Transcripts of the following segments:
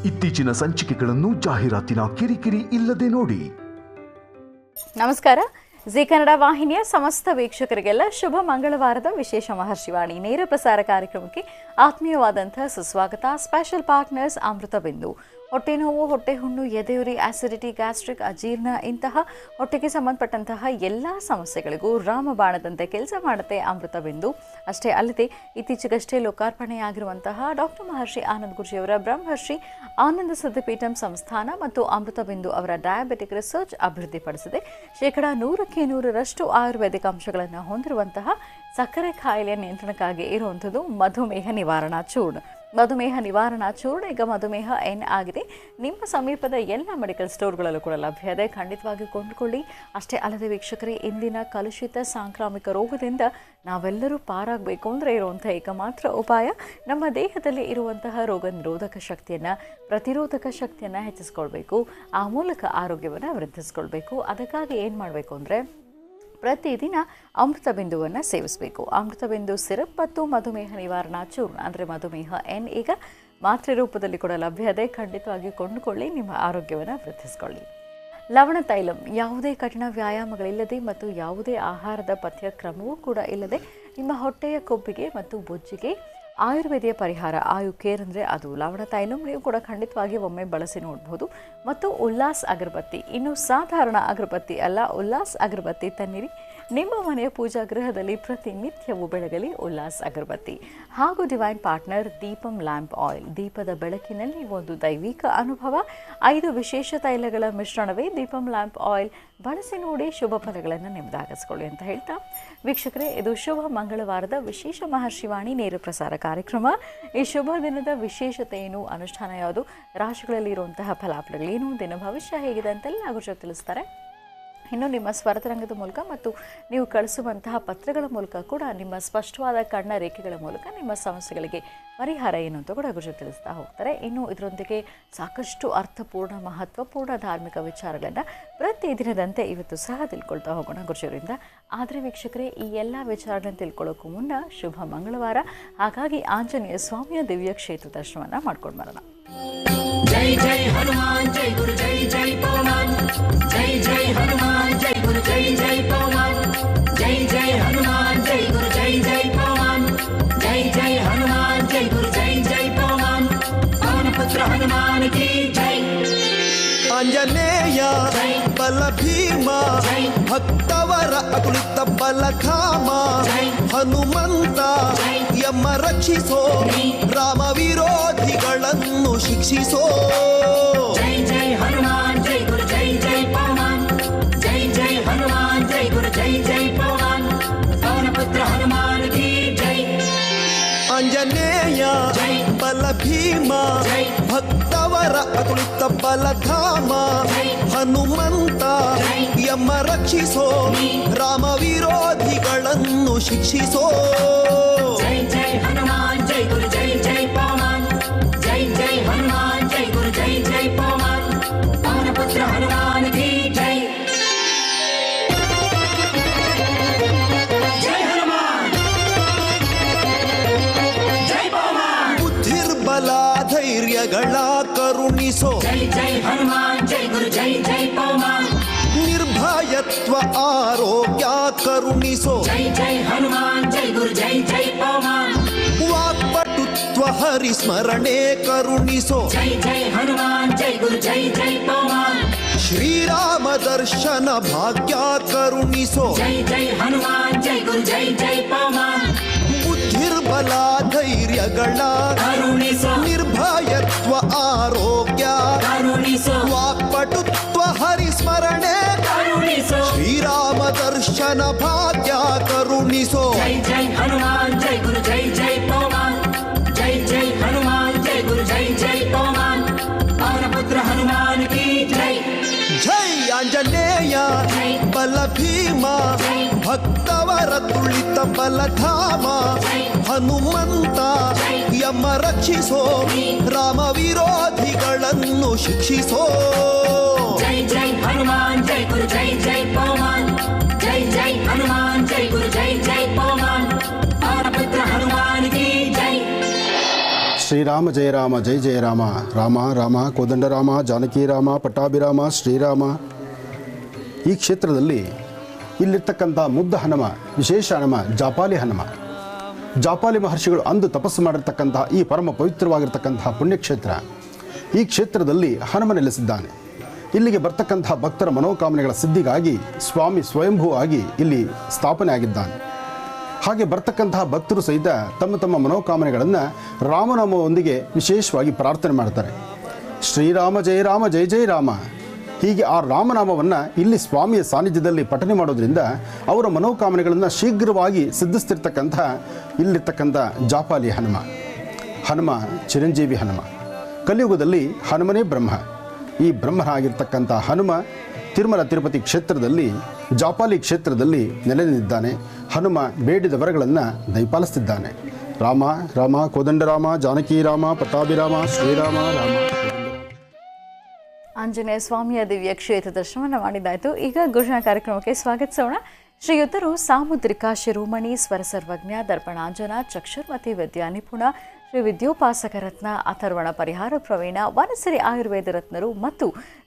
ಇತ್ತೀಚಿನ ಸಂಚಿಕೆಗಳನ್ನು ಜಾಹೀರಾತಿನ ಕಿರಿಕಿರಿ ಇಲ್ಲದೆ ನೋಡಿ. ನಮಸ್ಕಾರ. ಜಿ ಕನ್ನಡ ವಾಹಿನಿಯ ಸಮಸ್ತ ವೀಕ್ಷಕರಿಗೆಲ್ಲ ಶುಭ ಮಂಗಳವಾರದ ವಿಶೇಷ ಮಹರ್ಷಿವಾಣಿ ನೇರ ಪ್ರಸಾರ ಕಾರ್ಯಕ್ರಮಕ್ಕೆ ಆತ್ಮೀಯವಾದಂತಹ ಸುಸ್ವಾಗತ. ಸ್ಪೆಷಲ್ ಪಾರ್ಟ್ನರ್ಸ್ ಅಮೃತ ಬಿಂದು. ಹೊಟ್ಟೆ ನೋವು, ಹೊಟ್ಟೆ ಹುಣ್ಣು, ಎದೆಯುರಿ, ಆಸಿಡಿಟಿ, ಗ್ಯಾಸ್ಟ್ರಿಕ್, ಅಜೀರ್ಣ ಇಂತಹ ಹೊಟ್ಟೆಗೆ ಸಂಬಂಧಪಟ್ಟಂತಹ ಎಲ್ಲ ಸಮಸ್ಯೆಗಳಿಗೂ ರಾಮಬಾಣದಂತೆ ಕೆಲಸ ಮಾಡುತ್ತೆ ಅಮೃತ ಬಿಂದು. ಅಷ್ಟೇ ಅಲ್ಲದೆ ಇತ್ತೀಚೆಗಷ್ಟೇ ಲೋಕಾರ್ಪಣೆಯಾಗಿರುವಂತಹ ಡಾಕ್ಟರ್ ಮಹರ್ಷಿ ಆನಂದ್ ಗುರೂಜಿಯವರ ಬ್ರಹ್ಮರ್ಷಿ ಆನಂದ ಸಿದ್ಧಿಪೀಠಂ ಸಂಸ್ಥಾನ ಮತ್ತು ಅಮೃತ ಬಿಂದು ಅವರ ಡಯಾಬಿಟಿಕ್ ರಿಸರ್ಚ್ ಅಭಿವೃದ್ಧಿಪಡಿಸಿದೆ. 100% ಆಯುರ್ವೇದಿಕ್ ಅಂಶಗಳನ್ನು ಹೊಂದಿರುವಂತಹ ಸಕ್ಕರೆ ಕಾಯಿಲೆಯ ನಿಯಂತ್ರಣಕ್ಕಾಗಿ ಇರುವಂಥದ್ದು ಮಧುಮೇಹ ನಿವಾರಣಾ ಚೂರ್ಣ. ಮಧುಮೇಹ ನಿವಾರಣಾ ಚೂರ್ಣ ಈಗ ಮಧುಮೇಹ ಎನ್ ಆಗಿದೆ. ನಿಮ್ಮ ಸಮೀಪದ ಎಲ್ಲ ಮೆಡಿಕಲ್ ಸ್ಟೋರ್ಗಳಲ್ಲೂ ಕೂಡ ಲಭ್ಯ ಇದೆ. ಖಂಡಿತವಾಗಿ ಕೊಂಡುಕೊಳ್ಳಿ. ಅಷ್ಟೇ ಅಲ್ಲದೆ ವೀಕ್ಷಕರೇ, ಇಂದಿನ ಕಲುಷಿತ ಸಾಂಕ್ರಾಮಿಕ ರೋಗದಿಂದ ನಾವೆಲ್ಲರೂ ಪಾರಾಗಬೇಕು ಅಂದರೆ ಇರುವಂಥ ಏಕಮಾತ್ರ ಉಪಾಯ ನಮ್ಮ ದೇಹದಲ್ಲಿ ಇರುವಂತಹ ರೋಗ ನಿರೋಧಕ ಶಕ್ತಿಯನ್ನು, ಪ್ರತಿರೋಧಕ ಶಕ್ತಿಯನ್ನು ಹೆಚ್ಚಿಸ್ಕೊಳ್ಬೇಕು. ಆ ಮೂಲಕ ಆರೋಗ್ಯವನ್ನು ವೃದ್ಧಿಸ್ಕೊಳ್ಬೇಕು. ಅದಕ್ಕಾಗಿ ಏನು ಮಾಡಬೇಕು ಅಂದರೆ ಪ್ರತಿದಿನ ಅಮೃತ ಬಿಂದುವನ್ನು ಸೇವಿಸಬೇಕು. ಅಮೃತ ಬಿಂದು ಸಿರಪ್ ಮತ್ತು ಮಧುಮೇಹ ನಿವಾರಣಾ ಚೂರ್ಣ ಅಂದರೆ ಮಧುಮೇಹ ಎನ್ ಈಗ ಮಾತ್ರೆ ರೂಪದಲ್ಲಿ ಕೂಡ ಲಭ್ಯ ಇದೆ. ಖಂಡಿತವಾಗಿ ಕೊಂಡುಕೊಳ್ಳಿ, ನಿಮ್ಮ ಆರೋಗ್ಯವನ್ನು ವೃದ್ಧಿಸ್ಕೊಳ್ಳಿ. ಲವಣ ತೈಲಂ ಯಾವುದೇ ಕಠಿಣ ವ್ಯಾಯಾಮಗಳಿಲ್ಲದೆ ಮತ್ತು ಯಾವುದೇ ಆಹಾರದ ಪಥ್ಯಕ್ರಮವೂ ಕೂಡ ಇಲ್ಲದೆ ನಿಮ್ಮ ಹೊಟ್ಟೆಯ ಕೊಬ್ಬಿಗೆ ಮತ್ತು ಬೊಜ್ಜಿಗೆ ಆಯುರ್ವೇದಿಯ ಪರಿಹಾರ. ಆಯು ಕೇರ್ ಅಂದರೆ ಅದು ಲವಣ ತೈಲಂ. ನೀವು ಕೂಡ ಖಂಡಿತವಾಗಿ ಒಮ್ಮೆ ಬಳಸಿ ನೋಡ್ಬೋದು. ಮತ್ತು ಉಲ್ಲಾಸ್ ಅಗರಬತ್ತಿ, ಇನ್ನು ಸಾಧಾರಣ ಅಗರಬತ್ತಿ ಅಲ್ಲ, ಉಲ್ಲಾಸ್ ಅಗರಬತ್ತಿ ತನ್ನಿರಿ. ನಿಮ್ಮ ಮನೆಯ ಪೂಜಾ ಗೃಹದಲ್ಲಿ ಪ್ರತಿನಿತ್ಯವೂ ಬೆಳಗಲಿ ಉಲ್ಲಾಸ್ ಅಗರಬತ್ತಿ. ಹಾಗೂ divine partner Deepam lamp oil. ದೀಪದ ಬೆಳಕಿನಲ್ಲಿ ಒಂದು ದೈವಿಕ ಅನುಭವ. 5 ವಿಶೇಷ ತೈಲಗಳ ಮಿಶ್ರಣವೇ ದೀಪಂ ಲ್ಯಾಂಪ್ ಆಯಿಲ್. ಬಳಸಿ ನೋಡಿ, ಶುಭ ಫಲಗಳನ್ನು ನಿಮ್ಮದಾಗಿಸ್ಕೊಳ್ಳಿ ಅಂತ ಹೇಳ್ತಾ ವೀಕ್ಷಕರೇ, ಇದು ಶುಭ ಮಂಗಳವಾರದ ವಿಶೇಷ ಮಹರ್ಷಿವಾಣಿ ನೇರ ಪ್ರಸಾರ ಕಾರ್ಯಕ್ರಮ. ಈ ಶುಭ ದಿನದ ವಿಶೇಷತೆ ಏನು, ಅನುಷ್ಠಾನ ಯಾವುದು, ರಾಶಿಗಳಲ್ಲಿ ಇರುವಂತಹ ಫಲಾಫಲಗಳೇನು, ದಿನ ಭವಿಷ್ಯ ಹೇಗಿದೆ ಅಂತೆಲ್ಲ ಗುರುಜಿ ತಿಳಿಸ್ತಾರೆ. ಇನ್ನು ನಿಮ್ಮ ಸ್ವರತರಂಗದ ಮೂಲಕ ಮತ್ತು ನೀವು ಕಳಿಸುವಂತಹ ಪತ್ರಗಳ ಮೂಲಕ ಕೂಡ ನಿಮ್ಮ ಸ್ಪಷ್ಟವಾದ ಕಣ್ಣ ರೇಖೆಗಳ ಮೂಲಕ ನಿಮ್ಮ ಸಮಸ್ಯೆಗಳಿಗೆ ಪರಿಹಾರ ಏನು ಅಂತ ಕೂಡ ಗುರುಜಿ ತಿಳಿಸ್ತಾ ಹೋಗ್ತಾರೆ. ಇನ್ನು ಇದರೊಂದಿಗೆ ಸಾಕಷ್ಟು ಅರ್ಥಪೂರ್ಣ, ಮಹತ್ವಪೂರ್ಣ ಧಾರ್ಮಿಕ ವಿಚಾರಗಳನ್ನು ಪ್ರತಿದಿನದಂತೆ ಇವತ್ತು ಸಹ ತಿಳ್ಕೊಳ್ತಾ ಹೋಗೋಣ ಗುರುಜಿಯವರಿಂದ. ಆದರೆ ವೀಕ್ಷಕರೇ, ಈ ಎಲ್ಲ ವಿಚಾರಗಳನ್ನು ತಿಳ್ಕೊಳ್ಳೋಕ್ಕೂ ಮುನ್ನ ಶುಭ ಮಂಗಳವಾರ, ಹಾಗಾಗಿ ಆಂಜನೇಯ ಸ್ವಾಮಿಯ ದಿವ್ಯ ಕ್ಷೇತ್ರ ದರ್ಶನವನ್ನು ಮಾಡ್ಕೊಂಡು ಬರೋಣ. जय जय हनुमान जय गुरु जय जय पवन जय जय हनुमान जय गुरु जय जय पवन जय जय हनुमान जय गुरु जय जय पवन जय जय हनुमान जय गुरु जय जय पवन पवन पुत्र हनुमान की जय. ಆಂಜನೇಯ ಬಲ ಭೀಮ ಭಕ್ತವರ ಅಕುಲಿತ ಬಲಧಾಮ ಹನುಮಂತ ಯಮ ರಕ್ಷಿಸೋ ರಾಮ ವಿರೋಧಿಗಳನ್ನು ಶಿಕ್ಷಿಸೋ. जय जय हनुमान जय गुरु जय जय पवन जय जय हनुमान जय गुरु जय जय पवन पवन पुत्र हनुमान की जय. ಆಂಜನೇಯ ಬಲ ಭೀಮ ಭಕ್ತವರ ಅಕುಲಿತ ಬಲಧಾಮ ಹನುಮಂತ ಯಮ ರಕ್ಷಿಸೋ ರಾಮ ವಿರೋಧಿಗಳನ್ನು ಶಿಕ್ಷಿಸೋ. जय जय हनुमान जय गुरु जय जय पवन जय जय हनुमान जय गुरु जय जय पवन पवन पुत्र हनुमान की जय. जय हनुमान जय पवन ಬುದ್ಧಿರ್ಬಲ ಧೈರ್ಯಗಳ ಕರುಣಿಸೋ. जय जय हनुमान जय गुरु जय जय पवन ನಿರ್ಭಯತ್ವ ಆರೋಗ್ಯ ಕರುಣಿಸೋ. जय जय हनुमान जय गुरु जय जय पवन ವಾಕ್ಪಟುತ್ವ ಹರಿಸ್ಮರಣೆ ಕರುಣಿಸೋ. जय जय हनुमान जय गुरु जय जय पवन ಶ್ರೀರಾಮ ದರ್ಶನ ಭಾಗ್ಯ ಕರುಣಿಸೋ. जय जय हनुमान जय गुरु जय जय पवन ಬುದ್ಧಿರ್ಬಲ ಧೈರ್ಯಗಳ ಕರುಣಿಸೋ. ನಿರ್ಭಯತ್ವ ಆರೋಗ್ಯ ಕರುಣಿಸೋ. ವಾಕ್ಪಟುತ್ವ ಹರಿಸ್ಮರಣೆ ಕರುಣಿಸೋ. ಶ್ರೀರಾಮ ದರ್ಶನ ಭಾಗ್ಯ ಕರುಣಿಸೋ. जय जय हनुमान जय गुरु जय जय पवन जय जय हनुमान जय गुरु जय जय पवन पवन पुत्र हनुमान की जय. ಜೈ ಆಂಜನೇಯ ಬಲ ಭೀಮ ಭಕ್ತವರ ತುಳಿತ ಬಲಧಾಮ ಹನುಮಂತ ಯಮ ರಕ್ಷಿಸೋ ರಾಮ ವಿರೋಧಿಗಳನ್ನು ಶಿಕ್ಷಿಸೋ. जय जय हनुमान जय गुरु जय जय पवन जय जय हनुमान जय गुरु जय जय पवन पवन पुत्र हनुमान की जय. ಶ್ರೀರಾಮ ಜಯ ರಾಮ ಜಯ ಜಯ ರಾಮ ರಾಮ ರಾಮ ಕೋದಂಡರಾಮ ಜಾನಕಿ ರಾಮ ಪಟ್ಟಾಭಿರಾಮ ಶ್ರೀರಾಮ. ಈ ಕ್ಷೇತ್ರದಲ್ಲಿ ಇಲ್ಲಿರ್ತಕ್ಕಂಥ ಮುದ್ದ ಹನುಮ, ವಿಶೇಷ ಹನುಮ ಜಾಪಾಲಿ ಹನುಮ. ಜಾಪಾಲಿ ಮಹರ್ಷಿಗಳು ಅಂದು ತಪಸ್ಸು ಮಾಡಿರ್ತಕ್ಕಂತಹ ಈ ಪರಮ ಪವಿತ್ರವಾಗಿರ್ತಕ್ಕಂತಹ ಪುಣ್ಯಕ್ಷೇತ್ರ. ಈ ಕ್ಷೇತ್ರದಲ್ಲಿ ಹನುಮ ನೆಲೆಸಿದ್ದಾನೆ. ಇಲ್ಲಿಗೆ ಬರ್ತಕ್ಕಂತಹ ಭಕ್ತರ ಮನೋಕಾಮನೆಗಳ ಸಿದ್ಧಿಗಾಗಿ ಸ್ವಾಮಿ ಸ್ವಯಂಭೂ ಆಗಿ ಇಲ್ಲಿ ಸ್ಥಾಪನೆ ಆಗಿದ್ದಾನೆ. ಹಾಗೆ ಬರ್ತಕ್ಕಂತಹ ಭಕ್ತರು ಸಹಿತ ತಮ್ಮ ತಮ್ಮ ಮನೋಕಾಮನೆಗಳನ್ನು ರಾಮನಾಮದೊಂದಿಗೆ ವಿಶೇಷವಾಗಿ ಪ್ರಾರ್ಥನೆ ಮಾಡ್ತಾರೆ. ಶ್ರೀರಾಮ ಜಯ ರಾಮ ಜಯ ಜಯ ರಾಮ. ಹೀಗೆ ಆ ರಾಮನಾಮವನ್ನು ಇಲ್ಲಿ ಸ್ವಾಮಿಯ ಸಾನ್ನಿಧ್ಯದಲ್ಲಿ ಪಠನೆ ಮಾಡೋದ್ರಿಂದ ಅವರ ಮನೋಕಾಮನೆಗಳನ್ನು ಶೀಘ್ರವಾಗಿ ಸಿದ್ಧಿಸ್ತಿರ್ತಕ್ಕಂಥ ಇಲ್ಲಿರ್ತಕ್ಕಂಥ ಜಾಪಾಲಿ ಹನುಮ. ಹನುಮ ಚಿರಂಜೀವಿ ಹನುಮ. ಕಲಿಯುಗದಲ್ಲಿ ಹನುಮನೇ ಬ್ರಹ್ಮ. ಈ ಬ್ರಹ್ಮನಾಗಿರ್ತಕ್ಕಂಥ ಹನುಮ ತಿರುಮಲ ತಿರುಪತಿ ಕ್ಷೇತ್ರದಲ್ಲಿ ಜಾಪಾಲಿ ಕ್ಷೇತ್ರದಲ್ಲಿ ನೆಲೆ ನಿಂತಿದ್ದಾನೆ. ಹನುಮ ಬೇಡಿದ ವರಗಳನ್ನು ದಯಪಾಲಿಸ್ತಿದ್ದಾನೆ. ರಾಮ ರಾಮ ಕೋದಂಡರಾಮ ಜಾನಕಿ ರಾಮ ಪಟ್ಟಾಭಿರಾಮ ಶ್ರೀರಾಮ ರಾಮ. ಆಂಜನೇಯ ಸ್ವಾಮಿಯ ದಿವ್ಯ ಕ್ಷೇತ್ರ ದರ್ಶನವನ್ನು ಮಾಡಿದ್ದಾಯಿತು. ಈಗ ಗುರುಜನ ಕಾರ್ಯಕ್ರಮಕ್ಕೆ ಸ್ವಾಗತಿಸೋಣ. ಶ್ರೀಯುತರು ಸಾಮುದ್ರಿಕ ಶಿರೋಮಣಿ ಸ್ವರ ಸರ್ವಜ್ಞ ದರ್ಪಣಾಂಜನ ಚಕ್ಷುರ್ಮತಿ ವಿದ್ಯಾ ನಿಪುಣ ಶ್ರೀ ವಿದ್ಯೋಪಾಸಕ ರತ್ನ ಅಥರ್ವಣ ಪರಿಹಾರ ಪ್ರವೀಣ ವನಸಿರಿ ಆಯುರ್ವೇದ ರತ್ನರು ಮತ್ತು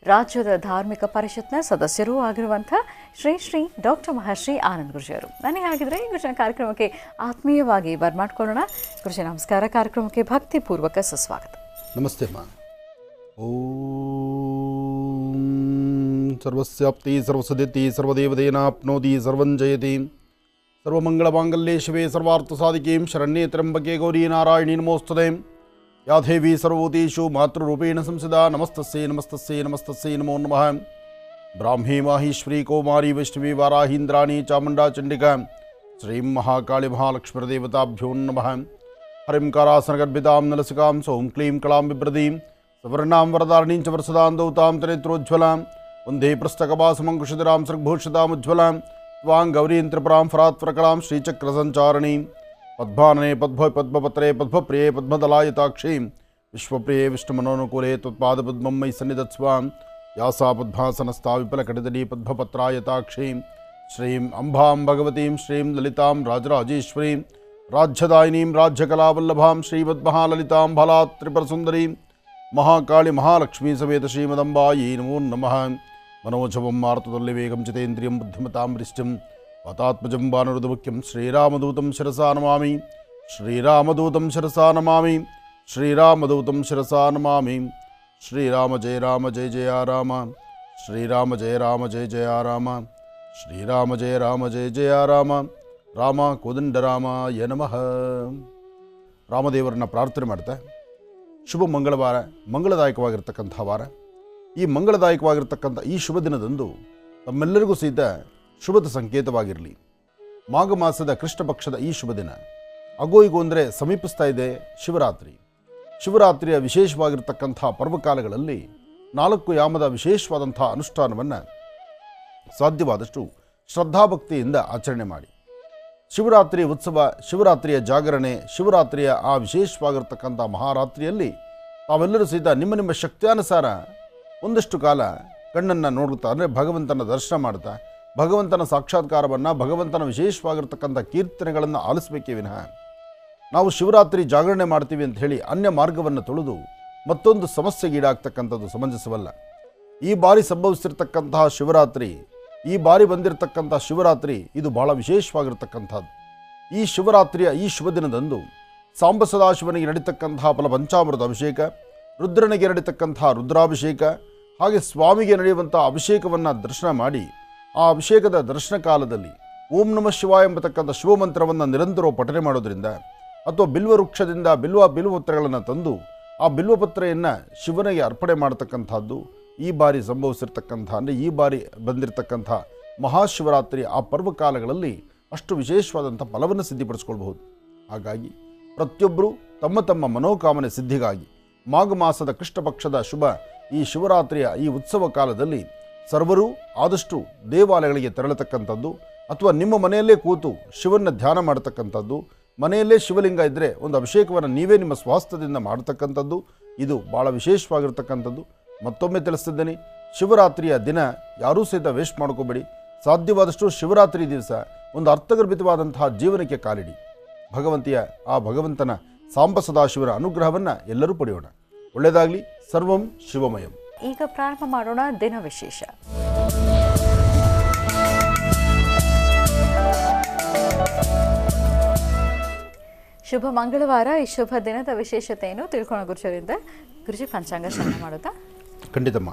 ರಾಜ್ಯದ ಧಾರ್ಮಿಕ ಪರಿಷತ್ನ ಸದಸ್ಯರೂ ಆಗಿರುವಂಥ ಶ್ರೀ ಶ್ರೀ ಡಾಕ್ಟರ್ ಮಹರ್ಷಿ ಆನಂದ್ ಗುರುಜಿಯವರು. ನನಗೆ ಹಾಗಿದ್ರೆ ಗುರುಜನ ಕಾರ್ಯಕ್ರಮಕ್ಕೆ ಆತ್ಮೀಯವಾಗಿ ಬರ್ಮಾಡ್ಕೊಳ್ಳೋಣ. ಗುರುಜಿ ನಮಸ್ಕಾರ. ಕಾರ್ಯಕ್ರಮಕ್ಕೆ ಭಕ್ತಿಪೂರ್ವಕ ಸುಸ್ವಾಗತ. ನಮಸ್ತೆ ಅಮ್ಮ. ಓಂ ಸರ್ವಸ್ಯಾಪ್ತಿ ಸರ್ವಸದಿತಿ ಸರ್ವದೇವದೇನಾಪ್ನೋತಿ ಸರ್ವಂ ಜಯತಿ ಸರ್ವಮಂಗಳಮಾಂಗಲ್ಯೆ ಶಿವೆ ಸರ್ವಾರ್ಥಸಾಧಿಕೀಂ ಶರಣ್ಯೇ ತ್ರ್ಯಂಬಕೆ ಗೌರಿ ನಾರಾಯಣಿ ನಮೋಸ್ತುತೆ. ಯಾ ದೇವಿ ಸರ್ವಭೂತೇಷು ಮಾತೃರೂಪೇಣ ಸಂಸದಾ ನಮಸ್ತಸ್ಯೈ ನಮಸ್ತಸ್ಯೈ ನಮಸ್ತಸ್ಯೈ ನಮೋ ನಮಃ. ಬ್ರಾಹ್ಮೀ ಮಾಹೇಶ್ವರಿ ಕೌಮಾರಿ ವೈಷ್ಣವಿ ವಾರಾಹೀಂದ್ರಾಣಿ ಚಾಮುಂಡಾ ಚಂಡಿಕಾ ಶ್ರೀಂ ಮಹಾಕಾಳಿ ಮಹಾಲಕ್ಷ್ಮೀದೇವತಾಭ್ಯೋ ನಮಃ. ಹರಿಂ ಕಾರಾಸನಗರ್ಭಿತಾಂ ನಲಸಿಕಾಂ ಸೌಂ ಕ್ಲೀಂ ಕಳಾಂ ಬಿಭ್ರದೀಂ ಸವರ್ಣಾಂ ವರದಾರಣೀಂ ಚ ವರಸದಾಂ ದೌತಾಂ ತನೇತ್ರೋಜ್ವಲಾಂ ವಂದೇ ಪೃಷ್ಠಕಪಾಸಮಂಕುಶಿಧರಾಂ ಸೃಗ್ಭೂಷಿತಾಮುಜ್ವಲಾಂ ತ್ವಾಂ ಗೌರೀಂ ತ್ರಿಪುರಾಂ ಫರಾತ್ವರಕಳಾಂ ಶ್ರೀಚಕ್ರಸಂಚಾರಣೀಂ ಪದ್ಮಾನನೆ ಪದ್ಮಪತ್ರೇ ಪದ್ಮಪ್ರಿಯೇ ಪದ್ಮದಲಾಯತಾಕ್ಷೀಂ ವಿಶ್ವಪ್ರಿಯೇ ವಿಷ್ಣುಮನೋನುಕೂಲೆ ತ್ವತ್ಪಾದಪದ್ಮಂ ಮಯಿ ಸನ್ನಿಧತ್ಸ್ವಾಂ ಯಾಸಾ ಪದ್ಮಾಸನಸ್ಥಾ ವಿಪಲಕಟಿತಲಿ ಪದ್ಮಪತ್ರಾಯತಾಕ್ಷೀಂ ಶ್ರೀಂ ಅಂಬಾಂ ಭಗವತೀಂ ಶ್ರೀಂ ಲಲಿತಾಂ ರಾಜರಾಜೇಶ್ವರೀಂ ರಾಜ್ಯದಾಯಿನೀಂ ರಾಜ್ಯಕಲಾವಲ್ಲಭಾಂ ಶ್ರೀಮದ್ಮಹಾಲಲಿತಾಂ ಬಲಾತ್ ತ್ರಿಪುರಸುಂದರೀಂ ಮಹಾಕಾಳಿ ಮಹಾಲಕ್ಷ್ಮೀ ಸಮೇತ ಶ್ರೀಮದಂಬಾಯೈ ನಮೋ ನಮಃ. मनोजवं मारुततुल्यवेगं चितेन्द्रियं बुद्धिमतां वरिष्ठं वातात्मजं वानरदमुख्यं श्रीरामदूतं शिरसा नमामि. श्रीरामदूतं शिरसा नमामि. श्रीरामदूतं शिरसा नमामि. श्रीराम जय जय राम. श्रीराम जय जय राम. श्रीराम जय जय राम. राम कोदंडरामाय नमः. ರಾಮದೇವರನ್ನ ಪ್ರಾರ್ಥನೆ ಮಾಡ್ತಾ ಶುಭ ಮಂಗಳವಾರ, ಮಂಗಳದಾಯಕವಾಗಿರ್ತಕ್ಕಂಥ ವಾರ. ಈ ಮಂಗಳದಾಯಕವಾಗಿರ್ತಕ್ಕಂಥ ಈ ಶುಭ ದಿನದಂದು ತಮ್ಮೆಲ್ಲರಿಗೂ ಸಹಿತ ಶುಭದ ಸಂಕೇತವಾಗಿರಲಿ. ಮಾಘ ಮಾಸದ ಕೃಷ್ಣ ಪಕ್ಷದ ಈ ಶುಭ ದಿನ ಅಗೋಯಿಗೋ ಅಂದರೆ ಸಮೀಪಿಸ್ತಾ ಇದೆ ಶಿವರಾತ್ರಿ. ಶಿವರಾತ್ರಿಯ ವಿಶೇಷವಾಗಿರ್ತಕ್ಕಂಥ ಪರ್ವಕಾಲಗಳಲ್ಲಿ 4 ಯಾಮದ ವಿಶೇಷವಾದಂಥ ಅನುಷ್ಠಾನವನ್ನು ಸಾಧ್ಯವಾದಷ್ಟು ಶ್ರದ್ಧಾಭಕ್ತಿಯಿಂದ ಆಚರಣೆ ಮಾಡಿ. ಶಿವರಾತ್ರಿ ಉತ್ಸವ, ಶಿವರಾತ್ರಿಯ ಜಾಗರಣೆ, ಶಿವರಾತ್ರಿಯ ಆ ವಿಶೇಷವಾಗಿರ್ತಕ್ಕಂಥ ಮಹಾರಾತ್ರಿಯಲ್ಲಿ ತಾವೆಲ್ಲರೂ ಸಹಿತ ನಿಮ್ಮ ನಿಮ್ಮ ಶಕ್ತಿಯಾನುಸಾರ ಒಂದಷ್ಟು ಕಾಲ ಕಣ್ಣನ್ನು ನೋಡುತ್ತಾ, ಅಂದರೆ ಭಗವಂತನ ದರ್ಶನ ಮಾಡ್ತಾ, ಭಗವಂತನ ಸಾಕ್ಷಾತ್ಕಾರವನ್ನು, ಭಗವಂತನ ವಿಶೇಷವಾಗಿರ್ತಕ್ಕಂಥ ಕೀರ್ತನೆಗಳನ್ನು ಆಲಿಸಬೇಕೇ ವಿನಃ ನಾವು ಶಿವರಾತ್ರಿ ಜಾಗರಣೆ ಮಾಡ್ತೀವಿ ಅಂತ ಹೇಳಿ ಅನ್ಯ ಮಾರ್ಗವನ್ನು ತುಳಿದು ಮತ್ತೊಂದು ಸಮಸ್ಯೆಗೀಡಾಗ್ತಕ್ಕಂಥದ್ದು ಸಮಂಜಸವಲ್ಲ. ಈ ಬಾರಿ ಸಂಭವಿಸಿರ್ತಕ್ಕಂತಹ ಶಿವರಾತ್ರಿ, ಈ ಬಾರಿ ಬಂದಿರತಕ್ಕಂಥ ಶಿವರಾತ್ರಿ ಇದು ಬಹಳ ವಿಶೇಷವಾಗಿರ್ತಕ್ಕಂಥದ್ದು. ಈ ಶಿವರಾತ್ರಿಯ ಈ ಶುಭ ದಿನದಂದು ಸಾಂಬ ಸದಾಶಿವನಿಗೆ ನಡೀತಕ್ಕಂತಹ ಫಲಪಂಚಾಮೃತ ಅಭಿಷೇಕ, ರುದ್ರನಿಗೆ ನಡೀತಕ್ಕಂಥ ರುದ್ರಾಭಿಷೇಕ, ಹಾಗೆ ಸ್ವಾಮಿಗೆ ನಡೆಯುವಂಥ ಅಭಿಷೇಕವನ್ನು ದರ್ಶನ ಮಾಡಿ ಆ ಅಭಿಷೇಕದ ದರ್ಶನ ಕಾಲದಲ್ಲಿ ಓಂ ನಮಃ ಶಿವಾಯ ಎಂಬತಕ್ಕಂಥ ಶಿವ ಮಂತ್ರವನ್ನು ನಿರಂತರ ಪಠನೆ ಮಾಡೋದ್ರಿಂದ, ಅಥವಾ ಬಿಲ್ವ ವೃಕ್ಷದಿಂದ ಬಿಲ್ವಪತ್ರೆಗಳನ್ನು ತಂದು ಆ ಬಿಲ್ವಪತ್ರೆಯನ್ನು ಶಿವನಿಗೆ ಅರ್ಪಣೆ ಮಾಡತಕ್ಕಂಥದ್ದು ಈ ಬಾರಿ ಸಂಭವಿಸಿರ್ತಕ್ಕಂಥ, ಅಂದರೆ ಈ ಬಾರಿ ಬಂದಿರತಕ್ಕಂಥ ಮಹಾಶಿವರಾತ್ರಿ ಆ ಪರ್ವಕಾಲಗಳಲ್ಲಿ ಅಷ್ಟು ವಿಶೇಷವಾದಂಥ ಫಲವನ್ನು ಸಿದ್ಧಿಪಡಿಸ್ಕೊಳ್ಬಹುದು. ಹಾಗಾಗಿ ಪ್ರತಿಯೊಬ್ಬರೂ ತಮ್ಮ ತಮ್ಮ ಮನೋಕಾಮನೆ ಸಿದ್ಧಿಗಾಗಿ ಮಾಘ ಮಾಸದ ಕೃಷ್ಣ ಪಕ್ಷದ ಶುಭ ಈ ಶಿವರಾತ್ರಿಯ ಈ ಉತ್ಸವ ಕಾಲದಲ್ಲಿ ಸರ್ವರೂ ಆದಷ್ಟು ದೇವಾಲಯಗಳಿಗೆ ತೆರಳತಕ್ಕಂಥದ್ದು, ಅಥವಾ ನಿಮ್ಮ ಮನೆಯಲ್ಲೇ ಕೂತು ಶಿವನ ಧ್ಯಾನ ಮಾಡತಕ್ಕಂಥದ್ದು, ಮನೆಯಲ್ಲೇ ಶಿವಲಿಂಗ ಇದ್ದರೆ ಒಂದು ಅಭಿಷೇಕವನ್ನು ನೀವೇ ನಿಮ್ಮ ಸ್ವಾಸ್ಥ್ಯದಿಂದ ಮಾಡತಕ್ಕಂಥದ್ದು ಇದು ಭಾಳ ವಿಶೇಷವಾಗಿರ್ತಕ್ಕಂಥದ್ದು. ಮತ್ತೊಮ್ಮೆ ತಿಳಿಸ್ತಿದ್ದೇನೆ, ಶಿವರಾತ್ರಿಯ ದಿನ ಯಾರೂ ಸಹಿತ ವೇಸ್ಟ್ ಮಾಡ್ಕೋಬೇಡಿ. ಸಾಧ್ಯವಾದಷ್ಟು ಶಿವರಾತ್ರಿ ದಿವಸ ಒಂದು ಅರ್ಥಗರ್ಭಿತವಾದಂತಹ ಜೀವನಕ್ಕೆ ಕಾಲಿಡಿ. ಭಗವಂತನ ಸಾಂಬ ಸದಾಶಿವರ ಅನುಗ್ರಹವನ್ನು ಎಲ್ಲರೂ ಪಡೆಯೋಣ. ಒಳ್ಳೆಯದಾಗಲಿ. ಸರ್ವಂ ಶಿವಮಯಂ. ಈಗ ಪ್ರಾರಂಭ ಮಾಡೋಣ ದಿನ ವಿಶೇಷ. ಶುಭ ಮಂಗಳವಾರ. ಈ ಶುಭ ದಿನದ ವಿಶೇಷತೆಯನ್ನು ತಿಳ್ಕೊಳ್ಳೋ ಗುರುಜರಿಂದ ಗುರುಜಿ ಪಂಚಾಂಗ ಶ್ರವಣ ಮಾಡೋದಾ? ಖಂಡಿತಮ್ಮ.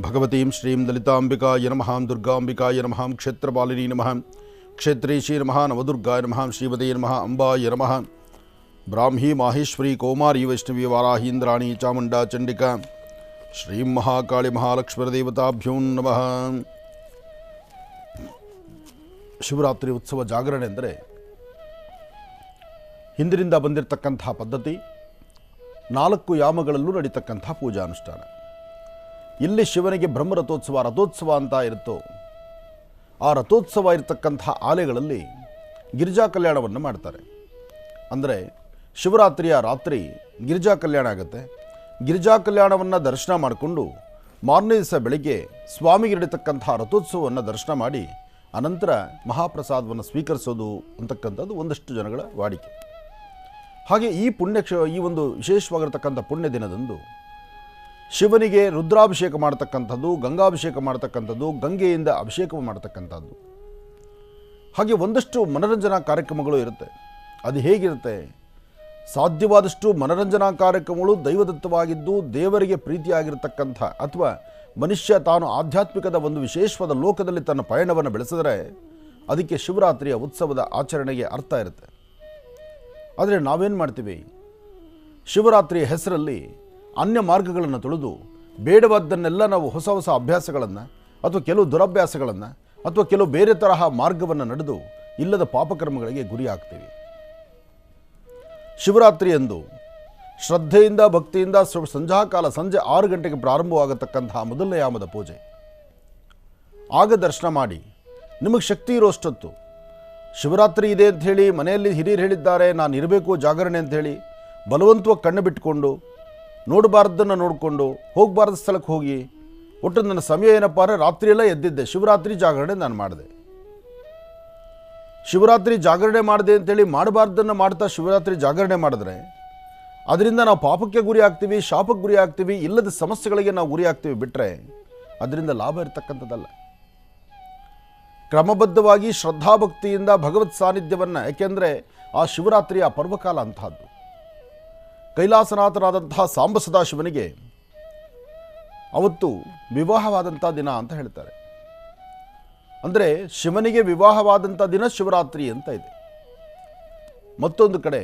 ಭಗವತೀಂ ಶ್ರೀಂ ಲಲಿತಾಂಬಿಕಾಯ ನಮಃ, ದುರ್ಗಾಂಬಿಕಾಯ ನಮಃ, ಕ್ಷೇತ್ರಪಾಲಿನಿ ನಮಃ, ಕ್ಷೇತ್ರೇಶಿ ನಮಃ, ನವದುರ್ಗಾಯ ನಮಃ, ಶ್ರೀಮದೇ ನಮಃ, ಅಂಬಾಯ ನಮಃ. ಬ್ರಾಹ್ಮೀ ಮಾಹೇಶ್ವರಿ ಕೌಮಾರಿ ವೈಷ್ಣವಿ ವಾರಾಹೀಂದ್ರಾಣಿ ಚಾಮುಂಡಾ ಚಂಡಿಕಾ ಶ್ರೀಂ ಮಹಾಕಾಳಿ ಮಹಾಲಕ್ಷ್ಮೀದೇವತಾಭ್ಯೋ ನಮಃ. ಶಿವರಾತ್ರಿ ಉತ್ಸವ ಜಾಗರಣೆ ಅಂದರೆ ಹಿಂದಿನಿಂದ ಬಂದಿರತಕ್ಕಂಥ ಪದ್ಧತಿ. 4 ಯಾಮಗಳಲ್ಲೂ ನಡೀತಕ್ಕಂಥ ಪೂಜಾನುಷ್ಠಾನ. ಇಲ್ಲಿ ಶಿವನಿಗೆ ರಥೋತ್ಸವ ಅಂತ ಇರುತ್ತೋ, ಆ ರಥೋತ್ಸವ ಇರತಕ್ಕಂಥ ಆಲೆಗಳಲ್ಲಿ ಗಿರಿಜಾ ಕಲ್ಯಾಣವನ್ನು ಮಾಡ್ತಾರೆ. ಅಂದರೆ ಶಿವರಾತ್ರಿಯ ರಾತ್ರಿ ಗಿರಿಜಾ ಕಲ್ಯಾಣ ಆಗುತ್ತೆ. ಗಿರಿಜಾ ಕಲ್ಯಾಣವನ್ನು ದರ್ಶನ ಮಾಡಿಕೊಂಡು ಮಾರನೇ ದಿವಸ ಬೆಳಗ್ಗೆ ಸ್ವಾಮಿಗೆ ನಡೀತಕ್ಕಂಥ ರಥೋತ್ಸವವನ್ನು ದರ್ಶನ ಮಾಡಿ ಅನಂತರ ಮಹಾಪ್ರಸಾದವನ್ನು ಸ್ವೀಕರಿಸೋದು ಅಂತಕ್ಕಂಥದ್ದು ಒಂದಷ್ಟು ಜನಗಳ ವಾಡಿಕೆ. ಹಾಗೆ ಈ ಒಂದು ವಿಶೇಷವಾಗಿರ್ತಕ್ಕಂಥ ಪುಣ್ಯ ದಿನದಂದು ಶಿವನಿಗೆ ರುದ್ರಾಭಿಷೇಕ ಮಾಡ್ತಕ್ಕಂಥದ್ದು, ಗಂಗಾಭಿಷೇಕ ಮಾಡ್ತಕ್ಕಂಥದ್ದು, ಗಂಗೆಯಿಂದ ಅಭಿಷೇಕ ಮಾಡ್ತಕ್ಕಂಥದ್ದು, ಹಾಗೆ ಒಂದಷ್ಟು ಮನರಂಜನಾ ಕಾರ್ಯಕ್ರಮಗಳು ಇರುತ್ತೆ. ಅದು ಹೇಗಿರುತ್ತೆ? ಸಾಧ್ಯವಾದಷ್ಟು ಮನರಂಜನಾ ಕಾರ್ಯಕ್ರಮಗಳು ದೈವದತ್ತವಾಗಿದ್ದು ದೇವರಿಗೆ ಪ್ರೀತಿಯಾಗಿರ್ತಕ್ಕಂಥ ಅಥವಾ ಮನುಷ್ಯ ತಾನು ಆಧ್ಯಾತ್ಮಿಕದ ಒಂದು ವಿಶೇಷವಾದ ಲೋಕದಲ್ಲಿ ತನ್ನ ಪಯಣವನ್ನು ಬೆಳೆಸಿದರೆ ಅದಕ್ಕೆ ಶಿವರಾತ್ರಿಯ ಉತ್ಸವದ ಆಚರಣೆಗೆ ಅರ್ಥ ಇರುತ್ತೆ. ಆದರೆ ನಾವೇನು ಮಾಡ್ತೀವಿ? ಶಿವರಾತ್ರಿಯ ಹೆಸರಲ್ಲಿ ಅನ್ಯ ಮಾರ್ಗಗಳನ್ನು ತುಳಿದು ಬೇಡವಾದ್ದನ್ನೆಲ್ಲ ನಾವು ಹೊಸ ಹೊಸ ಅಭ್ಯಾಸಗಳನ್ನು ಅಥವಾ ಕೆಲವು ದುರಭ್ಯಾಸಗಳನ್ನು ಅಥವಾ ಕೆಲವು ಬೇರೆ ತರಹ ಮಾರ್ಗವನ್ನು ನಡೆದು ಇಲ್ಲದ ಪಾಪಕರ್ಮಗಳಿಗೆ ಗುರಿ ಆಗ್ತೀವಿ. ಶಿವರಾತ್ರಿಯಂದು ಶ್ರದ್ಧೆಯಿಂದ ಭಕ್ತಿಯಿಂದ ಸಂಧ್ಯಾಕಾಲ ಸಂಜೆ 6 ಗಂಟೆಗೆ ಪ್ರಾರಂಭವಾಗತಕ್ಕಂತಹ ಮೊದಲನೇ ಯಾಮದ ಪೂಜೆ. ಆಗ ದರ್ಶನ ಮಾಡಿ ನಿಮಗೆ ಶಕ್ತಿ ಇರೋಷ್ಟೊತ್ತು ಶಿವರಾತ್ರಿ ಇದೆ ಅಂಥೇಳಿ ಮನೆಯಲ್ಲಿ ಹಿರಿಯರು ಹೇಳಿದ್ದಾರೆ ನಾನು ಇರಬೇಕು ಜಾಗರಣೆ ಅಂಥೇಳಿ ಬಲವಂತವಾಗಿ ಕಣ್ಣು ಬಿಟ್ಟುಕೊಂಡು ನೋಡಬಾರ್ದನ್ನು ನೋಡಿಕೊಂಡು ಹೋಗಬಾರ್ದ ಸ್ಥಳಕ್ಕೆ ಹೋಗಿ ಒಟ್ಟು ನನ್ನ ಸಮಯ ಏನಪ್ಪ ಅಂದರೆ ರಾತ್ರಿಯೆಲ್ಲ ಎದ್ದಿದ್ದೆ, ಶಿವರಾತ್ರಿ ಜಾಗರಣೆ ನಾನು ಮಾಡಿದೆ. ಶಿವರಾತ್ರಿ ಜಾಗರಣೆ ಮಾಡಿದೆ ಅಂತೇಳಿ ಮಾಡಬಾರ್ದನ್ನು ಮಾಡ್ತಾ ಶಿವರಾತ್ರಿ ಜಾಗರಣೆ ಮಾಡಿದ್ರೆ ಅದರಿಂದ ನಾವು ಪಾಪಕ್ಕೆ ಗುರಿ ಆಗ್ತೀವಿ, ಶಾಪಕ್ಕೆ ಗುರಿ ಆಗ್ತೀವಿ, ಇಲ್ಲದ ಸಮಸ್ಯೆಗಳಿಗೆ ನಾವು ಗುರಿ ಆಗ್ತೀವಿ. ಬಿಟ್ಟರೆ ಅದರಿಂದ ಲಾಭ ಇರತಕ್ಕಂಥದ್ದಲ್ಲ. ಕ್ರಮಬದ್ಧವಾಗಿ ಶ್ರದ್ಧಾಭಕ್ತಿಯಿಂದ ಭಗವತ್ ಸಾನ್ನಿಧ್ಯವನ್ನು, ಯಾಕೆಂದರೆ ಆ ಶಿವರಾತ್ರಿಯ ಪರ್ವಕಾಲ ಅಂತಹದ್ದು. ಕೈಲಾಸನಾಥನಾದಂತಹ ಸಾಂಬ ಸದಾಶಿವನಿಗೆ ಅವತ್ತು ವಿವಾಹವಾದಂಥ ದಿನ ಅಂತ ಹೇಳ್ತಾರೆ. ಅಂದರೆ ಶಿವನಿಗೆ ವಿವಾಹವಾದಂಥ ದಿನ ಶಿವರಾತ್ರಿ ಅಂತ ಇದೆ. ಮತ್ತೊಂದು ಕಡೆ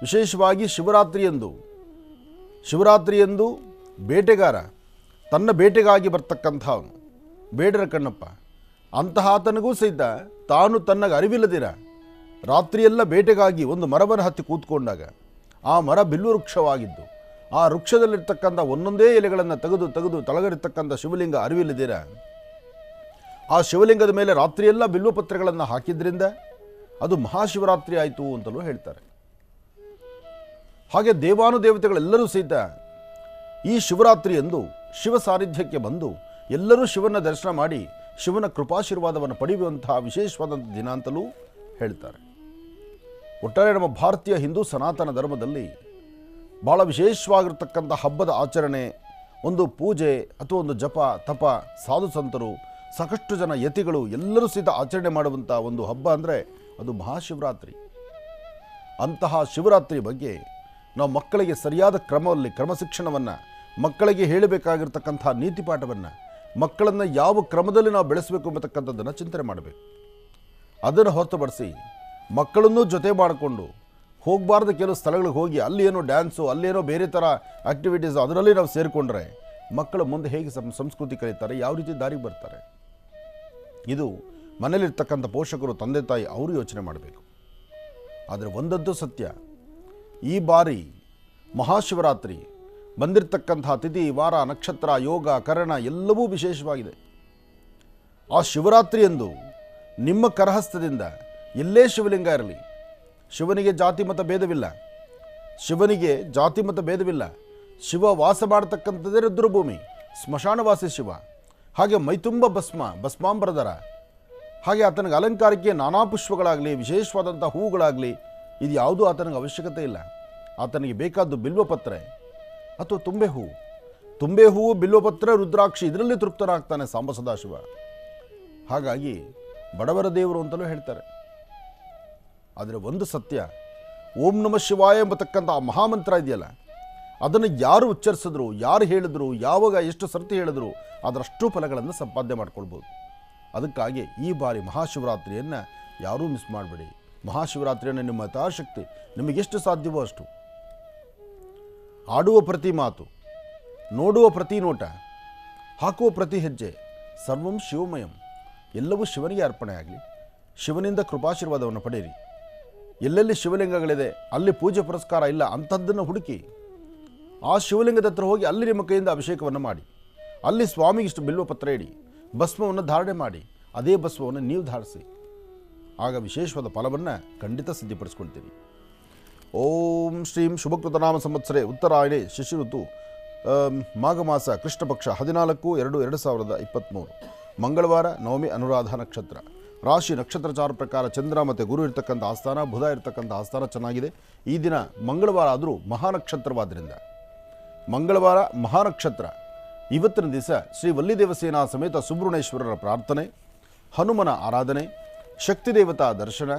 ವಿಶೇಷವಾಗಿ ಶಿವರಾತ್ರಿಯಂದು ಬೇಟೆಗಾರ ತನ್ನ ಬೇಟೆಗಾಗಿ ಬರ್ತಕ್ಕಂಥವನು ಬೇಡರ ಕಣ್ಣಪ್ಪ ಅಂತಹಾತನಿಗೂ ಸಹಿತ ತಾನು ತನ್ನಗೆ ಅರಿವಿಲ್ಲದಿರ ರಾತ್ರಿಯೆಲ್ಲ ಬೇಟೆಗಾಗಿ ಒಂದು ಮರವನ್ನು ಹತ್ತಿ ಕೂತ್ಕೊಂಡಾಗ ಆ ಮರ ಬಿಲ್ಲು ವೃಕ್ಷವಾಗಿದ್ದು ಆ ವೃಕ್ಷದಲ್ಲಿರ್ತಕ್ಕಂಥ ಒಂದೊಂದೇ ಎಲೆಗಳನ್ನು ತೆಗೆದು ತಳಗರಿರ್ತಕ್ಕಂಥ ಶಿವಲಿಂಗ ಅರಿವಿಲ್ಲದಿರ ಆ ಶಿವಲಿಂಗದ ಮೇಲೆ ರಾತ್ರಿಯೆಲ್ಲ ಬಿಲ್ವಪತ್ರೆಗಳನ್ನು ಹಾಕಿದ್ರಿಂದ ಅದು ಮಹಾಶಿವರಾತ್ರಿ ಆಯಿತು ಅಂತಲೂ ಹೇಳ್ತಾರೆ. ಹಾಗೆ ದೇವಾನುದೇವತೆಗಳೆಲ್ಲರೂ ಸಹಿತ ಈ ಶಿವರಾತ್ರಿಯಂದು ಶಿವ ಸಾನ್ನಿಧ್ಯಕ್ಕೆ ಬಂದು ಎಲ್ಲರೂ ಶಿವನ ದರ್ಶನ ಮಾಡಿ ಶಿವನ ಕೃಪಾಶೀರ್ವಾದವನ್ನು ಪಡೆಯುವಂತಹ ವಿಶೇಷವಾದಂಥ ದಿನ ಅಂತಲೂ ಹೇಳ್ತಾರೆ. ಒಟ್ಟಾರೆ ನಮ್ಮ ಭಾರತೀಯ ಹಿಂದೂ ಸನಾತನ ಧರ್ಮದಲ್ಲಿ ಭಾಳ ವಿಶೇಷವಾಗಿರ್ತಕ್ಕಂಥ ಹಬ್ಬದ ಆಚರಣೆ, ಒಂದು ಪೂಜೆ ಅಥವಾ ಒಂದು ಜಪ ತಪ, ಸಾಧು ಸಂತರು, ಸಾಕಷ್ಟು ಜನ ಯತಿಗಳು ಎಲ್ಲರೂ ಸಹಿತ ಆಚರಣೆ ಮಾಡುವಂಥ ಒಂದು ಹಬ್ಬ ಅಂದರೆ ಅದು ಮಹಾಶಿವರಾತ್ರಿ. ಅಂತಹ ಶಿವರಾತ್ರಿ ಬಗ್ಗೆ ನಾವು ಮಕ್ಕಳಿಗೆ ಸರಿಯಾದ ಕ್ರಮಶಿಕ್ಷಣವನ್ನು, ಮಕ್ಕಳಿಗೆ ಹೇಳಬೇಕಾಗಿರ್ತಕ್ಕಂಥ ನೀತಿಪಾಠವನ್ನು, ಮಕ್ಕಳನ್ನು ಯಾವ ಕ್ರಮದಲ್ಲಿ ನಾವು ಬೆಳೆಸಬೇಕು ಎಂಬತಕ್ಕಂಥದ್ದನ್ನು ಚಿಂತನೆ ಮಾಡಬೇಕು. ಅದನ್ನು ಹೊರತುಪಡಿಸಿ ಮಕ್ಕಳನ್ನೂ ಜೊತೆ ಮಾಡಿಕೊಂಡು ಹೋಗಬಾರ್ದು ಕೆಲವು ಸ್ಥಳಗಳಿಗೆ ಹೋಗಿ ಅಲ್ಲಿ ಏನೋ ಡ್ಯಾನ್ಸು, ಅಲ್ಲೇನೋ ಬೇರೆ ಥರ ಆ್ಯಕ್ಟಿವಿಟೀಸು ಅದರಲ್ಲಿ ನಾವು ಸೇರಿಕೊಂಡ್ರೆ ಮಕ್ಕಳು ಮುಂದೆ ಹೇಗೆ ಸಂಸ್ಕೃತಿ ಕಲಿತಾರೆ, ಯಾವ ರೀತಿ ದಾರಿಗೆ ಬರ್ತಾರೆ? ಇದು ಮನೇಲಿರ್ತಕ್ಕಂಥ ಪೋಷಕರು, ತಂದೆ ತಾಯಿ ಅವರು ಯೋಚನೆ ಮಾಡಬೇಕು. ಆದರೆ ಒಂದದ್ದು ಸತ್ಯ, ಈ ಬಾರಿ ಮಹಾಶಿವರಾತ್ರಿ ಬಂದಿರತಕ್ಕಂಥ ತಿಥಿ, ವಾರ, ನಕ್ಷತ್ರ, ಯೋಗ, ಕರಣ ಎಲ್ಲವೂ ವಿಶೇಷವಾಗಿದೆ. ಆ ಶಿವರಾತ್ರಿಯಂದು ನಿಮ್ಮ ಕರಹಸ್ತದಿಂದ ಎಲ್ಲೇ ಶಿವಲಿಂಗ ಇರಲಿ, ಶಿವನಿಗೆ ಜಾತಿ ಮತ ಭೇದವಿಲ್ಲ. ಶಿವ ವಾಸ ಮಾಡತಕ್ಕಂಥದ್ದೇ ರುದ್ರಭೂಮಿ, ಸ್ಮಶಾನವಾಸಿ ಶಿವ. ಹಾಗೆ ಮೈತುಂಬ ಭಸ್ಮಾಂಬರಧರ. ಹಾಗೆ ಆತನಿಗೆ ಅಲಂಕಾರಕ್ಕೆ ನಾನಾ ಪುಷ್ಪಗಳಾಗಲಿ, ವಿಶೇಷವಾದಂಥ ಹೂವುಗಳಾಗಲಿ ಇದು ಯಾವುದೂ ಆತನಿಗೆ ಅವಶ್ಯಕತೆ ಇಲ್ಲ. ಆತನಿಗೆ ಬೇಕಾದ್ದು ಬಿಲ್ವಪತ್ರೆ ಅಥವಾ ತುಂಬೆ ಹೂವು. ತುಂಬೆ ಹೂವು, ಬಿಲ್ವಪತ್ರೆ, ರುದ್ರಾಕ್ಷಿ, ಇದರಲ್ಲಿ ತೃಪ್ತನಾಗ್ತಾನೆ ಸಾಂಬ ಸದಾಶಿವ. ಹಾಗಾಗಿ ಬಡವರ ದೇವರು ಅಂತಲೂ ಹೇಳ್ತಾರೆ. ಆದರೆ ಒಂದು ಸತ್ಯ, ಓಂ ನಮಃ ಶಿವಾಯ ಎಂಬತಕ್ಕಂಥ ಆ ಮಹಾಮಂತ್ರ ಇದೆಯಲ್ಲ, ಅದನ್ನು ಯಾರು ಉಚ್ಚರಿಸಿದ್ರು, ಯಾರು ಹೇಳಿದ್ರು, ಯಾವಾಗ ಎಷ್ಟು ಸರ್ತಿ ಹೇಳಿದ್ರು ಅದರಷ್ಟು ಫಲಗಳನ್ನು ಸಂಪಾದನೆ ಮಾಡ್ಕೊಳ್ಬೋದು. ಅದಕ್ಕಾಗಿ ಈ ಬಾರಿ ಮಹಾಶಿವರಾತ್ರಿಯನ್ನು ಯಾರೂ ಮಿಸ್ ಮಾಡಬೇಡಿ. ಮಹಾಶಿವರಾತ್ರಿಯನ್ನು ನಿಮ್ಮ ಯಥಾಶಕ್ತಿ ನಿಮಗೆಷ್ಟು ಸಾಧ್ಯವೋ ಅಷ್ಟು ಆಡುವ ಪ್ರತಿ ಮಾತು, ನೋಡುವ ಪ್ರತಿ ನೋಟ, ಹಾಕುವ ಪ್ರತಿ ಹೆಜ್ಜೆ ಸರ್ವಂ ಶಿವಮಯಂ, ಎಲ್ಲವೂ ಶಿವನಿಗೆ ಅರ್ಪಣೆ ಆಗಲಿ. ಶಿವನಿಂದ ಕೃಪಾಶೀರ್ವಾದವನ್ನು ಪಡೆಯಿರಿ. ಎಲ್ಲೆಲ್ಲಿ ಶಿವಲಿಂಗಗಳಿದೆ ಅಲ್ಲಿ ಪೂಜೆ ಪುರಸ್ಕಾರ ಇಲ್ಲ ಅಂಥದ್ದನ್ನು ಹುಡುಕಿ ಆ ಶಿವಲಿಂಗದ ಹತ್ರ ಹೋಗಿ ಅಲ್ಲಿ ನಿಮ್ಮ ಕೈಯಿಂದ ಅಭಿಷೇಕವನ್ನು ಮಾಡಿ, ಅಲ್ಲಿ ಸ್ವಾಮಿಗೆ ಇಷ್ಟು ಬಿಲ್ವಪತ್ರ ಇಡಿ, ಭಸ್ಮವನ್ನು ಧಾರಣೆ ಮಾಡಿ, ಅದೇ ಭಸ್ಮವನ್ನು ನೀವು ಧಾರಿಸಿ. ಆಗ ವಿಶೇಷವಾದ ಫಲವನ್ನು ಖಂಡಿತ ಸಿದ್ಧಿಪಡಿಸ್ಕೊಳ್ತೀರಿ. ಓಂ ಶ್ರೀಂ ಶುಭಕೃತನಾಮ ಸಂವತ್ಸರೆ ಉತ್ತರಾಯಣೆ ಶಿಶಿ ಋತು ಮಾಘ ಮಾಸ ಕೃಷ್ಣ ಪಕ್ಷ 14/2/2023 ಮಂಗಳವಾರ, ನವಮಿ, ಅನುರಾಧ ನಕ್ಷತ್ರ. ರಾಶಿ ನಕ್ಷತ್ರಚಾರ ಪ್ರಕಾರ ಚಂದ್ರ ಮತ್ತು ಗುರು ಇರ್ತಕ್ಕಂಥ ಆಸ್ಥಾನ, ಬುಧ ಇರ್ತಕ್ಕಂಥ ಆಸ್ಥಾನ ಚೆನ್ನಾಗಿದೆ. ಈ ದಿನ ಮಂಗಳವಾರ ಆದರೂ ಮಹಾನಕ್ಷತ್ರವಾದ್ದರಿಂದ ಮಂಗಳವಾರ ಮಹಾನಕ್ಷತ್ರ. ಇವತ್ತಿನ ದಿವಸ ಶ್ರೀ ವಲ್ಲಿದೇವಸೇನಾ ಸಮೇತ ಸುಬ್ರಹ್ಮಣ್ಯೇಶ್ವರರ ಪ್ರಾರ್ಥನೆ, ಹನುಮನ ಆರಾಧನೆ, ಶಕ್ತಿ ದೇವತಾ ದರ್ಶನ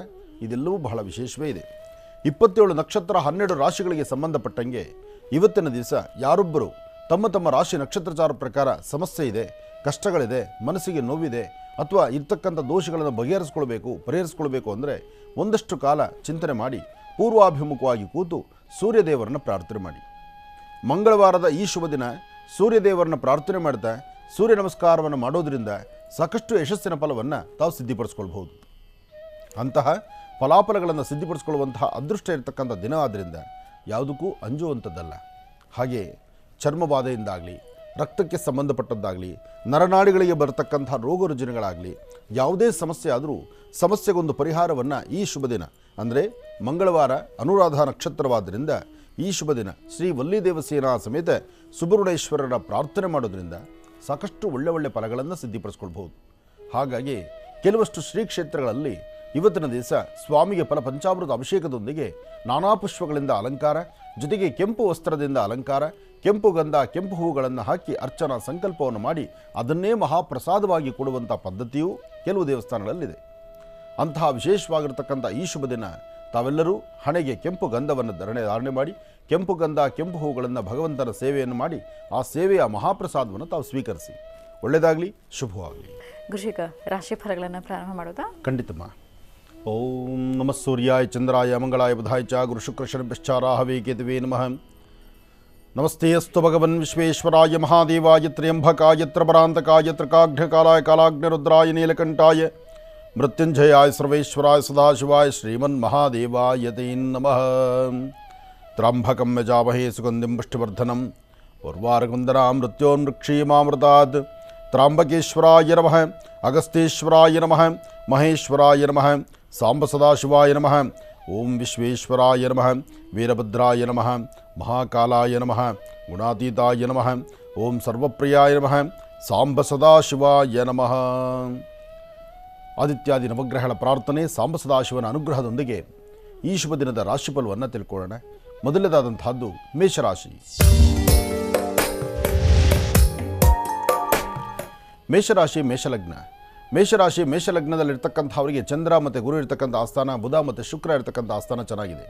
ಇದೆಲ್ಲವೂ ಬಹಳ ವಿಶೇಷವೇ ಇದೆ. 27 ನಕ್ಷತ್ರ 12 ರಾಶಿಗಳಿಗೆ ಸಂಬಂಧಪಟ್ಟಂಗೆ ಇವತ್ತಿನ ದಿವಸ ಯಾರೊಬ್ಬರು ತಮ್ಮ ತಮ್ಮ ರಾಶಿ ನಕ್ಷತ್ರಚಾರ ಪ್ರಕಾರ ಸಮಸ್ಯೆ ಇದೆ, ಕಷ್ಟಗಳಿದೆ, ಮನಸ್ಸಿಗೆ ನೋವಿದೆ ಅಥವಾ ಇರ್ತಕ್ಕಂಥ ದೋಷಗಳನ್ನು ಪರಿಹರಿಸ್ಕೊಳ್ಬೇಕು ಅಂದರೆ ಒಂದಷ್ಟು ಕಾಲ ಚಿಂತನೆ ಮಾಡಿ ಪೂರ್ವಾಭಿಮುಖವಾಗಿ ಕೂತು ಸೂರ್ಯದೇವರನ್ನು ಪ್ರಾರ್ಥನೆ ಮಾಡಿ. ಮಂಗಳವಾರದ ಈ ಶುಭ ದಿನ ಸೂರ್ಯದೇವರನ್ನು ಪ್ರಾರ್ಥನೆ ಮಾಡ್ತಾ ಸೂರ್ಯ ನಮಸ್ಕಾರವನ್ನು ಮಾಡೋದರಿಂದ ಸಾಕಷ್ಟು ಯಶಸ್ಸಿನ ಫಲವನ್ನು ತಾವು ಸಿದ್ಧಿಪಡಿಸ್ಕೊಳ್ಬಹುದು. ಅಂತಹ ಫಲಾಫಲಗಳನ್ನು ಸಿದ್ಧಿಪಡಿಸ್ಕೊಳ್ಳುವಂತಹ ಅದೃಷ್ಟ ಇರತಕ್ಕಂಥ ದಿನ ಆದ್ದರಿಂದ ಯಾವುದಕ್ಕೂ ಅಂಜುವಂಥದ್ದಲ್ಲ. ಹಾಗೆ ಚರ್ಮಬಾಧೆಯಿಂದಾಗಲಿ, ರಕ್ತಕ್ಕೆ ಸಂಬಂಧಪಟ್ಟದ್ದಾಗಲಿ, ನರನಾಡಿಗಳಿಗೆ ಬರತಕ್ಕಂಥ ರೋಗ ರುಜಿನಗಳಾಗಲಿ, ಯಾವುದೇ ಸಮಸ್ಯೆ ಆದರೂ ಸಮಸ್ಯೆಗೊಂದು ಪರಿಹಾರವನ್ನು ಈ ಶುಭ ದಿನ ಅಂದರೆ ಮಂಗಳವಾರ ಅನುರಾಧ ನಕ್ಷತ್ರವಾದ್ದರಿಂದ ಈ ಶುಭ ದಿನ ಶ್ರೀ ವಲ್ಲಿದೇವಸೇನಾ ಸಮೇತ ಸುಬ್ರಹ್ಮಣ್ಯೇಶ್ವರರ ಪ್ರಾರ್ಥನೆ ಮಾಡೋದ್ರಿಂದ ಸಾಕಷ್ಟು ಒಳ್ಳೆ ಫಲಗಳನ್ನು ಸಿದ್ಧಿಪಡಿಸ್ಕೊಳ್ಬಹುದು. ಹಾಗಾಗಿ ಕೆಲವಷ್ಟು ಶ್ರೀ ಕ್ಷೇತ್ರಗಳಲ್ಲಿ ಇವತ್ತಿನ ದಿವಸ ಸ್ವಾಮಿಗೆ ಫಲ ಪಂಚಾಮೃತ ಅಭಿಷೇಕದೊಂದಿಗೆ ನಾನಾ ಪುಷ್ಪಗಳಿಂದ ಅಲಂಕಾರ, ಜೊತೆಗೆ ಕೆಂಪು ವಸ್ತ್ರದಿಂದ ಅಲಂಕಾರ, ಕೆಂಪು ಗಂಧ, ಕೆಂಪು ಹೂಗಳನ್ನು ಹಾಕಿ ಅರ್ಚನಾ ಸಂಕಲ್ಪವನ್ನು ಮಾಡಿ ಅದನ್ನೇ ಮಹಾಪ್ರಸಾದವಾಗಿ ಕೊಡುವಂಥ ಪದ್ಧತಿಯೂ ಕೆಲವು ದೇವಸ್ಥಾನಗಳಲ್ಲಿದೆ. ಅಂತಹ ವಿಶೇಷವಾಗಿರ್ತಕ್ಕಂಥ ಈ ಶುಭ ದಿನ ತಾವೆಲ್ಲರೂ ಹಣೆಗೆ ಕೆಂಪು ಗಂಧವನ್ನು ಧಾರಣೆ ಮಾಡಿ, ಕೆಂಪು ಗಂಧ, ಕೆಂಪು ಹೂಗಳನ್ನು ಭಗವಂತನ ಸೇವೆಯನ್ನು ಮಾಡಿ ಆ ಸೇವೆಯ ಮಹಾಪ್ರಸಾದವನ್ನು ತಾವು ಸ್ವೀಕರಿಸಿ. ಒಳ್ಳೆಯದಾಗಲಿ, ಶುಭವಾಗಲಿ. ಗುರುಶೇಖ, ರಾಶಿ ಫಲಗಳನ್ನು ಪ್ರಾರಂಭ ಮಾಡೋದಾ? ಖಂಡಿತಮ್ಮ. ಓಂ ನಮಃ ಸೂರ್ಯಾಯ ಚಂದ್ರಾಯ ಮಂಗಳಾಯ ಬುಧಾಯ ಚ ಗುರು ಶುಕ್ರ ಶನಿಶ್ಚ ರಾಹವೇ ಕೇತುವೇ ನಮಃ. ನಮಸ್ತೆ ಅಸ್ತು ಭಗವನ್ ವಿಶ್ವೇಶ್ವರಾಯ ಮಹಾದೇವಾಯ ತ್ರ್ಯಂಬಕಾಯ ತ್ರಪರಾಂತಕಾಯ ತ್ರಿಕಾಘ್ನಕಾಲಾಯ ಕಾಲಾಗ್ನಿರುದ್ರಾಯ ನೀಲಕಂಠಾಯ ಮೃತ್ಯುಂಜಯಾಯ ಸರ್ವೇಶ್ವರಾಯ ಸದಾಶಿವಾಯ ಶ್ರೀಮನ್ ಮಹಾದೇವಾಯ ತೇ ನಮಃ. ತ್ರ್ಯಂಬಕಂ ಯಜಾಮಹೇ ಸುಗಂಧಿಂ ಪುಷ್ಟಿವರ್ಧನಂ ಉರ್ವಾರಕುಂದನಾಂ ಮೃತ್ಯೋನ್ಮೃಕ್ಷೀಮಾಮೃತಾತ್. ತ್ರ್ಯಂಬಕೇಶ್ವರಾಯ ನಮಃ, ಅಗಸ್ತ್ಯೇಶ್ವರಾಯ ನಮಃ, ಮಹೇಶ್ವರಾಯ ನಮಃ, ಸಾಂಬ ಸದಾಶಿವಾಯ ನಮಃ. ಓಂ ವಿಶ್ವೇಶ್ವರಾಯ ನಮಃ, ವೀರಭದ್ರಾಯ ನಮಃ, ಮಹಾಕಾಲಾಯ ನಮಃ, ಗುಣಾತೀತಾಯ ನಮಃ. ಓಂ ಸರ್ವಪ್ರಿಯಾಯ ನಮಃ, ಸಾಂಬ ಸದಾಶಿವಾಯ ನಮಃ. ಆದಿತ್ಯಾದಿ ನವಗ್ರಹಗಳ ಪ್ರಾರ್ಥನೆ, ಸಾಂಬ ಸದಾಶಿವನ ಅನುಗ್ರಹದೊಂದಿಗೆ ಈ ಶುಭ ದಿನದ ರಾಶಿಫಲವನ್ನು ತಿಳ್ಕೊಳ್ಳೋಣ. ಮೊದಲನೇದಾದಂತಹದ್ದು ಮೇಷರಾಶಿ. ಮೇಷರಾಶಿ ಮೇಷಲಗ್ನ. ಮೇಷಲಗ್ನದಲ್ಲಿರ್ತಕ್ಕಂಥವರಿಗೆ ಚಂದ್ರ ಮತ್ತು ಗುರು ಇರ್ತಕ್ಕಂಥ ಆಸ್ಥಾನ, ಬುಧ ಮತ್ತು ಶುಕ್ರ ಇರ್ತಕ್ಕಂಥ ಆಸ್ಥಾನ ಚೆನ್ನಾಗಿದೆ.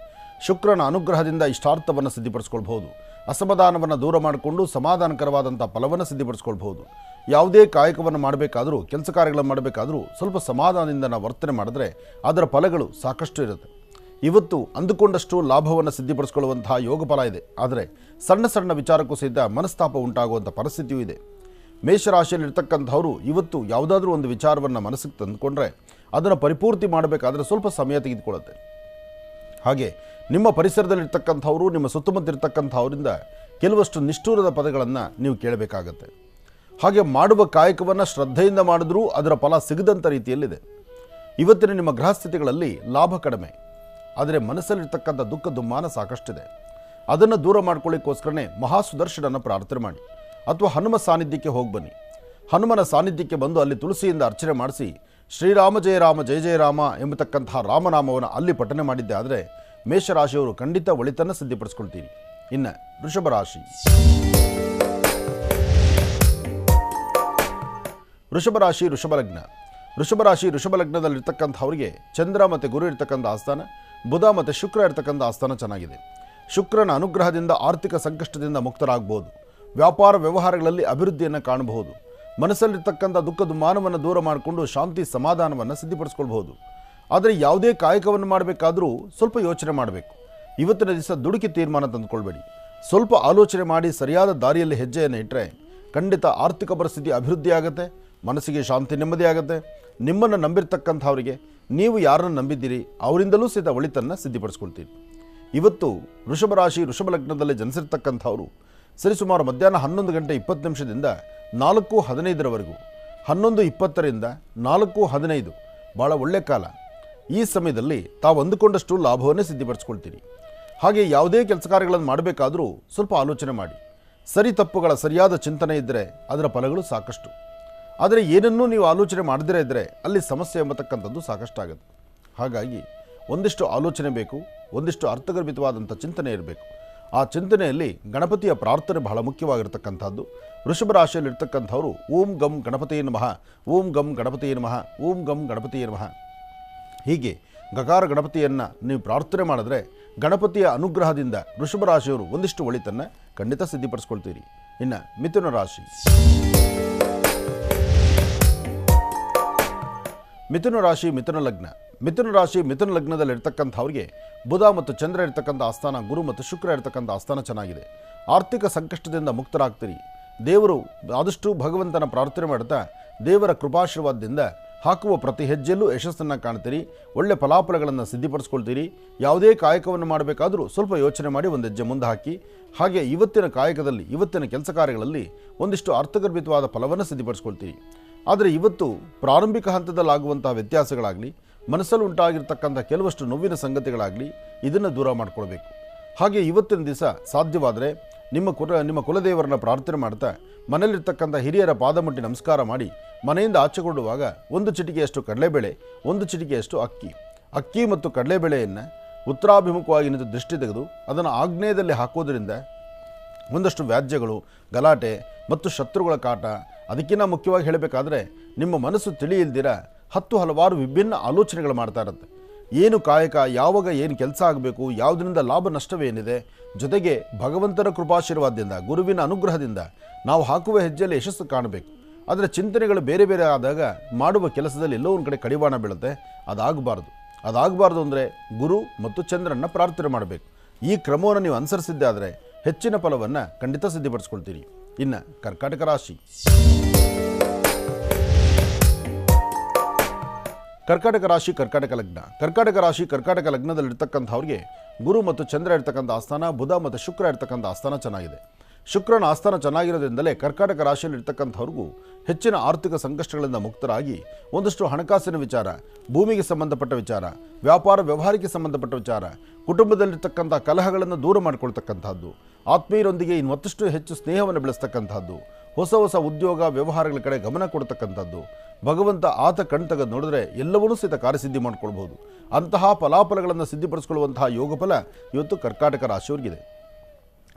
ಶುಕ್ರನ ಅನುಗ್ರಹದಿಂದ ಇಷ್ಟಾರ್ಥವನ್ನು ಸಿದ್ಧಿಪಡಿಸ್ಕೊಳ್ಬಹುದು. ಅಸಮಾಧಾನವನ್ನು ದೂರ ಮಾಡಿಕೊಂಡು ಸಮಾಧಾನಕರವಾದಂಥ ಫಲವನ್ನು ಸಿದ್ಧಿಪಡಿಸ್ಕೊಳ್ಬಹುದು. ಯಾವುದೇ ಕಾಯಕವನ್ನು ಮಾಡಬೇಕಾದರೂ, ಕೆಲಸ ಕಾರ್ಯಗಳನ್ನು ಮಾಡಬೇಕಾದರೂ ಸ್ವಲ್ಪ ಸಮಾಧಾನದಿಂದ ನಾವು ವರ್ತನೆ ಮಾಡಿದ್ರೆ ಅದರ ಫಲಗಳು ಸಾಕಷ್ಟು ಇರುತ್ತೆ. ಇವತ್ತು ಅಂದುಕೊಂಡಷ್ಟು ಲಾಭವನ್ನು ಸಿದ್ಧಿಪಡಿಸ್ಕೊಳ್ಳುವಂತಹ ಯೋಗ ಫಲ ಇದೆ. ಆದರೆ ಸಣ್ಣ ಸಣ್ಣ ವಿಚಾರಕ್ಕೂ ಸಹಿತ ಮನಸ್ತಾಪ ಉಂಟಾಗುವಂಥ ಪರಿಸ್ಥಿತಿಯೂ ಇದೆ. ಮೇಷರಾಶಿಯಲ್ಲಿರ್ತಕ್ಕಂಥವರು ಇವತ್ತು ಯಾವುದಾದ್ರೂ ಒಂದು ವಿಚಾರವನ್ನು ಮನಸ್ಸಿಗೆ ತಂದುಕೊಂಡ್ರೆ ಅದನ್ನು ಪರಿಪೂರ್ತಿ ಮಾಡಬೇಕಾದ್ರೆ ಸ್ವಲ್ಪ ಸಮಯ ತೆಗೆದುಕೊಳ್ಳುತ್ತೆ. ಹಾಗೆ ನಿಮ್ಮ ಪರಿಸರದಲ್ಲಿರ್ತಕ್ಕಂಥವರು, ನಿಮ್ಮ ಸುತ್ತಮುತ್ತ ಇರ್ತಕ್ಕಂಥವರಿಂದ ಕೆಲವಷ್ಟು ನಿಷ್ಠೂರದ ಪದಗಳನ್ನು ನೀವು ಕೇಳಬೇಕಾಗತ್ತೆ. ಹಾಗೆ ಮಾಡುವ ಕಾಯಕವನ್ನು ಶ್ರದ್ಧೆಯಿಂದ ಮಾಡಿದ್ರೂ ಅದರ ಫಲ ಸಿಗದಂಥ ರೀತಿಯಲ್ಲಿದೆ. ಇವತ್ತಿನ ನಿಮ್ಮ ಗೃಹಸ್ಥಿತಿಗಳಲ್ಲಿ ಲಾಭ ಕಡಿಮೆ, ಆದರೆ ಮನಸ್ಸಲ್ಲಿರ್ತಕ್ಕಂಥ ದುಃಖ ದುಮ್ಮಾನ ಸಾಕಷ್ಟಿದೆ. ಅದನ್ನು ದೂರ ಮಾಡ್ಕೊಳ್ಳಿಕ್ಕೋಸ್ಕರನೇ ಮಹಾಸುದರ್ಶನನ್ನು ಪ್ರಾರ್ಥನೆ ಮಾಡಿ ಅಥವಾ ಹನುಮ ಸಾನ್ನಿಧ್ಯಕ್ಕೆ ಹೋಗಿ ಬನ್ನಿ. ಹನುಮನ ಸಾನ್ನಿಧ್ಯಕ್ಕೆ ಬಂದು ಅಲ್ಲಿ ತುಳಸಿಯಿಂದ ಅರ್ಚನೆ ಮಾಡಿಸಿ ಶ್ರೀರಾಮ ಜಯ ರಾಮ ಜಯ ಜಯ ರಾಮ ಎಂಬತಕ್ಕಂತಹ ರಾಮನಾಮವನ್ನು ಅಲ್ಲಿ ಪಠನೆ ಮಾಡಿದ್ದೆ ಆದರೆ ಮೇಷರಾಶಿಯವರು ಖಂಡಿತ ಒಳಿತನ್ನು ಸಿದ್ಧಪಡಿಸ್ಕೊಳ್ತೀರಿ. ಇನ್ನು ವೃಷಭ ರಾಶಿ. ವೃಷಭ ರಾಶಿ ವೃಷಭ ಲಗ್ನ. ವೃಷಭ ರಾಶಿ ವೃಷಭ ಲಗ್ನದಲ್ಲಿರ್ತಕ್ಕಂಥವ್ರಿಗೆ ಚಂದ್ರ ಮತ್ತು ಗುರು ಇರ್ತಕ್ಕಂಥ ಆಸ್ಥಾನ, ಬುಧ ಮತ್ತು ಶುಕ್ರ ಇರ್ತಕ್ಕಂಥ ಆಸ್ಥಾನ ಚೆನ್ನಾಗಿದೆ. ಶುಕ್ರನ ಅನುಗ್ರಹದಿಂದ ಆರ್ಥಿಕ ಸಂಕಷ್ಟದಿಂದ ಮುಕ್ತರಾಗಬಹುದು. ವ್ಯಾಪಾರ ವ್ಯವಹಾರಗಳಲ್ಲಿ ಅಭಿವೃದ್ಧಿಯನ್ನು ಕಾಣಬಹುದು. ಮನಸ್ಸಲ್ಲಿರ್ತಕ್ಕಂಥ ದುಃಖ ದುಮ್ಮಾನವನ್ನು ದೂರ ಮಾಡಿಕೊಂಡು ಶಾಂತಿ ಸಮಾಧಾನವನ್ನು ಸಿದ್ಧಪಡಿಸ್ಕೊಳ್ಬಹುದು. ಆದರೆ ಯಾವುದೇ ಕಾಯಕವನ್ನು ಮಾಡಬೇಕಾದರೂ ಸ್ವಲ್ಪ ಯೋಚನೆ ಮಾಡಬೇಕು. ಇವತ್ತಿನ ದಿವಸ ದುಡುಕಿ ತೀರ್ಮಾನ ತಂದುಕೊಳ್ಬೇಡಿ. ಸ್ವಲ್ಪ ಆಲೋಚನೆ ಮಾಡಿ ಸರಿಯಾದ ದಾರಿಯಲ್ಲಿ ಹೆಜ್ಜೆಯನ್ನು ಇಟ್ಟರೆ ಖಂಡಿತ ಆರ್ಥಿಕ ಪರಿಸ್ಥಿತಿ ಅಭಿವೃದ್ಧಿ ಆಗುತ್ತೆ, ಮನಸ್ಸಿಗೆ ಶಾಂತಿ ನೆಮ್ಮದಿ ಆಗುತ್ತೆ. ನಿಮ್ಮನ್ನು ನಂಬಿರ್ತಕ್ಕಂಥವರಿಗೆ ನೀವು ಯಾರನ್ನು ನಂಬಿದ್ದೀರಿ ಅವರಿಂದಲೂ ಸಹಿತ ಒಳಿತನ್ನು ಸಿದ್ಧಪಡಿಸ್ಕೊಳ್ತೀರಿ. ಇವತ್ತು ವೃಷಭ ರಾಶಿ ವೃಷಭ ಲಗ್ನದಲ್ಲಿ ಜನಿಸಿರ್ತಕ್ಕಂಥವರು ಸರಿಸುಮಾರು ಮಧ್ಯಾಹ್ನ 11:20 4:15 11:20 4:15 ಭಾಳ ಒಳ್ಳೆಯ ಕಾಲ. ಈ ಸಮಯದಲ್ಲಿ ತಾವು ಅಂದುಕೊಂಡಷ್ಟು ಲಾಭವನ್ನೇ ಸಿದ್ಧಪಡಿಸ್ಕೊಳ್ತೀರಿ. ಹಾಗೆ ಯಾವುದೇ ಕೆಲಸ ಕಾರ್ಯಗಳನ್ನು ಮಾಡಬೇಕಾದರೂ ಸ್ವಲ್ಪ ಆಲೋಚನೆ ಮಾಡಿ. ಸರಿ ತಪ್ಪುಗಳ ಸರಿಯಾದ ಚಿಂತನೆ ಇದ್ದರೆ ಅದರ ಫಲಗಳು ಸಾಕಷ್ಟು. ಆದರೆ ಏನನ್ನೂ ನೀವು ಆಲೋಚನೆ ಮಾಡದಿರೇ ಇದ್ದರೆ ಅಲ್ಲಿ ಸಮಸ್ಯೆ ಎಂಬತಕ್ಕಂಥದ್ದು ಸಾಕಷ್ಟಾಗುತ್ತೆ. ಹಾಗಾಗಿ ಒಂದಿಷ್ಟು ಆಲೋಚನೆ ಬೇಕು, ಒಂದಿಷ್ಟು ಅರ್ಥಗರ್ಭಿತವಾದಂಥ ಚಿಂತನೆ ಇರಬೇಕು. ಆ ಚಿಂತನೆಯಲ್ಲಿ ಗಣಪತಿಯ ಪ್ರಾರ್ಥನೆ ಬಹಳ ಮುಖ್ಯವಾಗಿರ್ತಕ್ಕಂಥದ್ದು. ವೃಷಭ ರಾಶಿಯಲ್ಲಿರ್ತಕ್ಕಂಥವರು ಓಂ ಗಂ ಗಣಪತಿಯೇ ನಮಃ, ಓಂ ಗಂ ಗಣಪತಿಯೇ ನಮಃ, ಓಂ ಗಂ ಗಣಪತಿಯೇ ನಮಃ ಹೀಗೆ ಗಕಾರ ಗಣಪತಿಯನ್ನು ನೀವು ಪ್ರಾರ್ಥನೆ ಮಾಡಿದ್ರೆ ಗಣಪತಿಯ ಅನುಗ್ರಹದಿಂದ ವೃಷಭ ರಾಶಿಯವರು ಒಂದಿಷ್ಟು ಒಳಿತನ್ನು ಖಂಡಿತ ಸಿದ್ಧಪಡಿಸ್ಕೊಳ್ತೀರಿ. ಇನ್ನು ಮಿಥುನ ರಾಶಿ. ಮಿಥುನ ರಾಶಿ ಮಿಥುನ ಲಗ್ನ. ಮಿಥುನ ರಾಶಿ ಮಿಥುನ ಲಗ್ನದಲ್ಲಿರ್ತಕ್ಕಂಥವ್ರಿಗೆ ಬುಧ ಮತ್ತು ಚಂದ್ರ ಇರ್ತಕ್ಕಂಥ ಆಸ್ಥಾನ, ಗುರು ಮತ್ತು ಶುಕ್ರ ಇರ್ತಕ್ಕಂಥ ಆಸ್ಥಾನ ಚೆನ್ನಾಗಿದೆ. ಆರ್ಥಿಕ ಸಂಕಷ್ಟದಿಂದ ಮುಕ್ತರಾಗ್ತೀರಿ. ದೇವರು ಆದಷ್ಟು ಭಗವಂತನ ಪ್ರಾರ್ಥನೆ ಮಾಡ್ತಾ ದೇವರ ಕೃಪಾಶೀರ್ವಾದದಿಂದ ಹಾಕುವ ಪ್ರತಿ ಹೆಜ್ಜೆಯಲ್ಲೂ ಯಶಸ್ಸನ್ನು ಕಾಣ್ತೀರಿ. ಒಳ್ಳೆ ಫಲಾಫಲಗಳನ್ನು ಸಿದ್ಧಪಡಿಸ್ಕೊಳ್ತೀರಿ. ಯಾವುದೇ ಕಾಯಕವನ್ನು ಮಾಡಬೇಕಾದರೂ ಸ್ವಲ್ಪ ಯೋಚನೆ ಮಾಡಿ ಒಂದು ಹೆಜ್ಜೆ ಮುಂದೆ ಹಾಕಿ. ಹಾಗೆ ಇವತ್ತಿನ ಕಾಯಕದಲ್ಲಿ ಇವತ್ತಿನ ಕೆಲಸ ಕಾರ್ಯಗಳಲ್ಲಿ ಒಂದಿಷ್ಟು ಅರ್ಥಗರ್ಭಿತವಾದ ಫಲವನ್ನು ಸಿದ್ಧಪಡಿಸ್ಕೊಳ್ತೀರಿ. ಆದರೆ ಇವತ್ತು ಪ್ರಾರಂಭಿಕ ಹಂತದಲ್ಲಾಗುವಂತಹ ವ್ಯತ್ಯಾಸಗಳಾಗಲಿ, ಮನಸ್ಸಲ್ಲಿ ಉಂಟಾಗಿರ್ತಕ್ಕಂಥ ಕೆಲವಷ್ಟು ನೋವಿನ ಸಂಗತಿಗಳಾಗಲಿ ಇದನ್ನು ದೂರ ಮಾಡಿಕೊಳ್ಬೇಕು. ಹಾಗೆ ಇವತ್ತಿನ ದಿವಸ ಸಾಧ್ಯವಾದರೆ ನಿಮ್ಮ ಕುಲದೇವರನ್ನ ಪ್ರಾರ್ಥನೆ ಮಾಡ್ತಾ ಮನೆಯಲ್ಲಿರ್ತಕ್ಕಂಥ ಹಿರಿಯರ ಪಾದ ಮುಟ್ಟಿ ನಮಸ್ಕಾರ ಮಾಡಿ ಮನೆಯಿಂದ ಆಚೆಗೊಳ್ಳುವಾಗ ಒಂದು ಚಿಟಿಕೆಯಷ್ಟು ಕಡಲೆಬೇಳೆ, ಒಂದು ಚಿಟಿಕೆಯಷ್ಟು ಅಕ್ಕಿ ಮತ್ತು ಕಡಲೆಬೇಳೆಯನ್ನು ಉತ್ತರಾಭಿಮುಖವಾಗಿ ನಿಂತು ದೃಷ್ಟಿ ತೆಗೆದು ಅದನ್ನು ಆಗ್ನೇಯದಲ್ಲಿ ಹಾಕೋದ್ರಿಂದ ಒಂದಷ್ಟು ವ್ಯಾಜ್ಯಗಳು, ಗಲಾಟೆ ಮತ್ತು ಶತ್ರುಗಳ ಕಾಟ, ಅದಕ್ಕಿಂತ ಮುಖ್ಯವಾಗಿ ಹೇಳಬೇಕಾದ್ರೆ ನಿಮ್ಮ ಮನಸ್ಸು ತಿಳಿಯಿಲ್ದಿರ ಹಲವಾರು ವಿಭಿನ್ನ ಆಲೋಚನೆಗಳು ಮಾಡ್ತಾ ಇರುತ್ತೆ. ಏನು ಕಾಯಕ, ಯಾವಾಗ ಏನು ಕೆಲಸ ಆಗಬೇಕು, ಯಾವುದರಿಂದ ಲಾಭ ನಷ್ಟವೇನಿದೆ, ಜೊತೆಗೆ ಭಗವಂತನ ಕೃಪಾಶೀರ್ವಾದದಿಂದ ಗುರುವಿನ ಅನುಗ್ರಹದಿಂದ ನಾವು ಹಾಕುವ ಹೆಜ್ಜೆಯಲ್ಲಿ ಯಶಸ್ಸು ಕಾಣಬೇಕು. ಆದರೆ ಚಿಂತನೆಗಳು ಬೇರೆ ಬೇರೆ ಆದಾಗ ಮಾಡುವ ಕೆಲಸದಲ್ಲಿ ಎಲ್ಲೋ ಒಂದು ಕಡೆ ಕಡಿವಾಣ ಬೀಳುತ್ತೆ. ಅದಾಗಬಾರ್ದು ಅಂದರೆ ಗುರು ಮತ್ತು ಚಂದ್ರನ ಪ್ರಾರ್ಥನೆ ಮಾಡಬೇಕು. ಈ ಕ್ರಮವನ್ನು ನೀವು ಅನುಸರಿಸಿದ್ದೆ ಆದರೆ ಹೆಚ್ಚಿನ ಫಲವನ್ನು ಖಂಡಿತ ಸಿದ್ಧಪಡಿಸ್ಕೊಳ್ತೀರಿ. ಇನ್ನು ಕರ್ಕಾಟಕ ರಾಶಿ. ಕರ್ಕಾಟಕ ರಾಶಿ ಕರ್ಕಾಟಕ ಲಗ್ನ. ಕರ್ಕಾಟಕ ರಾಶಿ ಕರ್ಕಾಟಕ ಲಗ್ನದಲ್ಲಿರ್ತಕ್ಕಂಥವ್ರಿಗೆ ಗುರು ಮತ್ತು ಚಂದ್ರ ಇರ್ತಕ್ಕಂಥ ಆಸ್ಥಾನ, ಬುಧ ಮತ್ತು ಶುಕ್ರ ಇರ್ತಕ್ಕಂಥ ಆಸ್ಥಾನ ಚೆನ್ನಾಗಿದೆ. ಶುಕ್ರನ ಆಸ್ಥಾನ ಚೆನ್ನಾಗಿರೋದ್ರಿಂದಲೇ ಕರ್ಕಾಟಕ ರಾಶಿಯಲ್ಲಿ ಇರ್ತಕ್ಕಂಥವ್ರಿಗೂ ಹೆಚ್ಚಿನ ಆರ್ಥಿಕ ಸಂಕಷ್ಟಗಳಿಂದ ಮುಕ್ತರಾಗಿ ಒಂದಷ್ಟು ಹಣಕಾಸಿನ ವಿಚಾರ, ಭೂಮಿಗೆ ಸಂಬಂಧಪಟ್ಟ ವಿಚಾರ, ವ್ಯಾಪಾರ ವ್ಯವಹಾರಕ್ಕೆ ಸಂಬಂಧಪಟ್ಟ ವಿಚಾರ, ಕುಟುಂಬದಲ್ಲಿರ್ತಕ್ಕಂಥ ಕಲಹಗಳನ್ನು ದೂರ ಮಾಡಿಕೊಳ್ತಕ್ಕಂಥದ್ದು, ಆತ್ಮೀಯರೊಂದಿಗೆ ಇನ್ನೊತ್ತಷ್ಟು ಹೆಚ್ಚು ಸ್ನೇಹವನ್ನು ಬೆಳೆಸ್ತಕ್ಕಂಥದ್ದು, ಹೊಸ ಉದ್ಯೋಗ ವ್ಯವಹಾರಗಳ ಕಡೆ ಗಮನ ಕೊಡ್ತಕ್ಕಂಥದ್ದು, ಭಗವಂತ ಆತ ಕಣ್ತಗದು ನೋಡಿದ್ರೆ ಎಲ್ಲವನ್ನೂ ಸಹಿತ ಕಾರ್ಯಸಿದ್ಧಿ ಮಾಡಿಕೊಳ್ಬಹುದು. ಅಂತಹ ಫಲಾಫಲಗಳನ್ನು ಸಿದ್ಧಪಡಿಸಿಕೊಳ್ಳುವಂತಹ ಯೋಗಫಲ ಇವತ್ತು ಕರ್ಕಾಟಕ ರಾಶಿಯವರಿಗಿದೆ.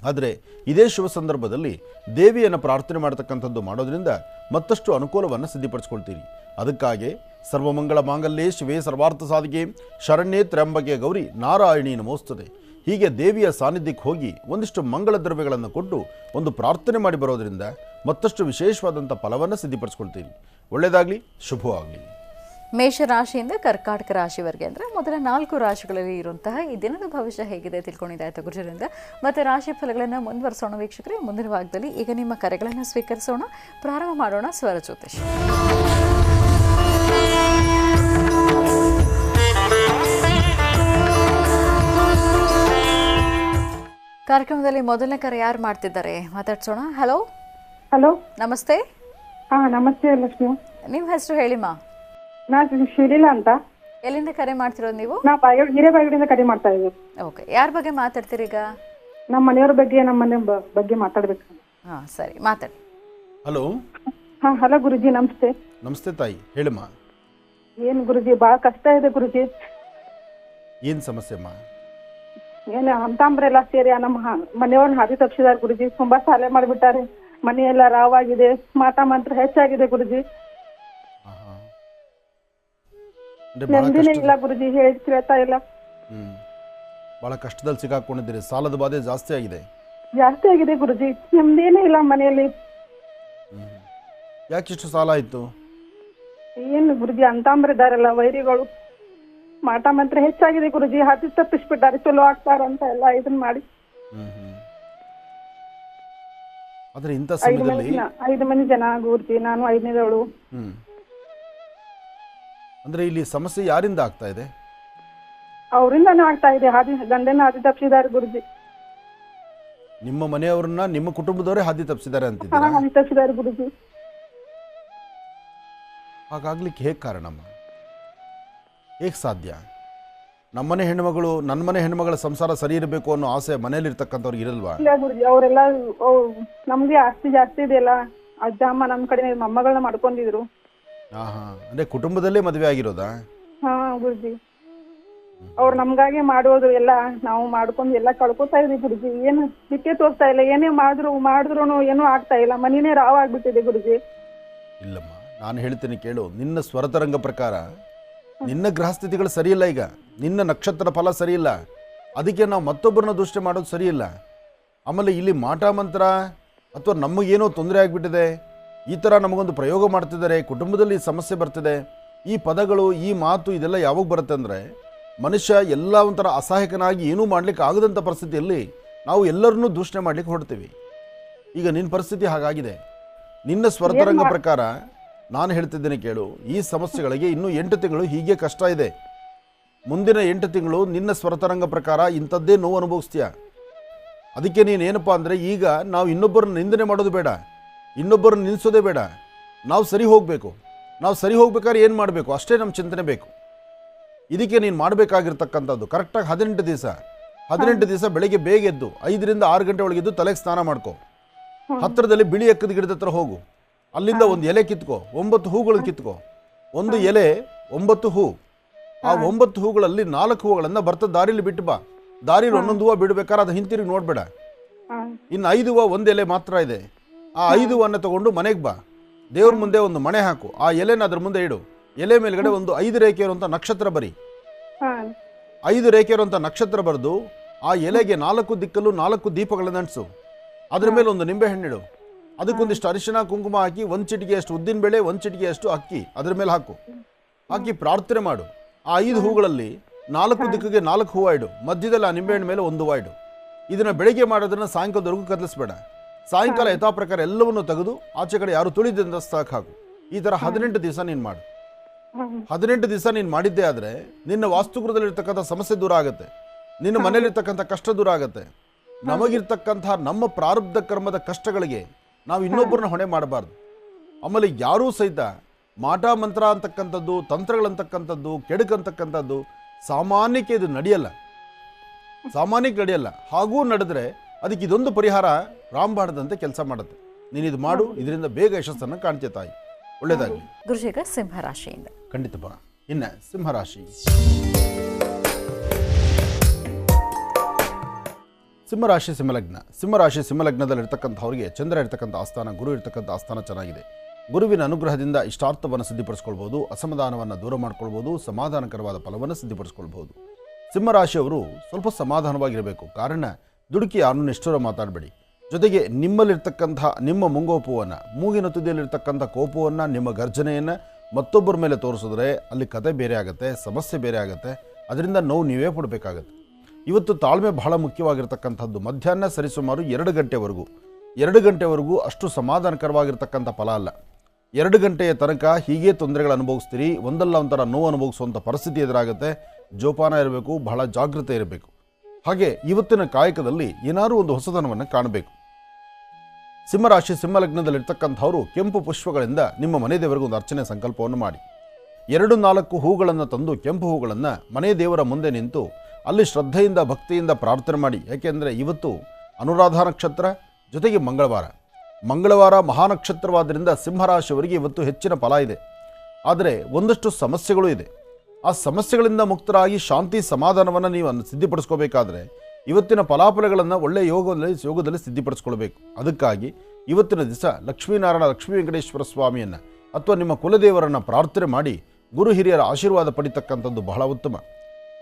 ಆದರೆ ಇದೇ ಶುಭ ಸಂದರ್ಭದಲ್ಲಿ ದೇವಿಯನ್ನು ಪ್ರಾರ್ಥನೆ ಮಾಡತಕ್ಕಂಥದ್ದು ಮಾಡೋದ್ರಿಂದ ಮತ್ತಷ್ಟು ಅನುಕೂಲವನ್ನು ಸಿದ್ಧಪಡಿಸ್ಕೊಳ್ತೀರಿ. ಅದಕ್ಕಾಗಿ ಸರ್ವಮಂಗಳ ಮಾಂಗಲ್ಯೇ ಶಿವೇ ಸರ್ವಾರ್ಥ ಸಾಧಿಕೆ ಶರಣ್ಯೇ ತ್ರ್ಯಂಬಕೆ ಗೌರಿ ನಾರಾಯಣಿ ನಮೋಸ್ತುತೆ ಹೀಗೆ ದೇವಿಯ ಸಾನ್ನಿಧ್ಯಕ್ಕೆ ಹೋಗಿ ಒಂದಿಷ್ಟು ಮಂಗಳ ದ್ರವ್ಯಗಳನ್ನು ಕೊಟ್ಟು ಒಂದು ಪ್ರಾರ್ಥನೆ ಮಾಡಿ ಬರೋದರಿಂದ ಮತ್ತಷ್ಟು ವಿಶೇಷವಾದಂಥ ಫಲವನ್ನು ಸಿದ್ಧಪಡಿಸ್ಕೊಳ್ತೀರಿ. ಒಳ್ಳೆಯದಾಗಲಿ, ಶುಭವಾಗಲಿ. ಮೇಷರಾಶಿಯಿಂದ ಕರ್ಕಾಟಕ ರಾಶಿವರೆಗೆ ಅಂದರೆ ಮೊದಲ 4 ರಾಶಿಗಳಲ್ಲಿ ಇರುವಂತಹ ಈ ದಿನದ ಭವಿಷ್ಯ ಹೇಗಿದೆ ತಿಳ್ಕೊಂಡಿದ್ದಾಯ್ತು ಗುರುಜರಿಂದ. ಮತ್ತು ರಾಶಿ ಫಲಗಳನ್ನು ಮುಂದುವರಿಸೋಣ ವೀಕ್ಷಕರೇ. ಮುಂದಿನ ಭಾಗದಲ್ಲಿ ಈಗ ನಿಮ್ಮ ಕರೆಗಳನ್ನು ಸ್ವೀಕರಿಸೋಣ. ಪ್ರಾರಂಭ ಮಾಡೋಣ ಸ್ವರ ಜ್ಯೋತಿಷ. ಕಾರ್ಯಕ್ರಮದಲ್ಲಿ ಮೊದಲನೇ ಕರೆ ಯಾರು ಮಾಡ್ತಿದ್ದಾರೆ ಮಾತಾಡ್ಸೋಣ. ಹಲೋ ಹಲೋ, ನಮಸ್ತೆ. ನಮಸ್ತೆ ಲಕ್ಷ್ಮಿ. ನಿಮ್ಮ ಹೆಸರು ಹೇಳಿಮಾ. ನಾ ಶ್ರೀಲೀಲಾ ಅಂತ. ಎಲ್ಲಿಂದ ಕರೆ ಮಾಡ್ತಿರೋದು ನೀವು? ನಾ ಹಿರೇಬಾಗಡಿಯಿಂದ ಕರೆ ಮಾಡ್ತಾ ಇದ್ದೀನಿ. ಓಕೆ, ಯಾರ ಬಗ್ಗೆ ಮಾತಾಡ್ತೀರಿ ಈಗ? ನಮ್ಮ ಮನೆಯವ್ರ ಬಗ್ಗೆ, ನಮ್ಮ ಮನೆ ಬಗ್ಗೆ ಮಾತಾಡ್ಬೇಕು. ಸರಿ, ಮಾತಾಡಿ. ಹಲೋ. ಹಲೋ ಗುರುಜಿ, ನಮಸ್ತೆ. ನಮಸ್ತೆ ತಾಯಿ, ಹೇಳಮ್ಮ. ಏನು ಗುರುಜಿ, ಭಾಳ ಕಷ್ಟ ಇದೆ ಗುರುಜಿ. ಏನು ಸಮಸ್ಯೆ ಅಮ್ಮ? ಏನು ಅಂತಂಬ್ರೆಲ್ಲ ಸೇರಿ ನಮ್ಮ ಮನೆಯವ್ರನ್ನ ಹಾದಿ ತಪ್ಪಿಸಿದಾರೆ ಗುರುಜಿ. ತುಂಬಾ ಸಾಲೆ ಮಾಡಿಬಿಟ್ಟಾರೆ. ಮನೆಯೆಲ್ಲ ರಾವಾಗಿದೆ, ಮಾಟ ಮಂತ್ರ ಹೆಚ್ಚಾಗಿದೆ ಗುರುಜಿ. ಅಂದರೆ ಭಾಳ ನೆಮ್ಮದಿನೇ ಇಲ್ಲ ಗುರುಜಿ, ಹೇಳಿ ಕೇಳ್ತಾ ಇಲ್ಲ. ಭಾಳ ಕಷ್ಟದಲ್ಲಿ ಸಿಕ್ಕಾಕೊಂಡಿದ್ದೀರಿ. ಸಾಲದ ಬಾಧೆ ಜಾಸ್ತಿ ಆಗಿದೆ. ಜಾಸ್ತಿ ಆಗಿದೆ ಗುರುಜಿ, ನೆಮ್ಮದಿನೇ ಇಲ್ಲ ಮನೆಯಲ್ಲಿ. ಯಾಕಿಷ್ಟು ಸಾಲ ಆಯಿತು? ಏನು ಗುರುಜಿ, ಅಂತಂಬ್ರಿದಾರಲ್ಲ ವೈರಿಗಳು, ಮಾಟ ಮಂತ್ರ ಹೆಚ್ಚಾಗಿದೆ ಗುರುಜಿ. ಹಾದಿ ತಪ್ಪಿಸ್ಬಿಟ್ಟಾರೆ, ಚಲೋ ಆಗ್ತಾರಂತ ಎಲ್ಲ ಇದನ್ನ ಮಾಡಿ. ಆದರೆ ಇಂಥ ಸಮಯದಲ್ಲಿ 5 ಮಂದಿ ಜನ ಗುರುಜಿ, ನಾನು 5ನೇದವಳು. ಅಂದರೆ ಇಲ್ಲಿ ಸಮಸ್ಯೆ ಯಾರಿಂದ ಆಗ್ತಾ ಇದೆ? ಅವರಿಂದಾನೇ ಆಗ್ತಾ ಇದೆ. ಗಂಡನ ಹಾದಿ ತಪ್ಪಿಸಿದಾರೆ ಗುರುಜಿ. ನಿಮ್ಮ ಮನೆಯವ್ರನ್ನ, ನಿಮ್ಮ ಕುಟುಂಬದವರೇ ಹಾದಿ ತಪ್ಪಿಸಿದ್ದಾರೆ ಅಂತಿದ್ದಾರೆ. ಹಾದಿ ತಪ್ಪಿಸಿದಾರೆ ಗುರುಜಿ. ಹಾಗಾಗ್ಲಿಕ್ಕೆ ಹೇಗೆ ಕಾರಣಮ್ಮ? ಹೇಗೆ ಸಾಧ್ಯ? ನಮ್ಮನೆ ಹೆಣ್ಮಗಳು, ನನ್ನ ಮನೆ ಹೆಣ್ಮಗಳ ಸಂಸಾರ ಸರಿ ಇರಬೇಕು ಅನ್ನೋ ಆಸೆ ಮನೇಲಿರ್ತಕ್ಕಂಥವ್ರಿಗೆ ಇರಲ್ವಾ? ಇಲ್ಲ ಗುರುಜಿ, ಅವರೆಲ್ಲ ನಮ್ಗೆ ಆಸ್ತಿ ಜಾಸ್ತಿ ಇದೆಯಲ್ಲ, ಅಜ್ಜ ಅಮ್ಮ ನಮ್ಮ ಕಡೆ ಮೊಮ್ಮಗಳನ್ನ ಮಾಡ್ಕೊಂಡಿದ್ರು. ಅಂದರೆ ಕುಟುಂಬದಲ್ಲೇ ಮದುವೆ ಆಗಿರೋದಾ? ಹಾ ಗುರುಜಿ, ಅವ್ರು ನಮ್ಗಾಗಿ ಮಾಡೋದು ಎಲ್ಲ ನಾವು ಮಾಡ್ಕೊಂಡು ಎಲ್ಲ ಕಳ್ಕೊತಾ ಇದೀವಿ ಗುರುಜಿ. ಏನು ದಿಕ್ಕೆ ತೋರಿಸ್ತಾ ಇಲ್ಲ. ಏನೇ ಮಾಡಿದ್ರು ಏನೂ ಆಗ್ತಾ ಇಲ್ಲ. ಮನಿನೇ ರಾವ್ ಆಗ್ಬಿಟ್ಟಿದೆ ಗುರುಜಿ. ಇಲ್ಲಮ್ಮ, ನಾನು ಹೇಳ್ತೀನಿ ಕೇಳು. ನಿನ್ನ ಸ್ವರತರಂಗ ಪ್ರಕಾರ ನಿನ್ನ ಗ್ರಹಸ್ಥಿತಿಗಳು ಸರಿಯಿಲ್ಲ. ಈಗ ನಿನ್ನ ನಕ್ಷತ್ರ ಫಲ ಸರಿಯಿಲ್ಲ. ಅದಕ್ಕೆ ನಾವು ಮತ್ತೊಬ್ಬರನ್ನ ದೂಷಣೆ ಮಾಡೋದು ಸರಿಯಿಲ್ಲ. ಆಮೇಲೆ ಇಲ್ಲಿ ಮಾಟ ಮಂತ್ರ ಅಥವಾ ನಮಗೇನೋ ತೊಂದರೆ ಆಗಿಬಿಟ್ಟಿದೆ, ಈ ಥರ ನಮಗೊಂದು ಪ್ರಯೋಗ ಮಾಡ್ತಿದ್ದಾರೆ, ಕುಟುಂಬದಲ್ಲಿ ಸಮಸ್ಯೆ ಬರ್ತಿದೆ, ಈ ಪದಗಳು, ಈ ಮಾತು ಇದೆಲ್ಲ ಯಾವಾಗ ಬರುತ್ತೆ ಅಂದರೆ ಮನುಷ್ಯ ಎಲ್ಲ ಒಂಥರ ಅಸಹಾಯಕನಾಗಿ ಏನೂ ಮಾಡ್ಲಿಕ್ಕೆ ಆಗದಂಥ ಪರಿಸ್ಥಿತಿಯಲ್ಲಿ ನಾವು ಎಲ್ಲರನ್ನೂ ದೂಷಣೆ ಮಾಡ್ಲಿಕ್ಕೆ ಹೊರಡ್ತೀವಿ. ಈಗ ನಿನ್ನ ಪರಿಸ್ಥಿತಿ ಹಾಗಾಗಿದೆ. ನಿನ್ನ ಸ್ವರತರಂಗ ಪ್ರಕಾರ ನಾನು ಹೇಳ್ತಿದ್ದೇನೆ ಕೇಳು. ಈ ಸಮಸ್ಯೆಗಳಿಗೆ ಇನ್ನೂ 8 ತಿಂಗಳು ಹೀಗೆ ಕಷ್ಟ ಇದೆ. ಮುಂದಿನ 8 ತಿಂಗಳು ನಿನ್ನ ಸ್ವರತರಂಗ ಪ್ರಕಾರ ಇಂಥದ್ದೇ ನೋವು ಅನುಭವಿಸ್ತೀಯ. ಅದಕ್ಕೆ ನೀನೇನಪ್ಪ ಅಂದರೆ, ಈಗ ನಾವು ಇನ್ನೊಬ್ಬರನ್ನ ನಿಂದನೆ ಮಾಡೋದು ಬೇಡ, ಇನ್ನೊಬ್ಬರನ್ನ ನಿಲ್ಲಿಸೋದೇ ಬೇಡ. ನಾವು ಸರಿ ಹೋಗಬೇಕು. ನಾವು ಸರಿ ಹೋಗ್ಬೇಕಾದ್ರೆ ಏನು ಮಾಡಬೇಕು ಅಷ್ಟೇ ನಮ್ಮ ಚಿಂತನೆ ಬೇಕು. ಇದಕ್ಕೆ ನೀನು ಮಾಡಬೇಕಾಗಿರ್ತಕ್ಕಂಥದ್ದು ಕರೆಕ್ಟಾಗಿ 18 ದಿವಸ 18 ದಿವಸ ಬೆಳಗ್ಗೆ ಬೇಗ ಎದ್ದು 5 ರಿಂದ 6 ಗಂಟೆ ಒಳಗೆದ್ದು ತಲೆಗೆ ಸ್ನಾನ ಮಾಡ್ಕೊ. ಹತ್ತಿರದಲ್ಲಿ ಬಿಳಿ ಎಕ್ಕದ ಗಿಡದ ಹತ್ರ ಹೋಗು. ಅಲ್ಲಿಂದ ಒಂದು ಎಲೆ ಕಿತ್ಕೋ, 9 ಹೂಗಳನ್ನು ಕಿತ್ಕೋ. ಒಂದು ಎಲೆ 9 ಹೂ. ಆ 9 ಹೂಗಳಲ್ಲಿ 4 ಹೂಗಳನ್ನು ಬರ್ತ ದಾರಿಲಿ ಬಿಟ್ಟು ಬಾ. ದಾರಿಲಿ ಒಂದೊಂದು ಹೂವು ಬಿಡ್ಬೇಕಾದ್ರೆ ಅದು ಹಿಂತಿರುಗಿ ನೋಡ್ಬೇಡ. ಇನ್ನು 5 ಹೂವು, 1 ಎಲೆ ಮಾತ್ರ ಇದೆ. ಆ 5 ಹೂವನ್ನು ತಗೊಂಡು ಮನೆಗೆ ಬಾ. ದೇವ್ರ ಮುಂದೆ ಒಂದು ಮಣೆ ಹಾಕು. ಆ ಎಲೆನ ಅದ್ರ ಮುಂದೆ ಇಡು. ಎಲೆ ಮೇಲ್ಗಡೆ ಒಂದು 5 ರೇಖೆ ಇರುವಂಥ ನಕ್ಷತ್ರ ಬರಿ. 5 ರೇಖೆ ಇರುವಂಥ ನಕ್ಷತ್ರ ಬರೆದು ಆ ಎಲೆಗೆ 4 ದಿಕ್ಕಲ್ಲೂ 4 ದೀಪಗಳನ್ನು ಅಂಟಿಸು. ಅದ್ರ ಮೇಲೆ ಒಂದು ನಿಂಬೆ ಹಣ್ಣಿಡು. ಅದಕ್ಕೊಂದಿಷ್ಟು ಅರಿಶಿನ ಕುಂಕುಮ ಹಾಕಿ 1 ಚಿಟಿಕೆಯಷ್ಟು ಉದ್ದಿನ ಬೇಳೆ, 1 ಚಿಟಿಕೆಯಷ್ಟು ಅಕ್ಕಿ ಅದ್ರ ಮೇಲೆ ಹಾಕು. ಹಾಕಿ ಪ್ರಾರ್ಥನೆ ಮಾಡು. ಆ 5 ಹೂಗಳಲ್ಲಿ 4 ದಿಕ್ಕಿಗೆ 4 ಹೂವು ಇಡು. ಮಧ್ಯದಲ್ಲಿ ಆ ನಿಂಬೆಹಣ್ಣು ಮೇಲೆ 1 ಹೂವು ಇಡು. ಇದನ್ನು ಬೆಳಿಗ್ಗೆ ಮಾಡೋದನ್ನ ಸಾಯಂಕಾಲದವರೆಗೂ ಕದಲಿಸ್ಬೇಡ. ಸಾಯಂಕಾಲ ಯಥಾ ಪ್ರಕಾರ ಎಲ್ಲವನ್ನು ತೆಗೆದು ಆಚೆ ಕಡೆ ಯಾರು ತುಳಿದಿಂದ ಸಾಕು ಹಾಕು. ಈ ಥರ 18 ದಿವಸ ನೀನು ಮಾಡು. 18 ದಿವಸ ನೀನು ಮಾಡಿದ್ದೇ ಆದರೆ ನಿನ್ನ ವಾಸ್ತುಗೃಹದಲ್ಲಿರ್ತಕ್ಕಂಥ ಸಮಸ್ಯೆ ದೂರ ಆಗುತ್ತೆ. ನಿನ್ನ ಮನೇಲಿರ್ತಕ್ಕಂಥ ಕಷ್ಟ ದೂರ ಆಗುತ್ತೆ. ನಮಗಿರ್ತಕ್ಕಂಥ ನಮ್ಮ ಪ್ರಾರಬ್ಧ ಕರ್ಮದ ಕಷ್ಟಗಳಿಗೆ ನಾವು ಇನ್ನೊಬ್ಬರನ್ನ ಹೊಣೆ ಮಾಡಬಾರ್ದು. ಆಮೇಲೆ ಯಾರೂ ಸಹಿತ ಮಾಟ ಮಂತ್ರ ಅಂತಕ್ಕಂಥದ್ದು, ತಂತ್ರಗಳಂತಕ್ಕಂಥದ್ದು, ಕೆಡುಕಂತಕ್ಕಂಥದ್ದು ಸಾಮಾನ್ಯಕ್ಕೆ ಇದು ನಡೆಯಲ್ಲ. ಸಾಮಾನ್ಯಕ್ಕೆ ನಡೆಯಲ್ಲ. ಹಾಗೂ ನಡೆದ್ರೆ ಅದಕ್ಕೆ ಇದೊಂದು ಪರಿಹಾರ ರಾಮಬಾಣದಂತೆ ಕೆಲಸ ಮಾಡುತ್ತೆ. ನೀನು ಇದು ಮಾಡು. ಇದರಿಂದ ಬೇಗ ಯಶಸ್ಸನ್ನು ಕಾಣ್ತೀಯ ತಾಯಿ. ಒಳ್ಳೆಯದಾಗಲಿ. ಗುರುಜಿಗ ಸಿಂಹರಾಶಿಯಿಂದ ಖಂಡಿತ ಬಾ. ಇನ್ನು ಸಿಂಹರಾಶಿ. ಸಿಂಹರಾಶಿ ಸಿಂಹಲಗ್ನ. ಸಿಂಹರಾಶಿ ಸಿಂಹಲಗ್ನದಲ್ಲಿರ್ತಕ್ಕಂಥವ್ರಿಗೆ ಚಂದ್ರ ಇರ್ತಕ್ಕಂಥ ಆಸ್ಥಾನ, ಗುರು ಇರ್ತಕ್ಕಂಥ ಆಸ್ಥಾನ ಚೆನ್ನಾಗಿದೆ. ಗುರುವಿನ ಅನುಗ್ರಹದಿಂದ ಇಷ್ಟಾರ್ಥವನ್ನು ಸಿದ್ಧಿಪಡಿಸ್ಕೊಳ್ಬೋದು, ಅಸಮಾಧಾನವನ್ನು ದೂರ ಮಾಡ್ಕೊಳ್ಬೋದು, ಸಮಾಧಾನಕರವಾದ ಫಲವನ್ನು ಸಿದ್ಧಿಪಡಿಸ್ಕೊಳ್ಬೋದು. ಸಿಂಹರಾಶಿಯವರು ಸ್ವಲ್ಪ ಸಮಾಧಾನವಾಗಿರಬೇಕು. ಕಾರಣ ದುಡುಕಿ ಯಾರನ್ನೂ ನಿಷ್ಠುರ ಮಾತಾಡಬೇಡಿ. ಜೊತೆಗೆ ನಿಮ್ಮಲ್ಲಿರ್ತಕ್ಕಂಥ ನಿಮ್ಮ ಮುಂಗೋಪವನ್ನು, ಮೂಗಿನ ತುದಿಯಲ್ಲಿರ್ತಕ್ಕಂಥ ಕೋಪವನ್ನು, ನಿಮ್ಮ ಗರ್ಜನೆಯನ್ನು ಮತ್ತೊಬ್ಬರ ಮೇಲೆ ತೋರಿಸಿದ್ರೆ ಅಲ್ಲಿ ಕತೆ ಬೇರೆ ಆಗುತ್ತೆ, ಸಮಸ್ಯೆ ಬೇರೆ ಆಗುತ್ತೆ. ಅದರಿಂದ ನೋವು ನೀವೇ ಪಡಬೇಕಾಗತ್ತೆ. ಇವತ್ತು ತಾಳ್ಮೆ ಬಹಳ ಮುಖ್ಯವಾಗಿರ್ತಕ್ಕಂಥದ್ದು. ಮಧ್ಯಾಹ್ನ ಸರಿಸುಮಾರು 2 ಗಂಟೆವರೆಗೂ ಅಷ್ಟು ಸಮಾಧಾನಕರವಾಗಿರ್ತಕ್ಕಂಥ ಫಲ ಅಲ್ಲ. 2 ಗಂಟೆಯ ತನಕ ಹೀಗೆ ತೊಂದರೆಗಳು ಅನುಭವಿಸ್ತೀರಿ. ಒಂದಲ್ಲ ಒಂಥರ ನೋವು ಅನುಭವಿಸುವಂಥ ಪರಿಸ್ಥಿತಿ ಎದುರಾಗುತ್ತೆ. ಜೋಪಾನ ಇರಬೇಕು, ಬಹಳ ಜಾಗೃತೆ ಇರಬೇಕು. ಹಾಗೆ ಇವತ್ತಿನ ಕಾಯಕದಲ್ಲಿ ಏನಾದರೂ ಒಂದು ಹೊಸತನವನ್ನು ಕಾಣಬೇಕು. ಸಿಂಹರಾಶಿ ಸಿಂಹಲಗ್ನದಲ್ಲಿರ್ತಕ್ಕಂಥವರು ಕೆಂಪು ಪುಷ್ಪಗಳಿಂದ ನಿಮ್ಮ ಮನೆ ದೇವರಿಗೆ ಒಂದು ಅರ್ಚನೆ ಸಂಕಲ್ಪವನ್ನು ಮಾಡಿ. 2-4 ಹೂಗಳನ್ನು ತಂದು, ಕೆಂಪು ಹೂಗಳನ್ನು ಮನೆ ದೇವರ ಮುಂದೆ ನಿಂತು ಅಲ್ಲಿ ಶ್ರದ್ಧೆಯಿಂದ ಭಕ್ತಿಯಿಂದ ಪ್ರಾರ್ಥನೆ ಮಾಡಿ. ಯಾಕೆಂದರೆ ಇವತ್ತು ಅನುರಾಧ ನಕ್ಷತ್ರ, ಜೊತೆಗೆ ಮಂಗಳವಾರ ಮಹಾನಕ್ಷತ್ರವಾದ್ದರಿಂದ ಸಿಂಹರಾಶಿಯವರಿಗೆ ಇವತ್ತು ಹೆಚ್ಚಿನ ಫಲ ಇದೆ. ಆದರೆ ಒಂದಷ್ಟು ಸಮಸ್ಯೆಗಳು ಇದೆ. ಆ ಸಮಸ್ಯೆಗಳಿಂದ ಮುಕ್ತರಾಗಿ ಶಾಂತಿ ಸಮಾಧಾನವನ್ನು ನೀವು ಸಿದ್ಧಿಪಡಿಸ್ಕೋಬೇಕಾದ್ರೆ ಇವತ್ತಿನ ಫಲಾಫಲಗಳನ್ನು ಒಳ್ಳೆಯ ಯೋಗದಲ್ಲಿ ಸಿದ್ಧಿಪಡಿಸ್ಕೊಳ್ಬೇಕು. ಅದಕ್ಕಾಗಿ ಇವತ್ತಿನ ದಿವಸ ಲಕ್ಷ್ಮೀನಾರಾಯಣ ಲಕ್ಷ್ಮೀ ವೆಂಕಟೇಶ್ವರ ಸ್ವಾಮಿಯನ್ನು ಅಥವಾ ನಿಮ್ಮ ಕುಲದೇವರನ್ನು ಪ್ರಾರ್ಥನೆ ಮಾಡಿ ಗುರು ಹಿರಿಯರ ಆಶೀರ್ವಾದ ಪಡಿತಕ್ಕಂಥದ್ದು ಬಹಳ ಉತ್ತಮ.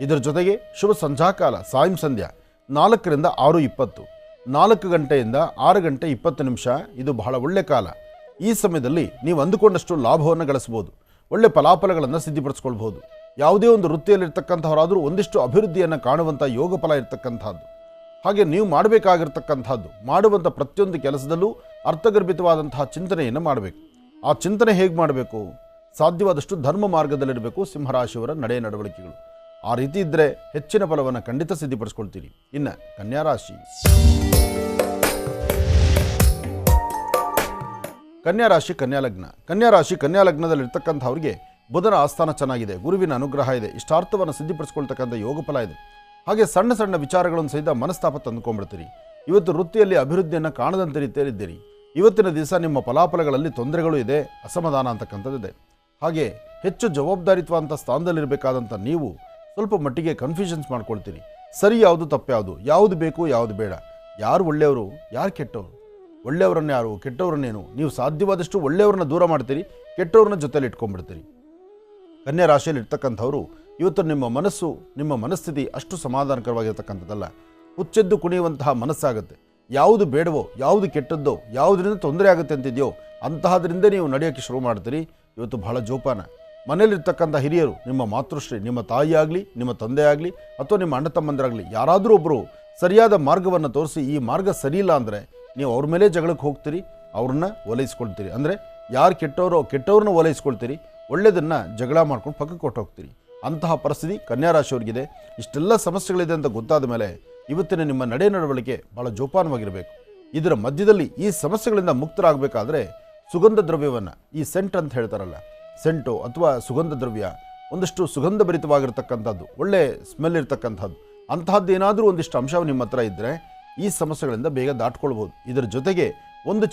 ಇದರ ಜೊತೆಗೆ ಶುಭ ಸಂಧ್ಯಾಕಾಲ ಸಾಯಂ ಸಂಧ್ಯಾ 4ರಿಂದ 6:20, 4 ಗಂಟೆಯಿಂದ 6 ಗಂಟೆ 20 ನಿಮಿಷ ಇದು ಬಹಳ ಒಳ್ಳೆ ಕಾಲ. ಈ ಸಮಯದಲ್ಲಿ ನೀವು ಅಂದುಕೊಂಡಷ್ಟು ಲಾಭವನ್ನು ಗಳಿಸ್ಬೋದು, ಒಳ್ಳೆ ಫಲಾಫಲಗಳನ್ನು ಸಿದ್ಧಿಪಡಿಸ್ಕೊಳ್ಬೋದು. ಯಾವುದೇ ಒಂದು ವೃತ್ತಿಯಲ್ಲಿರ್ತಕ್ಕಂಥವರಾದರೂ ಒಂದಿಷ್ಟು ಅಭಿವೃದ್ಧಿಯನ್ನು ಕಾಣುವಂಥ ಯೋಗ ಫಲ ಇರ್ತಕ್ಕಂಥದ್ದು. ಹಾಗೆ ನೀವು ಮಾಡಬೇಕಾಗಿರ್ತಕ್ಕಂಥದ್ದು, ಮಾಡುವಂಥ ಪ್ರತಿಯೊಂದು ಕೆಲಸದಲ್ಲೂ ಅರ್ಥಗರ್ಭಿತವಾದಂತಹ ಚಿಂತನೆಯನ್ನು ಮಾಡಬೇಕು. ಆ ಚಿಂತನೆ ಹೇಗೆ ಮಾಡಬೇಕು? ಸಾಧ್ಯವಾದಷ್ಟು ಧರ್ಮ ಮಾರ್ಗದಲ್ಲಿರಬೇಕು ಸಿಂಹರಾಶಿಯವರ ನಡೆ ನಡವಳಿಕೆಗಳು. ಆ ರೀತಿ ಇದ್ದರೆ ಹೆಚ್ಚಿನ ಫಲವನ್ನು ಖಂಡಿತ ಸಿದ್ಧಿಪಡಿಸ್ಕೊಳ್ತೀರಿ. ಇನ್ನು ಕನ್ಯಾರಾಶಿ. ಕನ್ಯಾರಾಶಿ ಕನ್ಯಾಲಗ್ನ. ಕನ್ಯಾರಾಶಿ ಕನ್ಯಾಲಗ್ನದಲ್ಲಿರ್ತಕ್ಕಂಥವ್ರಿಗೆ ಬುಧನ ಆಸ್ಥಾನ ಚೆನ್ನಾಗಿದೆ, ಗುರುವಿನ ಅನುಗ್ರಹ ಇದೆ, ಇಷ್ಟಾರ್ಥವನ್ನು ಸಿದ್ಧಿಪಡಿಸ್ಕೊಳ್ತಕ್ಕಂಥ ಯೋಗ ಫಲ ಇದೆ. ಹಾಗೆ ಸಣ್ಣ ಸಣ್ಣ ವಿಚಾರಗಳನ್ನು ಸಹಿತ ಮನಸ್ತಾಪ ತಂದುಕೊಂಡ್ಬಿಡ್ತೀರಿ. ಇವತ್ತು ವೃತ್ತಿಯಲ್ಲಿ ಅಭಿವೃದ್ಧಿಯನ್ನು ಕಾಣದಂತೆ ರೀತಿಯಲ್ಲಿದ್ದೀರಿ. ಇವತ್ತಿನ ದಿವಸ ನಿಮ್ಮ ಫಲಾಫಲಗಳಲ್ಲಿ ತೊಂದರೆಗಳು ಇದೆ, ಅಸಮಾಧಾನ ಅಂತಕ್ಕಂಥದ್ದಿದೆ. ಹಾಗೆ ಹೆಚ್ಚು ಜವಾಬ್ದಾರಿತ್ವಂಥ ಸ್ಥಾನದಲ್ಲಿರಬೇಕಾದಂಥ ನೀವು ಸ್ವಲ್ಪ ಮಟ್ಟಿಗೆ ಕನ್ಫ್ಯೂಷನ್ಸ್ ಮಾಡ್ಕೊಳ್ತೀರಿ. ಸರಿ ಯಾವುದು, ತಪ್ಪು ಯಾವುದು, ಯಾವುದು ಬೇಕು, ಯಾವುದು ಬೇಡ, ಯಾರು ಒಳ್ಳೆಯವರು, ಯಾರು ಕೆಟ್ಟವರು, ಒಳ್ಳೆಯವರನ್ನ ಯಾರು, ಕೆಟ್ಟವ್ರನ್ನೇನು. ನೀವು ಸಾಧ್ಯವಾದಷ್ಟು ಒಳ್ಳೆಯವ್ರನ್ನ ದೂರ ಮಾಡ್ತೀರಿ, ಕೆಟ್ಟವ್ರನ್ನ ಜೊತೆಲಿ ಇಟ್ಕೊಂಡ್ಬಿಡ್ತೀರಿ. ಕನ್ಯಾ ರಾಶಿಯಲ್ಲಿ ಇರ್ತಕ್ಕಂಥವ್ರು ಇವತ್ತು ನಿಮ್ಮ ಮನಸ್ಸು, ನಿಮ್ಮ ಮನಸ್ಥಿತಿ ಅಷ್ಟು ಸಮಾಧಾನಕರವಾಗಿರ್ತಕ್ಕಂಥದ್ದಲ್ಲ. ಹುಚ್ಚೆದ್ದು ಕುಣಿಯುವಂತಹ ಮನಸ್ಸಾಗುತ್ತೆ. ಯಾವುದು ಬೇಡವೋ, ಯಾವುದು ಕೆಟ್ಟದ್ದೋ, ಯಾವುದರಿಂದ ತೊಂದರೆ ಆಗುತ್ತೆ ಅಂತಿದೆಯೋ ಅಂತಹದ್ರಿಂದ ನೀವು ನಡೆಯೋಕ್ಕೆ ಶುರು ಮಾಡ್ತೀರಿ. ಇವತ್ತು ಬಹಳ ಜೋಪಾನ. ಮನೆಯಲ್ಲಿರ್ತಕ್ಕಂಥ ಹಿರಿಯರು, ನಿಮ್ಮ ಮಾತೃಶ್ರೀ, ನಿಮ್ಮ ತಾಯಿ ಆಗಲಿ, ನಿಮ್ಮ ತಂದೆ ಆಗಲಿ, ಅಥವಾ ನಿಮ್ಮ ಅಣ್ಣ ತಮ್ಮಂದಿರಾಗಲಿ, ಯಾರಾದರೂ ಒಬ್ಬರು ಸರಿಯಾದ ಮಾರ್ಗವನ್ನು ತೋರಿಸಿ ಈ ಮಾರ್ಗ ಸರಿಯಿಲ್ಲ ಅಂದರೆ ನೀವು ಅವ್ರ ಮೇಲೆ ಜಗಳಕ್ಕೆ ಹೋಗ್ತೀರಿ, ಅವ್ರನ್ನ ಓಲೈಸ್ಕೊಳ್ತೀರಿ. ಅಂದರೆ ಯಾರು ಕೆಟ್ಟವರೋ ಕೆಟ್ಟವ್ರನ್ನ ಓಲೈಸ್ಕೊಳ್ತೀರಿ, ಒಳ್ಳೆಯದನ್ನು ಜಗಳ ಮಾಡ್ಕೊಂಡು ಪಕ್ಕಕ್ಕೆ ಕೊಟ್ಟು ಹೋಗ್ತೀರಿ. ಅಂತಹ ಪರಿಸ್ಥಿತಿ ಕನ್ಯಾರಾಶಿಯವರಿಗಿದೆ. ಇಷ್ಟೆಲ್ಲ ಸಮಸ್ಯೆಗಳಿದೆ ಅಂತ ಗೊತ್ತಾದ ಮೇಲೆ ಇವತ್ತಿನ ನಿಮ್ಮ ನಡೆ ನಡವಳಿಕೆ ಭಾಳ ಜೋಪಾನವಾಗಿರಬೇಕು. ಇದರ ಮಧ್ಯದಲ್ಲಿ ಈ ಸಮಸ್ಯೆಗಳಿಂದ ಮುಕ್ತರಾಗಬೇಕಾದ್ರೆ ಸುಗಂಧ ದ್ರವ್ಯವನ್ನು, ಈ ಸೆಂಟ್ ಅಂತ ಹೇಳ್ತಾರಲ್ಲ, ಸೆಂಟು ಅಥವಾ ಸುಗಂಧ ದ್ರವ್ಯ, ಒಂದಷ್ಟು ಸುಗಂಧ ಭರಿತವಾಗಿರ್ತಕ್ಕಂಥದ್ದು, ಒಳ್ಳೆ ಸ್ಮೆಲ್ ಇರ್ತಕ್ಕಂಥದ್ದು, ಅಂತಹದ್ದು ಏನಾದರೂ ಒಂದಿಷ್ಟು ಅಂಶ ನಿಮ್ಮ ಹತ್ರ ಇದ್ದರೆ ಈ ಸಮಸ್ಯೆಗಳಿಂದ ಬೇಗ ದಾಟ್ಕೊಳ್ಬೋದು. ಇದರ ಜೊತೆಗೆ ಒಂದು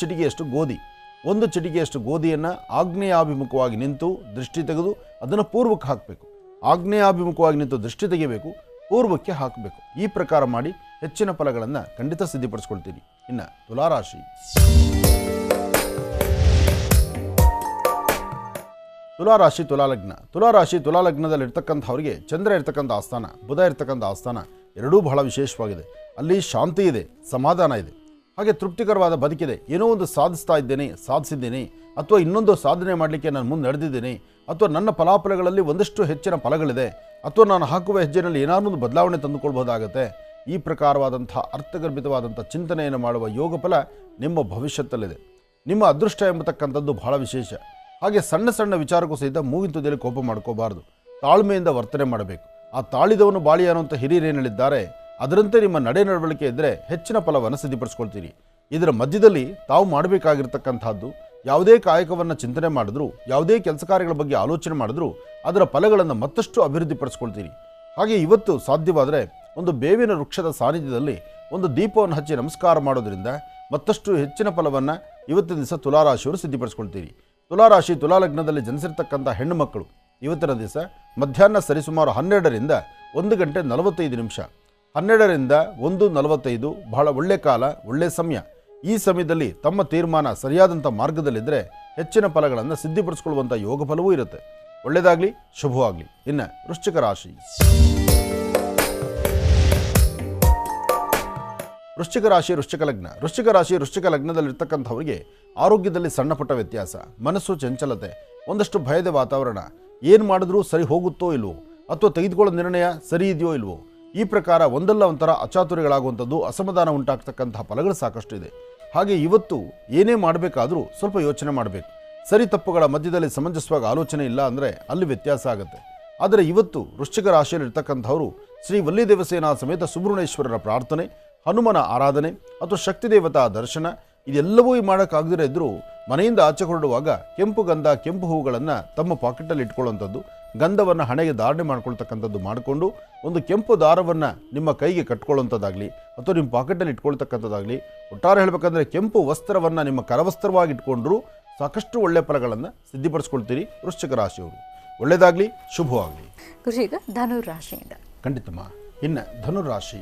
ಚಿಟಿಕೆಯಷ್ಟು ಗೋಧಿಯನ್ನು ಆಗ್ನೇಯಾಭಿಮುಖವಾಗಿ ನಿಂತು ದೃಷ್ಟಿ ತೆಗೆದು ಅದನ್ನು ಪೂರ್ವಕ್ಕೆ ಹಾಕಬೇಕು. ಆಗ್ನೇಯಾಭಿಮುಖವಾಗಿ ನಿಂತು ದೃಷ್ಟಿ ತೆಗೆಯಬೇಕು, ಪೂರ್ವಕ್ಕೆ ಹಾಕಬೇಕು. ಈ ಪ್ರಕಾರ ಮಾಡಿ ಹೆಚ್ಚಿನ ಫಲಗಳನ್ನು ಖಂಡಿತ ಸಿದ್ಧಿಪಡಿಸ್ಕೊಳ್ತೀರಿ. ಇನ್ನು ತುಲಾರಾಶಿ. ತುಲಾಲಗ್ನದಲ್ಲಿರ್ತಕ್ಕಂಥವ್ರಿಗೆ ಚಂದ್ರ ಇರ್ತಕ್ಕಂಥ ಆಸ್ಥಾನ, ಬುಧ ಇರ್ತಕ್ಕಂಥ ಆಸ್ಥಾನ ಎರಡೂ ಬಹಳ ವಿಶೇಷವಾಗಿದೆ. ಅಲ್ಲಿ ಶಾಂತಿ ಇದೆ, ಸಮಾಧಾನ ಇದೆ, ಹಾಗೆ ತೃಪ್ತಿಕರವಾದ ಬದುಕಿದೆ. ಏನೋ ಒಂದು ಸಾಧಿಸಿದ್ದೇನೆ, ಅಥವಾ ಇನ್ನೊಂದು ಸಾಧನೆ ಮಾಡಲಿಕ್ಕೆ ನಾನು ಮುಂದೆ ನಡೆದಿದ್ದೇನೆ, ಅಥವಾ ನನ್ನ ಫಲಾಫಲಗಳಲ್ಲಿ ಒಂದಷ್ಟು ಹೆಚ್ಚಿನ ಫಲಗಳಿದೆ, ಅಥವಾ ನಾನು ಹಾಕುವ ಹೆಜ್ಜೆಯಲ್ಲಿ ಏನಾದರೂ ಒಂದು ಬದಲಾವಣೆ ತಂದುಕೊಳ್ಬೋದಾಗತ್ತೆ. ಈ ಪ್ರಕಾರವಾದಂಥ ಅರ್ಥಗರ್ಭಿತವಾದಂಥ ಚಿಂತನೆಯನ್ನು ಮಾಡುವ ಯೋಗ ಫಲ ನಿಮ್ಮ ಭವಿಷ್ಯತ್ತಲ್ಲಿದೆ. ನಿಮ್ಮ ಅದೃಷ್ಟ ಎಂಬತಕ್ಕಂಥದ್ದು ಬಹಳ ವಿಶೇಷ. ಹಾಗೆ ಸಣ್ಣ ಸಣ್ಣ ವಿಚಾರಕ್ಕೂ ಸಹಿತ ಮೂಗಿನ ತುದಿಯಲ್ಲಿ ಕೋಪ ಮಾಡ್ಕೋಬಾರ್ದು, ತಾಳ್ಮೆಯಿಂದ ವರ್ತನೆ ಮಾಡಬೇಕು. ಆ ತಾಳಿದವನು ಬಾಳಿ ಅನ್ನುವಂಥ ಹಿರಿಯರೇನಲ್ಲಿದ್ದಾರೆ ಅದರಂತೆ ನಿಮ್ಮ ನಡೆ ನಡವಳಿಕೆ ಇದ್ದರೆ ಹೆಚ್ಚಿನ ಫಲವನ್ನು ಸಿದ್ಧಿಪಡಿಸ್ಕೊಳ್ತೀರಿ. ಇದರ ಮಧ್ಯದಲ್ಲಿ ತಾವು ಮಾಡಬೇಕಾಗಿರ್ತಕ್ಕಂಥದ್ದು, ಯಾವುದೇ ಕಾಯಕವನ್ನು ಚಿಂತನೆ ಮಾಡಿದ್ರು, ಯಾವುದೇ ಕೆಲಸ ಕಾರ್ಯಗಳ ಬಗ್ಗೆ ಆಲೋಚನೆ ಮಾಡಿದ್ರು ಅದರ ಫಲಗಳನ್ನು ಮತ್ತಷ್ಟು ಅಭಿವೃದ್ಧಿಪಡಿಸ್ಕೊಳ್ತೀರಿ. ಹಾಗೆ ಇವತ್ತು ಸಾಧ್ಯವಾದರೆ ಒಂದು ಬೇವಿನ ವೃಕ್ಷದ ಸಾನ್ನಿಧ್ಯದಲ್ಲಿ ಒಂದು ದೀಪವನ್ನು ಹಚ್ಚಿ ನಮಸ್ಕಾರ ಮಾಡೋದ್ರಿಂದ ಮತ್ತಷ್ಟು ಹೆಚ್ಚಿನ ಫಲವನ್ನು ಇವತ್ತಿನ ದಿವಸ ತುಲಾರಾಶಿಯವರು ಸಿದ್ಧಿಪಡಿಸ್ಕೊಳ್ತೀರಿ. ತುಲಾಲಗ್ನದಲ್ಲಿ ಜನಿಸಿರ್ತಕ್ಕಂಥ ಹೆಣ್ಣು ಮಕ್ಕಳು ಇವತ್ತಿನ ದಿವಸ ಮಧ್ಯಾಹ್ನ ಸರಿಸುಮಾರು 12ರಿಂದ 1 ಗಂಟೆ 45 ನಿಮಿಷ, 12ರಿಂದ 1:45 ಬಹಳ ಒಳ್ಳೆ ಕಾಲ, ಒಳ್ಳೆ ಸಮಯ. ಈ ಸಮಯದಲ್ಲಿ ತಮ್ಮ ತೀರ್ಮಾನ ಸರಿಯಾದಂಥ ಮಾರ್ಗದಲ್ಲಿದ್ದರೆ ಹೆಚ್ಚಿನ ಫಲಗಳನ್ನು ಸಿದ್ಧಿಪಡಿಸ್ಕೊಳ್ಳುವಂಥ ಯೋಗ ಫಲವೂ ಇರುತ್ತೆ. ಒಳ್ಳೆಯದಾಗಲಿ, ಶುಭವಾಗಲಿ. ಇನ್ನು ವೃಶ್ಚಿಕ ರಾಶಿ. ವೃಶ್ಚಿಕ ಲಗ್ನದಲ್ಲಿರ್ತಕ್ಕಂಥವರಿಗೆ ಆರೋಗ್ಯದಲ್ಲಿ ಸಣ್ಣ ಪುಟ್ಟ ವ್ಯತ್ಯಾಸ, ಮನಸ್ಸು ಚಂಚಲತೆ, ಒಂದಷ್ಟು ಭಯದ ವಾತಾವರಣ, ಏನು ಮಾಡಿದ್ರೂ ಸರಿ ಹೋಗುತ್ತೋ ಇಲ್ವೋ, ಅಥವಾ ತೆಗೆದುಕೊಳ್ಳೋ ನಿರ್ಣಯ ಸರಿ ಇದೆಯೋ ಇಲ್ವೋ, ಈ ಪ್ರಕಾರ ಒಂದಲ್ಲ ಒಂಥರ ಅಚಾತುರ್ಯಗಳಾಗುವಂಥದ್ದು, ಅಸಮಾಧಾನ ಉಂಟಾಗ್ತಕ್ಕಂತಹ ಫಲಗಳು ಸಾಕಷ್ಟು ಇದೆ. ಹಾಗೆ ಇವತ್ತು ಏನೇ ಮಾಡಬೇಕಾದ್ರೂ ಸ್ವಲ್ಪ ಯೋಚನೆ ಮಾಡಬೇಕು. ಸರಿ ತಪ್ಪುಗಳ ಮಧ್ಯದಲ್ಲಿ ಸಮಂಜಸವಾಗಿ ಆಲೋಚನೆ ಇಲ್ಲ ಅಂದರೆ ಅಲ್ಲಿ ವ್ಯತ್ಯಾಸ ಆಗುತ್ತೆ. ಆದರೆ ಇವತ್ತು ವೃಶ್ಚಿಕ ರಾಶಿಯಲ್ಲಿರ್ತಕ್ಕಂಥವರು ಶ್ರೀ ವಲ್ಲಿ ದೇವಸೇನಾ ಸಮೇತ ಸುಬ್ರಹ್ಮಣ್ಯೇಶ್ವರರ ಪ್ರಾರ್ಥನೆ, ಹನುಮನ ಆರಾಧನೆ ಅಥವಾ ಶಕ್ತಿ ದೇವತಾ ದರ್ಶನ ಇದೆಲ್ಲವೂ ಮಾಡೋಕ್ಕಾಗದಿರೋ ಇದ್ದರೂ ಮನೆಯಿಂದ ಆಚೆ ಹೊರಡುವಾಗ ಕೆಂಪು ಗಂಧ, ಕೆಂಪು ಹೂವುಗಳನ್ನು ತಮ್ಮ ಪಾಕೆಟಲ್ಲಿ ಇಟ್ಕೊಳ್ಳುವಂಥದ್ದು, ಗಂಧವನ್ನು ಹಣೆಗೆ ಧಾರಣೆ ಮಾಡ್ಕೊಳ್ತಕ್ಕಂಥದ್ದು ಮಾಡಿಕೊಂಡು ಒಂದು ಕೆಂಪು ದಾರವನ್ನು ನಿಮ್ಮ ಕೈಗೆ ಕಟ್ಕೊಳ್ಳುವಂಥದ್ದಾಗಲಿ ಅಥವಾ ನಿಮ್ಮ ಪಾಕೆಟಲ್ಲಿ ಇಟ್ಕೊಳ್ತಕ್ಕಂಥದ್ದಾಗಲಿ, ಒಟ್ಟಾರೆ ಹೇಳಬೇಕಂದ್ರೆ ಕೆಂಪು ವಸ್ತ್ರವನ್ನು ನಿಮ್ಮ ಕರವಸ್ತ್ರವಾಗಿ ಇಟ್ಕೊಂಡ್ರೂ ಸಾಕಷ್ಟು ಒಳ್ಳೆಯ ಫಲಗಳನ್ನು ಸಿದ್ಧಿಪಡಿಸ್ಕೊಳ್ತೀರಿ ವೃಶ್ಚಿಕ ರಾಶಿಯವರು. ಒಳ್ಳೆಯದಾಗಲಿ, ಶುಭವಾಗಲಿ. ಕೃಷಿಕ ಧನುರಾಶಿಯಿಂದ ಖಂಡಿತಮ್ಮ ಇನ್ನು ಧನುರಾಶಿ.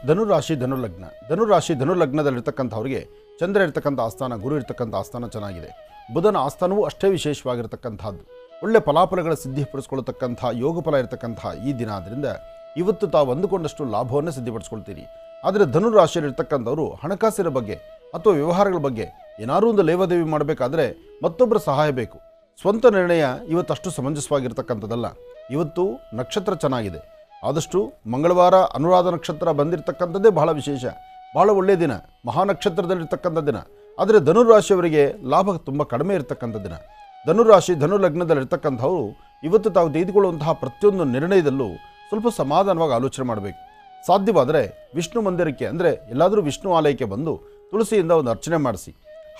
ಧನುರಾಶಿ ಧನುಲಗ್ನ. ಧನುರಾಶಿ ಧನುಲಗ್ನದಲ್ಲಿರ್ತಕ್ಕಂಥವ್ರಿಗೆ ಚಂದ್ರ ಇರ್ತಕ್ಕಂಥ ಆಸ್ಥಾನ, ಗುರು ಇರ್ತಕ್ಕಂಥ ಆಸ್ಥಾನ ಚೆನ್ನಾಗಿದೆ. ಬುಧನ ಆಸ್ಥಾನವೂ ಅಷ್ಟೇ ವಿಶೇಷವಾಗಿರ್ತಕ್ಕಂಥದ್ದು. ಒಳ್ಳೆ ಫಲಾಫಲಗಳ ಸಿದ್ಧಿಪಡಿಸ್ಕೊಳ್ತಕ್ಕಂಥ ಯೋಗಫಲ ಇರತಕ್ಕಂಥ ಈ ದಿನ ಆದ್ದರಿಂದ ಇವತ್ತು ತಾವು ಅಂದುಕೊಂಡಷ್ಟು ಲಾಭವನ್ನು ಸಿದ್ಧಿಪಡಿಸ್ಕೊಳ್ತೀರಿ. ಆದರೆ ಧನುರಾಶಿಯಲ್ಲಿರ್ತಕ್ಕಂಥವರು ಹಣಕಾಸಿನ ಬಗ್ಗೆ ಅಥವಾ ವ್ಯವಹಾರಗಳ ಬಗ್ಗೆ ಏನಾದರೂ ಒಂದು ಲೇವಾದೇವಿ ಮಾಡಬೇಕಾದ್ರೆ ಮತ್ತೊಬ್ಬರ ಸಹಾಯ ಬೇಕು. ಸ್ವಂತ ನಿರ್ಣಯ ಇವತ್ತಷ್ಟು ಸಮಂಜಸವಾಗಿರ್ತಕ್ಕಂಥದ್ದಲ್ಲ. ಇವತ್ತು ನಕ್ಷತ್ರ ಚೆನ್ನಾಗಿದೆ. ಆದಷ್ಟು ಮಂಗಳವಾರ ಅನುರಾಧ ನಕ್ಷತ್ರ ಬಂದಿರತಕ್ಕಂಥದ್ದೇ ಬಹಳ ವಿಶೇಷ, ಬಹಳ ಒಳ್ಳೆಯ ದಿನ, ಮಹಾನಕ್ಷತ್ರದಲ್ಲಿರ್ತಕ್ಕಂಥ ದಿನ. ಆದರೆ ಧನುರಾಶಿಯವರಿಗೆ ಲಾಭ ತುಂಬ ಕಡಿಮೆ ಇರತಕ್ಕಂಥ ದಿನ. ಧನುರಾಶಿ ಧನುಲಗ್ನದಲ್ಲಿರ್ತಕ್ಕಂಥವರು ಇವತ್ತು ತಾವು ತೆಗೆದುಕೊಳ್ಳುವಂತಹ ಪ್ರತಿಯೊಂದು ನಿರ್ಣಯದಲ್ಲೂ ಸ್ವಲ್ಪ ಸಮಾಧಾನವಾಗಿ ಆಲೋಚನೆ ಮಾಡಬೇಕು. ಸಾಧ್ಯವಾದರೆ ವಿಷ್ಣು ಮಂದಿರಕ್ಕೆ ಅಂದರೆ ಎಲ್ಲಾದರೂ ವಿಷ್ಣು ಆಲಯಕ್ಕೆ ಬಂದು ತುಳಸಿಯಿಂದ ಒಂದು ಅರ್ಚನೆ ಮಾಡಿಸಿ.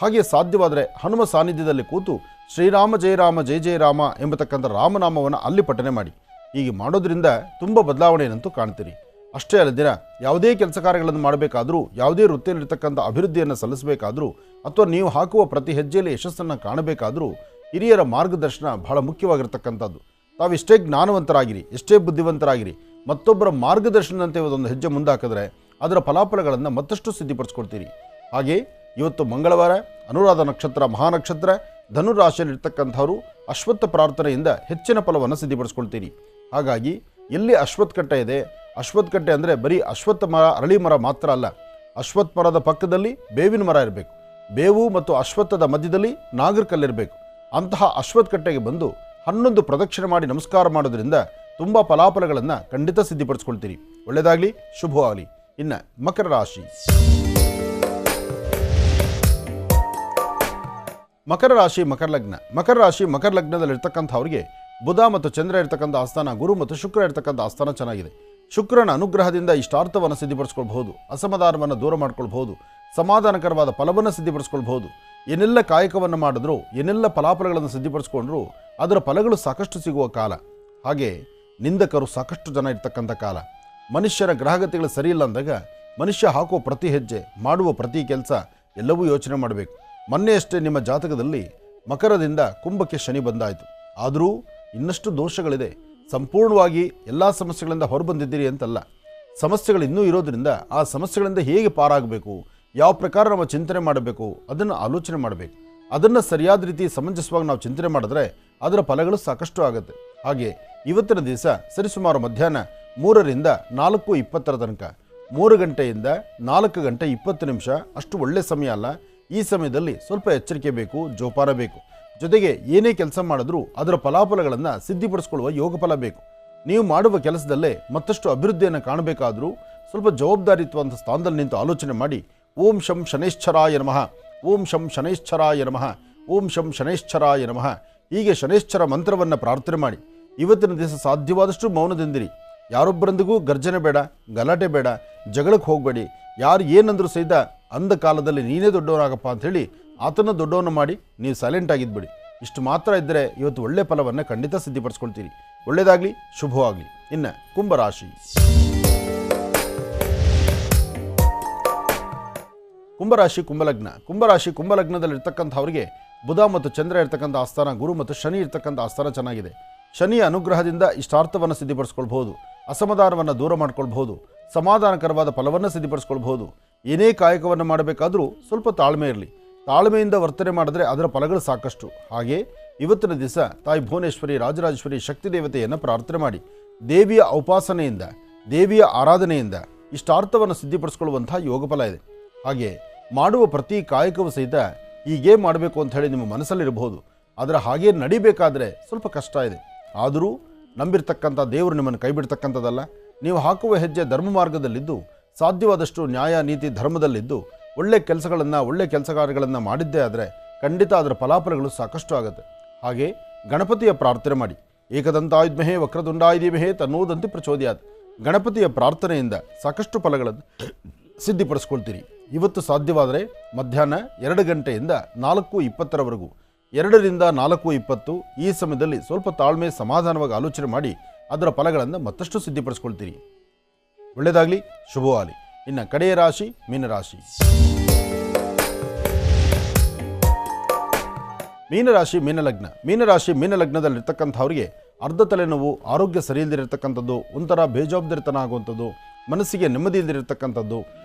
ಹಾಗೆ ಸಾಧ್ಯವಾದರೆ ಹನುಮ ಸಾನ್ನಿಧ್ಯದಲ್ಲಿ ಕೂತು ಶ್ರೀರಾಮ ಜಯ ರಾಮ ಜಯ ಜಯ ರಾಮ ಎಂಬತಕ್ಕಂಥ ರಾಮನಾಮವನ್ನು ಅಲ್ಲಿ ಪಠನೆ ಮಾಡಿ. ಹೀಗೆ ಮಾಡೋದ್ರಿಂದ ತುಂಬ ಬದಲಾವಣೆಯನ್ನಂತೂ ಕಾಣ್ತೀರಿ. ಅಷ್ಟೇ ಅಲ್ಲದಿನ ಯಾವುದೇ ಕೆಲಸ ಕಾರ್ಯಗಳನ್ನು ಮಾಡಬೇಕಾದರೂ, ಯಾವುದೇ ವೃತ್ತಿಯಲ್ಲಿರ್ತಕ್ಕಂಥ ಅಭಿವೃದ್ಧಿಯನ್ನು ಸಲ್ಲಿಸಬೇಕಾದರೂ ಅಥವಾ ನೀವು ಹಾಕುವ ಪ್ರತಿ ಹೆಜ್ಜೆಯಲ್ಲಿ ಯಶಸ್ಸನ್ನು ಕಾಣಬೇಕಾದರೂ ಹಿರಿಯರ ಮಾರ್ಗದರ್ಶನ ಬಹಳ ಮುಖ್ಯವಾಗಿರ್ತಕ್ಕಂಥದ್ದು. ತಾವೆಷ್ಟೇ ಜ್ಞಾನವಂತರಾಗಿರಿ, ಎಷ್ಟೇ ಬುದ್ಧಿವಂತರಾಗಿರಿ, ಮತ್ತೊಬ್ಬರ ಮಾರ್ಗದರ್ಶನದಂತೆ ಒಂದು ಹೆಜ್ಜೆ ಮುಂದಾಕಿದ್ರೆ ಅದರ ಫಲಾಫಲಗಳನ್ನು ಮತ್ತಷ್ಟು ಸಿದ್ಧಿಪಡಿಸ್ಕೊಳ್ತೀರಿ. ಹಾಗೆ ಇವತ್ತು ಮಂಗಳವಾರ, ಅನುರಾಧ ನಕ್ಷತ್ರ ಮಹಾನಕ್ಷತ್ರ. ಧನುರಾಶಿಯಲ್ಲಿರ್ತಕ್ಕಂಥವರು ಅಶ್ವತ್ಥ ಪ್ರಾರ್ಥನೆಯಿಂದ ಹೆಚ್ಚಿನ ಫಲವನ್ನು ಸಿದ್ಧಿಪಡಿಸ್ಕೊಳ್ತೀರಿ. ಹಾಗಾಗಿ ಎಲ್ಲಿ ಅಶ್ವತ್ಥಕಟ್ಟೆ ಇದೆ, ಅಶ್ವತ್ಥಕಟ್ಟೆ ಅಂದರೆ ಬರೀ ಅಶ್ವತ್ಥ ಮರ, ಅರಳಿ ಮರ ಮಾತ್ರ ಅಲ್ಲ, ಅಶ್ವತ್ಥ ಮರದ ಪಕ್ಕದಲ್ಲಿ ಬೇವಿನ ಮರ ಇರಬೇಕು. ಬೇವು ಮತ್ತು ಅಶ್ವತ್ಥದ ಮಧ್ಯದಲ್ಲಿ ನಾಗರಕಲ್ಲಿರಬೇಕು. ಅಂತಹ ಅಶ್ವತ್ಥಕಟ್ಟೆಗೆ ಬಂದು 11 ಪ್ರದಕ್ಷಿಣೆ ಮಾಡಿ ನಮಸ್ಕಾರ ಮಾಡೋದ್ರಿಂದ ತುಂಬ ಫಲಾಫಲಗಳನ್ನು ಖಂಡಿತ ಸಿದ್ಧಿಪಡಿಸ್ಕೊಳ್ತೀರಿ. ಒಳ್ಳೆಯದಾಗಲಿ, ಶುಭವಾಗಲಿ. ಇನ್ನು ಮಕರ ರಾಶಿ. ಮಕರ ರಾಶಿ ಮಕರ ಲಗ್ನ. ಮಕರ ರಾಶಿ ಮಕರ ಲಗ್ನದಲ್ಲಿರ್ತಕ್ಕಂಥವ್ರಿಗೆ ಬುಧ ಮತ್ತು ಚಂದ್ರ ಇರ್ತಕ್ಕಂಥ ಆಸ್ಥಾನ, ಗುರು ಮತ್ತು ಶುಕ್ರ ಇರ್ತಕ್ಕಂಥ ಆಸ್ಥಾನ ಚೆನ್ನಾಗಿದೆ. ಶುಕ್ರನ ಅನುಗ್ರಹದಿಂದ ಇಷ್ಟಾರ್ಥವನ್ನು ಸಿದ್ಧಿಪಡಿಸ್ಕೊಳ್ಬಹುದು, ಅಸಮಾಧಾನವನ್ನು ದೂರ ಮಾಡ್ಕೊಳ್ಬಹುದು, ಸಮಾಧಾನಕರವಾದ ಫಲವನ್ನು ಸಿದ್ಧಿಪಡಿಸ್ಕೊಳ್ಬಹುದು. ಏನೆಲ್ಲ ಕಾಯಕವನ್ನು ಮಾಡಿದ್ರು, ಏನೆಲ್ಲ ಫಲಾಫಲಗಳನ್ನು ಸಿದ್ಧಿಪಡಿಸ್ಕೊಂಡ್ರು ಅದರ ಫಲಗಳು ಸಾಕಷ್ಟು ಸಿಗುವ ಕಾಲ. ಹಾಗೆ ನಿಂದಕರು ಸಾಕಷ್ಟು ಜನ ಇರ್ತಕ್ಕಂಥ ಕಾಲ. ಮನುಷ್ಯರ ಗ್ರಹಗತಿಗಳು ಸರಿಯಿಲ್ಲ ಅಂದಾಗ ಮನುಷ್ಯ ಹಾಕುವ ಪ್ರತಿ ಹೆಜ್ಜೆ, ಮಾಡುವ ಪ್ರತಿ ಕೆಲಸ ಎಲ್ಲವೂ ಯೋಚನೆ ಮಾಡಬೇಕು. ಮೊನ್ನೆಯಷ್ಟೇ ನಿಮ್ಮ ಜಾತಕದಲ್ಲಿ ಮಕರದಿಂದ ಕುಂಭಕ್ಕೆ ಶನಿ ಬಂದಾಯಿತು. ಆದರೂ ಇನ್ನಷ್ಟು ದೋಷಗಳಿದೆ. ಸಂಪೂರ್ಣವಾಗಿ ಎಲ್ಲ ಸಮಸ್ಯೆಗಳಿಂದ ಹೊರಬಂದಿದ್ದೀರಿ ಅಂತಲ್ಲ. ಸಮಸ್ಯೆಗಳು ಇನ್ನೂ ಇರೋದ್ರಿಂದ ಆ ಸಮಸ್ಯೆಗಳಿಂದ ಹೇಗೆ ಪಾರಾಗಬೇಕು, ಯಾವ ಪ್ರಕಾರ ನಾವು ಚಿಂತನೆ ಮಾಡಬೇಕು ಅದನ್ನು ಆಲೋಚನೆ ಮಾಡಬೇಕು. ಅದನ್ನು ಸರಿಯಾದ ರೀತಿ ಸಮಂಜಸವಾಗಿ ನಾವು ಚಿಂತನೆ ಮಾಡಿದ್ರೆ ಅದರ ಫಲಗಳು ಸಾಕಷ್ಟು ಆಗುತ್ತೆ. ಹಾಗೆ ಇವತ್ತಿನ ದಿವಸ ಸರಿಸುಮಾರು ಮಧ್ಯಾಹ್ನ 3ರಿಂದ 4:20 ತನಕ, 3 ಗಂಟೆಯಿಂದ 4 ಗಂಟೆ 20 ನಿಮಿಷ ಅಷ್ಟು ಒಳ್ಳೆ ಸಮಯ ಅಲ್ಲ. ಈ ಸಮಯದಲ್ಲಿ ಸ್ವಲ್ಪ ಎಚ್ಚರಿಕೆ ಬೇಕು, ಜೋಪಾನ ಬೇಕು. ಜೊತೆಗೆ ಏನೇ ಕೆಲಸ ಮಾಡಿದ್ರೂ ಅದರ ಫಲಾಫಲಗಳನ್ನು ಸಿದ್ಧಿಪಡಿಸ್ಕೊಳ್ಳುವ ಯೋಗ ಫಲ ಬೇಕು. ನೀವು ಮಾಡುವ ಕೆಲಸದಲ್ಲೇ ಮತ್ತಷ್ಟು ಅಭಿವೃದ್ಧಿಯನ್ನು ಕಾಣಬೇಕಾದರೂ ಸ್ವಲ್ಪ ಜವಾಬ್ದಾರಿತ್ವಂತ ಸ್ಥಾನದಲ್ಲಿ ನಿಂತು ಆಲೋಚನೆ ಮಾಡಿ. ಓಂ ಶಂ ಶನೈಶ್ಚರಾಯ ನಮಃ, ಓಂ ಶಂ ಶನೈಶ್ಚರಾಯ ನಮಃ, ಓಂ ಶಂ ಶನೈಶ್ಚರಾಯ ನಮಃ ಹೀಗೆ ಶನೈಶ್ಚರ ಮಂತ್ರವನ್ನು ಪ್ರಾರ್ಥನೆ ಮಾಡಿ. ಇವತ್ತಿನ ದಿವಸ ಸಾಧ್ಯವಾದಷ್ಟು ಮೌನದಿಂದಿರಿ. ಯಾರೊಬ್ಬರೊಂದಿಗೂ ಗರ್ಜನೆ ಬೇಡ, ಗಲಾಟೆ ಬೇಡ, ಜಗಳಕ್ಕೆ ಹೋಗಬೇಡಿ. ಯಾರು ಏನಂದರೂ ಸಹಿತ ಅಂದ ಕಾಲದಲ್ಲಿ ನೀನೇ ದೊಡ್ಡವನಾಗಪ್ಪ ಅಂಥೇಳಿ ಆತನ ದೊಡ್ಡವನು ಮಾಡಿ ನೀವು ಸೈಲೆಂಟ್ ಆಗಿದ್ಬಿಡಿ. ಇಷ್ಟು ಮಾತ್ರ ಇದ್ದರೆ ಇವತ್ತು ಒಳ್ಳೆ ಫಲವನ್ನು ಖಂಡಿತ ಸಿದ್ಧಿಪಡಿಸ್ಕೊಳ್ತೀರಿ. ಒಳ್ಳೆಯದಾಗಲಿ, ಶುಭವಾಗಲಿ. ಇನ್ನು ಕುಂಭರಾಶಿ. ಕುಂಭರಾಶಿ ಕುಂಭಲಗ್ನ. ಕುಂಭರಾಶಿ ಕುಂಭಲಗ್ನದಲ್ಲಿರ್ತಕ್ಕಂಥವ್ರಿಗೆ ಬುಧ ಮತ್ತು ಚಂದ್ರ ಇರ್ತಕ್ಕಂಥ ಆಸ್ಥಾನ, ಗುರು ಮತ್ತು ಶನಿ ಇರ್ತಕ್ಕಂಥ ಆಸ್ಥಾನ ಚೆನ್ನಾಗಿದೆ. ಶನಿಯ ಅನುಗ್ರಹದಿಂದ ಇಷ್ಟಾರ್ಥವನ್ನು ಸಿದ್ಧಿಪಡಿಸ್ಕೊಳ್ಬಹುದು, ಅಸಮಾಧಾನವನ್ನು ದೂರ ಮಾಡ್ಕೊಳ್ಬಹುದು, ಸಮಾಧಾನಕರವಾದ ಫಲವನ್ನು ಸಿದ್ಧಿಪಡಿಸ್ಕೊಳ್ಬಹುದು. ಏನೇ ಕಾಯಕವನ್ನು ಮಾಡಬೇಕಾದರೂ ಸ್ವಲ್ಪ ತಾಳ್ಮೆ ಇರಲಿ. ತಾಳ್ಮೆಯಿಂದ ವರ್ತನೆ ಮಾಡಿದ್ರೆ ಅದರ ಫಲಗಳು ಸಾಕಷ್ಟು. ಹಾಗೆ ಇವತ್ತಿನ ದಿವಸ ತಾಯಿ ಭುವನೇಶ್ವರಿ, ರಾಜರಾಜೇಶ್ವರಿ ಶಕ್ತಿ ದೇವತೆಯನ್ನು ಪ್ರಾರ್ಥನೆ ಮಾಡಿ. ದೇವಿಯ ಉಪಾಸನೆಯಿಂದ, ದೇವಿಯ ಆರಾಧನೆಯಿಂದ ಇಷ್ಟಾರ್ಥವನ್ನು ಸಿದ್ಧಿಪಡಿಸ್ಕೊಳ್ಳುವಂಥ ಯೋಗ ಫಲ ಇದೆ. ಹಾಗೆ ಮಾಡುವ ಪ್ರತಿ ಕಾಯಕವೂ ಸಹಿತ ಹೀಗೇ ಮಾಡಬೇಕು ಅಂತ ಹೇಳಿ ನಿಮ್ಮ ಮನಸ್ಸಲ್ಲಿರಬಹುದು. ಆದರೆ ಹಾಗೇ ನಡಿಬೇಕಾದ್ರೆ ಸ್ವಲ್ಪ ಕಷ್ಟ ಇದೆ. ಆದರೂ ನಂಬಿರ್ತಕ್ಕಂಥ ದೇವರು ನಿಮ್ಮನ್ನು ಕೈ ಬಿಡ್ತಕ್ಕಂಥದ್ದಲ್ಲ. ನೀವು ಹಾಕುವ ಹೆಜ್ಜೆ ಧರ್ಮ ಮಾರ್ಗದಲ್ಲಿದ್ದು, ಸಾಧ್ಯವಾದಷ್ಟು ನ್ಯಾಯ ನೀತಿ ಧರ್ಮದಲ್ಲಿದ್ದು ಒಳ್ಳೆ ಕೆಲಸಗಳನ್ನು, ಒಳ್ಳೆ ಕೆಲಸ ಕಾರ್ಯಗಳನ್ನು ಮಾಡಿದ್ದೇ ಆದರೆ ಖಂಡಿತ ಅದರ ಫಲಾಫಲಗಳು ಸಾಕಷ್ಟು ಆಗುತ್ತೆ. ಹಾಗೆ ಗಣಪತಿಯ ಪ್ರಾರ್ಥನೆ ಮಾಡಿ. ಏಕದಂತಾಯುಧ್ಮಹೇ ವಕ್ರತುಂಡಾಯ ಧೀಮಹಿ ತನ್ನೋದಂತಿ ಪ್ರಚೋದಯಾತ್. ಗಣಪತಿಯ ಪ್ರಾರ್ಥನೆಯಿಂದ ಸಾಕಷ್ಟು ಫಲಗಳನ್ನು ಸಿದ್ಧಿಪಡಿಸ್ಕೊಳ್ತೀರಿ. ಇವತ್ತು ಸಾಧ್ಯವಾದರೆ ಮಧ್ಯಾಹ್ನ 2 ಗಂಟೆಯಿಂದ 4:20 2ರಿಂದ 4:20 ಈ ಸಮಯದಲ್ಲಿ ಸ್ವಲ್ಪ ತಾಳ್ಮೆ, ಸಮಾಧಾನವಾಗಿ ಆಲೋಚನೆ ಮಾಡಿ ಅದರ ಫಲಗಳನ್ನು ಮತ್ತಷ್ಟು ಸಿದ್ಧಿಪಡಿಸ್ಕೊಳ್ತೀರಿ. ಒಳ್ಳೆಯದಾಗಲಿ, ಶುಭವಾಗಲಿ. ಇನ್ನು ಕಡೆಯ ರಾಶಿ ಮೀನರಾಶಿ. ಮೀನರಾಶಿ ಮೀನಲಗ್ನ. ಮೀನರಾಶಿ ಮೀನಲಗ್ನದಲ್ಲಿರ್ತಕ್ಕಂಥವ್ರಿಗೆ ಅರ್ಧ ತಲೆನೋವು, ಆರೋಗ್ಯ ಸರಿ ಇಲ್ಲದಿರತಕ್ಕಂಥದ್ದು, ಒಂಥರ ಬೇಜವಾಬ್ದಾರಿತನ ಆಗುವಂಥದ್ದು, ಮನಸ್ಸಿಗೆ ನೆಮ್ಮದಿ ಇಲ್ಲದಿರತಕ್ಕಂಥದ್ದು,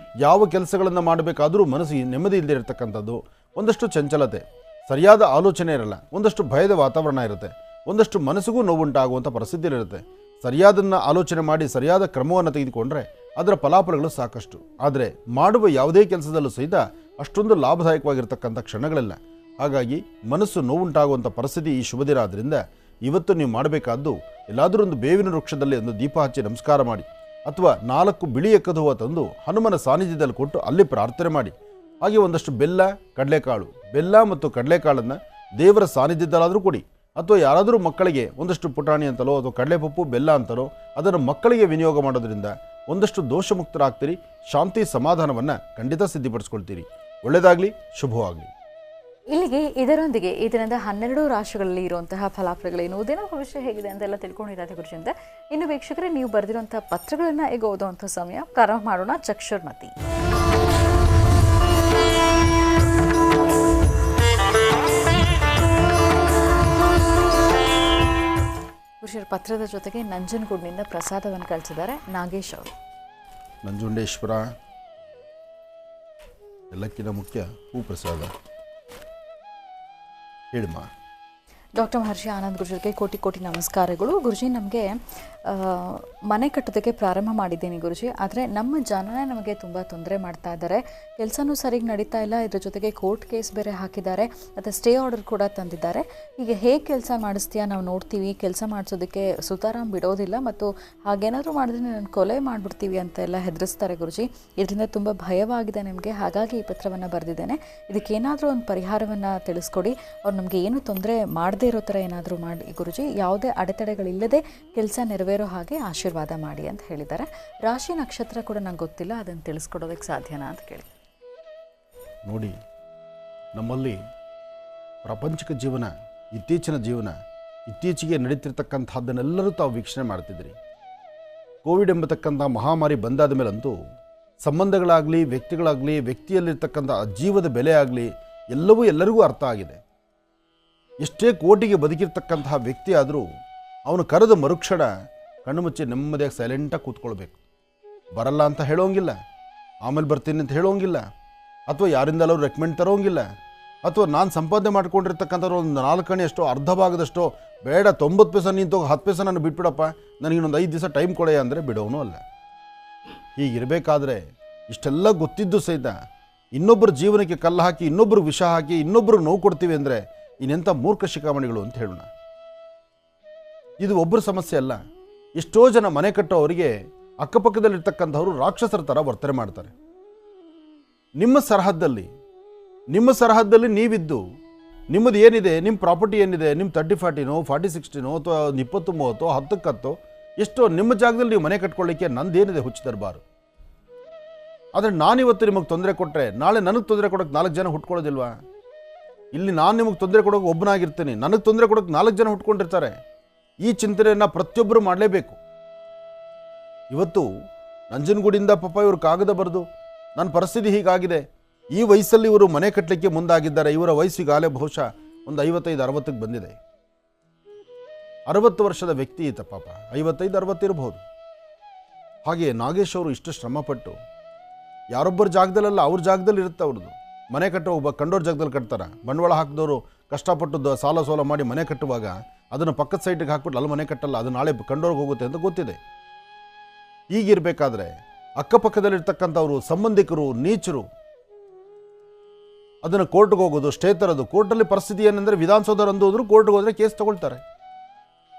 ಯಾವ ಕೆಲಸಗಳನ್ನು ಮಾಡಬೇಕಾದರೂ ಮನಸ್ಸಿಗೆ ನೆಮ್ಮದಿ ಇಲ್ಲದಿರತಕ್ಕಂಥದ್ದು, ಒಂದಷ್ಟು ಚಂಚಲತೆ, ಸರಿಯಾದ ಆಲೋಚನೆ ಇರಲ್ಲ, ಒಂದಷ್ಟು ಭಯದ ವಾತಾವರಣ ಇರುತ್ತೆ, ಒಂದಷ್ಟು ಮನಸ್ಸಿಗೂ ನೋವುಂಟಾಗುವಂಥ ಪರಿಸ್ಥಿತಿ ಇರುತ್ತೆ. ಸರಿಯಾದನ್ನು ಆಲೋಚನೆ ಮಾಡಿ ಸರಿಯಾದ ಕ್ರಮವನ್ನು ತೆಗೆದುಕೊಂಡ್ರೆ ಅದರ ಫಲಾಫಲಗಳು ಸಾಕಷ್ಟು. ಆದರೆ ಮಾಡುವ ಯಾವುದೇ ಕೆಲಸದಲ್ಲೂ ಸಹಿತ ಅಷ್ಟೊಂದು ಲಾಭದಾಯಕವಾಗಿರ್ತಕ್ಕಂಥ ಕ್ಷಣಗಳಿಲ್ಲ. ಹಾಗಾಗಿ ಮನಸ್ಸು ನೋವುಂಟಾಗುವಂಥ ಪರಿಸ್ಥಿತಿ ಈ ಶುಭ ದಿನ. ಆದ್ದರಿಂದ ಇವತ್ತು ನೀವು ಮಾಡಬೇಕಾದ್ದು ಎಲ್ಲಾದರೂ ಒಂದು ಬೇವಿನ ವೃಕ್ಷದಲ್ಲಿ ಒಂದು ದೀಪ ಹಚ್ಚಿ ನಮಸ್ಕಾರ ಮಾಡಿ, ಅಥವಾ 4 ಬಿಳಿ ಎಕ್ಕದ ಹೂವು ತಂದು ಹನುಮನ ಸಾನ್ನಿಧ್ಯದಲ್ಲಿ ಕೊಟ್ಟು ಅಲ್ಲಿ ಪ್ರಾರ್ಥನೆ ಮಾಡಿ. ಹಾಗೆ ಒಂದಷ್ಟು ಬೆಲ್ಲ ಮತ್ತು ಕಡಲೆಕಾಳನ್ನು ದೇವರ ಸಾನ್ನಿಧ್ಯದಲ್ಲಾದರೂ ಕೊಡಿ. ಅಥವಾ ಯಾರಾದರೂ ಮಕ್ಕಳಿಗೆ ಒಂದಷ್ಟು ಪುಟಾಣಿ ಅಂತಲೋ ಅಥವಾ ಕಡಲೆಪಪ್ಪು ಬೆಲ್ಲ ಅಂತಲೋ ಅದನ್ನು ಮಕ್ಕಳಿಗೆ ವಿನಿಯೋಗ ಮಾಡೋದ್ರಿಂದ ಒಂದಷ್ಟು ದೋಷಮುಕ್ತರಾಗ್ತೀರಿ, ಶಾಂತಿ ಸಮಾಧಾನವನ್ನು ಖಂಡಿತ ಸಿದ್ಧಿಪಡಿಸ್ಕೊಳ್ತೀರಿ. ಒಳ್ಳೆಯದಾಗಲಿ, ಶುಭವಾಗಲಿ. ಇಲ್ಲಿಗೆ ಇದರೊಂದಿಗೆ ಈ ದಿನದ 12 ರಾಶಿಗಳಲ್ಲಿ ಇರುವಂತಹ ಫಲಾಫಲಗಳೇನು, ದಿನ ಭವಿಷ್ಯ ಹೇಗಿದೆ ಅಂತೆಲ್ಲ ತಿಳ್ಕೊಂಡಿದ್ದಾರೆ ಗುರುಜಿ ಅಂತ. ಇನ್ನು ವೀಕ್ಷಕರೇ, ನೀವು ಬರೆದಿರುವಂಥ ಪತ್ರಗಳನ್ನು ಈಗ ಓದುವಂಥ ಸಮಯ. ಪ್ರಾರಂಭ ಮಾಡೋಣ. ಚಕ್ಷುರ್ಮತಿ. ಗುರುಜಿ ಪತ್ರದ ಜೊತೆಗೆ ನಂಜನಗೂಡಿನಿಂದ ಪ್ರಸಾದವನ್ನು ಕಳಿಸಿದ್ದಾರೆ ನಾಗೇಶ್ ಅವರು. ನಂಜುಂಡೇಶ್ವರ ಎಲ್ಲಕ್ಕಿಂತ ಮುಖ್ಯ ಹೂ ಪ್ರಸಾದ. ಹೇಳಿಮ್ಮ. ಡಾಕ್ಟರ್ ಮಹರ್ಷಿ ಆನಂದ್ ಗುರುಜಿಗೆ ಕೋಟಿ ಕೋಟಿ ನಮಸ್ಕಾರಗಳು. ಗುರುಜಿ, ನಮಗೆ ಮನೆ ಕಟ್ಟೋದಕ್ಕೆ ಪ್ರಾರಂಭ ಮಾಡಿದ್ದೀನಿ ಗುರುಜಿ. ಆದರೆ ನಮ್ಮ ಜನನೇ ನಮಗೆ ತುಂಬ ತೊಂದರೆ ಮಾಡ್ತಾ ಇದ್ದಾರೆ. ಕೆಲಸನೂ ಸರಿಗೆ ನಡೀತಾ ಇಲ್ಲ. ಇದ್ರ ಜೊತೆಗೆ ಕೋರ್ಟ್ ಕೇಸ್ ಬೇರೆ ಹಾಕಿದ್ದಾರೆ, ಮತ್ತು ಸ್ಟೇ ಆರ್ಡರ್ ಕೂಡ ತಂದಿದ್ದಾರೆ. ಈಗ ಹೇಗೆ ಕೆಲಸ ಮಾಡಿಸ್ತೀಯಾ, ನಾವು ನೋಡ್ತೀವಿ, ಕೆಲಸ ಮಾಡಿಸೋದಕ್ಕೆ ಸುತಾರಾಮ್ ಬಿಡೋದಿಲ್ಲ, ಮತ್ತು ಹಾಗೇನಾದರೂ ಮಾಡಿದ್ರೆ ನಾನು ಕೊಲೆ ಮಾಡಿಬಿಡ್ತೀವಿ ಅಂತೆಲ್ಲ ಹೆದರಿಸ್ತಾರೆ ಗುರುಜಿ. ಇದರಿಂದ ತುಂಬ ಭಯವಾಗಿದೆ ನಿಮಗೆ. ಹಾಗಾಗಿ ಈ ಪತ್ರವನ್ನು ಬರೆದಿದ್ದೇನೆ. ಇದಕ್ಕೇನಾದರೂ ಒಂದು ಪರಿಹಾರವನ್ನು ತಿಳಿಸ್ಕೊಡಿ. ಅವ್ರು ನಮಗೆ ಏನು ತೊಂದರೆ ಮಾಡದೇ ಇರೋ ಥರ ಏನಾದರೂ ಮಾಡಿ ಗುರುಜಿ. ಯಾವುದೇ ಅಡೆತಡೆಗಳಿಲ್ಲದೆ ಕೆಲಸ ನೆರವೇರೋ ಹಾಗೆ ಆಶೀರ್ವಾದ ಮಾಡಿ ಅಂತ ಹೇಳಿದ್ದಾರೆ. ರಾಶಿ ನಕ್ಷತ್ರ ಕೂಡ ನಂಗೆ ಗೊತ್ತಿಲ್ಲ, ಅದನ್ನು ತಿಳಿಸ್ಕೊಡೋದಕ್ಕೆ ಸಾಧ್ಯನಾ ಅಂತ ಕೇಳಿ. ನೋಡಿ, ನಮ್ಮಲ್ಲಿ ಪ್ರಾಪಂಚಿಕ ಜೀವನ, ಇತ್ತೀಚೆಗೆ ನಡೀತಿರ್ತಕ್ಕಂಥದ್ದನ್ನೆಲ್ಲರೂ ತಾವು ವೀಕ್ಷಣೆ ಮಾಡ್ತಿದ್ರಿ. ಕೋವಿಡ್ ಎಂಬತಕ್ಕಂಥ ಮಹಾಮಾರಿ ಬಂದಾದ ಮೇಲಂತೂ ಸಂಬಂಧಗಳಾಗಲಿ, ವ್ಯಕ್ತಿಗಳಾಗಲಿ, ವ್ಯಕ್ತಿಯಲ್ಲಿರ್ತಕ್ಕಂಥ ಜೀವದ ಬೆಲೆ ಆಗಲಿ ಎಲ್ಲವೂ ಎಲ್ಲರಿಗೂ ಅರ್ಥ ಆಗಿದೆ. ಎಷ್ಟೇ ಕೋಟಿಗೆ ಬದುಕಿರ್ತಕ್ಕಂತಹ ವ್ಯಕ್ತಿ ಆದರೂ ಅವನು ಕರೆದ ಮರುಕ್ಷಣ ಕಣ್ಣು ಮುಚ್ಚಿ ನೆಮ್ಮದಿಯಾಗಿ ಸೈಲೆಂಟಾಗಿ ಕೂತ್ಕೊಳ್ಬೇಕು. ಬರಲ್ಲ ಅಂತ ಹೇಳೋಂಗಿಲ್ಲ, ಆಮೇಲೆ ಬರ್ತೀನಿ ಅಂತ ಹೇಳೋಂಗಿಲ್ಲ, ಅಥವಾ ಯಾರಿಂದಲೂ ರೆಕಮೆಂಡ್ ತರೋಂಗಿಲ್ಲ, ಅಥವಾ ನಾನು ಸಂಪಾದನೆ ಮಾಡ್ಕೊಂಡಿರ್ತಕ್ಕಂಥವ್ರು ಒಂದು 4 ಅಣಿ ಅಷ್ಟೋ ಅರ್ಧ ಭಾಗದಷ್ಟೋ ಬೇಡ 90 ಪೈಸೆ ನೀನು ತಗೋ 10 ಪೈಸೆ ನಾನು ಬಿಟ್ಬಿಡಪ್ಪ, ನನಗಿನ್ನೊಂದು 5 ದಿವಸ ಟೈಮ್ ಕೊಡೆಯ ಅಂದರೆ ಬಿಡೋನು ಅಲ್ಲ. ಹೀಗಿರಬೇಕಾದ್ರೆ ಇಷ್ಟೆಲ್ಲ ಗೊತ್ತಿದ್ದು ಸಹಿತ ಇನ್ನೊಬ್ಬರ ಜೀವನಕ್ಕೆ ಕಲ್ಲು ಹಾಕಿ, ಇನ್ನೊಬ್ಬರು ವಿಷ ಹಾಕಿ, ಇನ್ನೊಬ್ಬರು ನೋವು ಕೊಡ್ತೀವಿ ಅಂದರೆ ಇನ್ನೆಂಥ ಮೂರ್ಖ ಶಿಖಾಮಣಿಗಳು ಅಂತ ಹೇಳೋಣ. ಇದು ಒಬ್ಬರ ಸಮಸ್ಯೆ ಅಲ್ಲ. ಎಷ್ಟೋ ಜನ ಮನೆ ಕಟ್ಟೋವರಿಗೆ ಅಕ್ಕಪಕ್ಕದಲ್ಲಿರ್ತಕ್ಕಂಥವ್ರು ರಾಕ್ಷಸರ ಥರ ವರ್ತನೆ ಮಾಡ್ತಾರೆ. ನಿಮ್ಮ ಸರಹದ್ದಲ್ಲಿ ನೀವಿದ್ದು ನಿಮ್ಮದು ಏನಿದೆ, ನಿಮ್ಮ ಪ್ರಾಪರ್ಟಿ ಏನಿದೆ, ನಿಮ್ಮ 30-40ನೋ 40-60ನೋ ಅಥವಾ 20-30 10-10 ಎಷ್ಟೋ ನಿಮ್ಮ ಜಾಗದಲ್ಲಿ ನೀವು ಮನೆ ಕಟ್ಕೊಳ್ಳಿಕ್ಕೆ ನಂದೇನಿದೆ ಹುಚ್ಚು ದರ್ಬಾರು. ಆದರೆ ನಾನಿವತ್ತು ನಿಮಗೆ ತೊಂದರೆ ಕೊಟ್ಟರೆ ನಾಳೆ ನನಗೆ ತೊಂದರೆ ಕೊಡೋಕ್ಕೆ 4 ಜನ ಹುಟ್ಕೊಳ್ಳೋದಿಲ್ವಾ? ಇಲ್ಲಿ ನಾನು ನಿಮಗೆ ತೊಂದರೆ ಕೊಡೋಕೆ ಒಬ್ಬನಾಗಿರ್ತೀನಿ, ನನಗೆ ತೊಂದರೆ ಕೊಡೋಕೆ 4 ಜನ ಹುಟ್ಕೊಂಡಿರ್ತಾರೆ. ಈ ಚಿಂತನೆಯನ್ನು ಪ್ರತಿಯೊಬ್ಬರು ಮಾಡಲೇಬೇಕು. ಇವತ್ತು ನಂಜನಗೂಡಿಂದ ಪಾಪ ಇವರು ಕಾಗದ ಬರೆದು ನನ್ನ ಪರಿಸ್ಥಿತಿ ಹೀಗಾಗಿದೆ, ಈ ವಯಸ್ಸಲ್ಲಿ ಇವರು ಮನೆ ಕಟ್ಟಲಿಕ್ಕೆ ಮುಂದಾಗಿದ್ದಾರೆ, ಇವರ ವಯಸ್ಸಿಗಾಲೇ ಬಹುಶಃ ಒಂದು 55-60ಕ್ಕೆ ಬಂದಿದೆ. 60 ವರ್ಷದ ವ್ಯಕ್ತಿ ಈತ ಪಾಪ, 55-60 ಇರಬಹುದು. ಹಾಗೆ ನಾಗೇಶ್ ಅವರು ಇಷ್ಟು ಶ್ರಮಪಟ್ಟು ಯಾರೊಬ್ಬರ ಜಾಗದಲ್ಲ ಅವ್ರ ಜಾಗದಲ್ಲಿ ಇರುತ್ತೆ ಅವ್ರದ್ದು. ಮನೆ ಕಟ್ಟೋ ಒಬ್ಬ ಕಂಡೋರ್ ಜಾಗದಲ್ಲಿ ಕಟ್ತಾರೆ. ಬಂಡವಾಳ ಹಾಕಿದವರು ಕಷ್ಟಪಟ್ಟು ಸಾಲ ಸೋಲ ಮಾಡಿ ಮನೆ ಕಟ್ಟುವಾಗ ಅದನ್ನು ಪಕ್ಕದ ಸೈಟಿಗೆ ಹಾಕ್ಬಿಟ್ಟು ಅಲ್ಲಿ ಮನೆ ಕಟ್ಟಲ್ಲ, ಅದು ನಾಳೆ ಕಂಡೋರ್ಗೆ ಹೋಗುತ್ತೆ ಅಂತ ಗೊತ್ತಿದೆ. ಹೀಗಿರಬೇಕಾದ್ರೆ ಅಕ್ಕಪಕ್ಕದಲ್ಲಿರ್ತಕ್ಕಂಥವ್ರು ಸಂಬಂಧಿಕರು ನೀಚರು ಅದನ್ನು ಕೋರ್ಟ್ಗೆ ಹೋಗೋದು, ಸ್ಟೇ ತರೋದು. ಕೋರ್ಟಲ್ಲಿ ಪರಿಸ್ಥಿತಿ ಏನಂದರೆ ವಿಧಾನಸೌಧ ನಂದು ಅಂದರೂ ಕೋರ್ಟ್ಗೆ ಹೋದರೆ ಕೇಸ್ ತೊಗೊಳ್ತಾರೆ,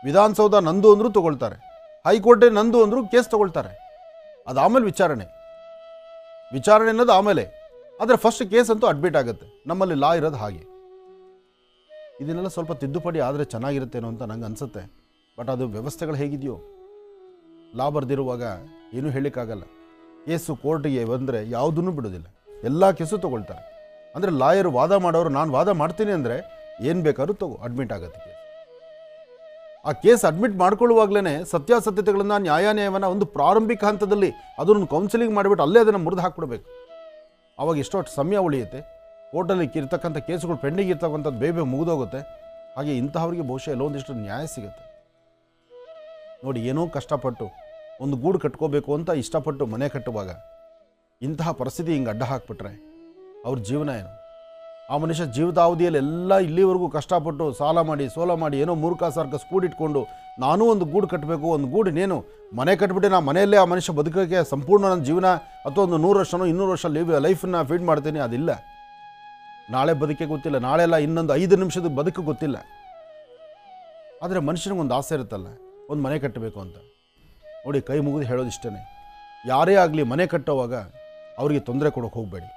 ವಿಧಾನಸೌಧ ನಂದು ಅಂದರೂ ತೊಗೊಳ್ತಾರೆ, ಹೈಕೋರ್ಟೇ ನಂದು ಅಂದರೂ ಕೇಸ್ ತೊಗೊಳ್ತಾರೆ. ಅದು ಆಮೇಲೆ ವಿಚಾರಣೆ ಅನ್ನೋದು ಆಮೇಲೆ. ಆದರೆ ಫಸ್ಟ್ ಕೇಸ್ ಅಂತೂ ಅಡ್ಮಿಟ್ ಆಗುತ್ತೆ. ನಮ್ಮಲ್ಲಿ ಲಾ ಇರೋದು ಹಾಗೆ. ಇದನ್ನೆಲ್ಲ ಸ್ವಲ್ಪ ತಿದ್ದುಪಡಿ ಆದರೆ ಚೆನ್ನಾಗಿರುತ್ತೇನೋ ಅಂತ ನಂಗೆ ಅನಿಸುತ್ತೆ. ಬಟ್ ಅದು ವ್ಯವಸ್ಥೆಗಳು ಹೇಗಿದೆಯೋ, ಲಾ ಬರೆದಿರುವಾಗ ಏನೂ ಹೇಳಲಿಕ್ಕಾಗಲ್ಲ. ಕೇಸು ಕೋರ್ಟಿಗೆ ಬಂದರೆ ಯಾವುದನ್ನು ಬಿಡೋದಿಲ್ಲ, ಎಲ್ಲ ಕೇಸು ತೊಗೊಳ್ತಾರೆ. ಅಂದರೆ ಲಾಯರ್ ವಾದ ಮಾಡೋರು ನಾನು ವಾದ ಮಾಡ್ತೀನಿ ಅಂದರೆ ಏನು ಬೇಕಾದ್ರೂ ಅಡ್ಮಿಟ್ ಆಗುತ್ತೆ ಕೇಸ್. ಆ ಕೇಸ್ ಅಡ್ಮಿಟ್ ಮಾಡ್ಕೊಳ್ಳುವಾಗಲೇ ಸತ್ಯಾಸತ್ಯತೆಗಳನ್ನು ನ್ಯಾಯಾನ್ಯಾಯವನ್ನು ಒಂದು ಪ್ರಾರಂಭಿಕ ಹಂತದಲ್ಲಿ ಅದನ್ನು ಕೌನ್ಸಿಲಿಂಗ್ ಮಾಡಿಬಿಟ್ಟು ಅಲ್ಲೇ ಅದನ್ನು ಮುರಿದು ಹಾಕ್ಬಿಡ್ಬೇಕು. ಆವಾಗ ಎಷ್ಟೋ ಸಮಯ ಉಳಿಯುತ್ತೆ. ಕೋರ್ಟಲ್ಲಿ ಇರ್ತಕ್ಕಂಥ ಕೇಸುಗಳು ಪೆಂಡಿಂಗ್ ಇರ್ತಕ್ಕಂಥದ್ದು ಬೇಗ ಮುಗಿದೋಗುತ್ತೆ. ಹಾಗೆ ಇಂತಹವರಿಗೆ ಬಹುಶಃ ಎಲ್ಲೋ ಒಂದಿಷ್ಟು ನ್ಯಾಯ ಸಿಗುತ್ತೆ. ನೋಡಿ, ಏನೋ ಕಷ್ಟಪಟ್ಟು ಒಂದು ಗೂಡು ಕಟ್ಕೋಬೇಕು ಅಂತ ಇಷ್ಟಪಟ್ಟು ಮನೆ ಕಟ್ಟುವಾಗ ಇಂತಹ ಪರಿಸ್ಥಿತಿ ಹಿಂಗೆ ಅಡ್ಡ ಹಾಕ್ಬಿಟ್ರೆ ಅವ್ರ ಜೀವನ ಏನು? ಆ ಮನುಷ್ಯ ಜೀವಿತಾವಧಿಯಲ್ಲಿ ಎಲ್ಲ ಇಲ್ಲಿವರೆಗೂ ಕಷ್ಟಪಟ್ಟು ಸಾಲ ಮಾಡಿ ಸೋಲ ಮಾಡಿ ಏನೋ ಮೂರ್ಖ ಸರ್ಕಸ್ ಕೂಡಿಟ್ಕೊಂಡು ನಾನೂ ಒಂದು ಗೂಡು ಕಟ್ಟಬೇಕು, ಒಂದು ಗೂಡು ಇನ್ನೇನು ಮನೆ ಕಟ್ಬಿಟ್ಟು ನಾ ಮನೆಯಲ್ಲೇ ಆ ಮನುಷ್ಯ ಬದುಕೋಕ್ಕೆ ಸಂಪೂರ್ಣ ನನ್ನ ಜೀವನ ಅಥವಾ ಒಂದು 100 ವರ್ಷನೋ 200 ವರ್ಷ ಲೈಫನ್ನ ಫೀಡ್ ಮಾಡ್ತೀನಿ. ಅದಿಲ್ಲ. ನಾಳೆ ಬದುಕೆ ಗೊತ್ತಿಲ್ಲ, ನಾಳೆ ಎಲ್ಲ ಇನ್ನೊಂದು 5 ನಿಮಿಷದ ಬದುಕು ಗೊತ್ತಿಲ್ಲ. ಆದರೆ ಮನುಷ್ಯನಿಗೊಂದು ಆಸೆ ಇರುತ್ತಲ್ಲ, ಒಂದು ಮನೆ ಕಟ್ಟಬೇಕು ಅಂತ. ನೋಡಿ, ಕೈ ಮುಗಿದು ಹೇಳೋದಿಷ್ಟೇ, ಯಾರೇ ಆಗಲಿ ಮನೆ ಕಟ್ಟೋವಾಗ ಅವರಿಗೆ ತೊಂದರೆ ಕೊಡೋಕೆ ಹೋಗಬೇಡಿ.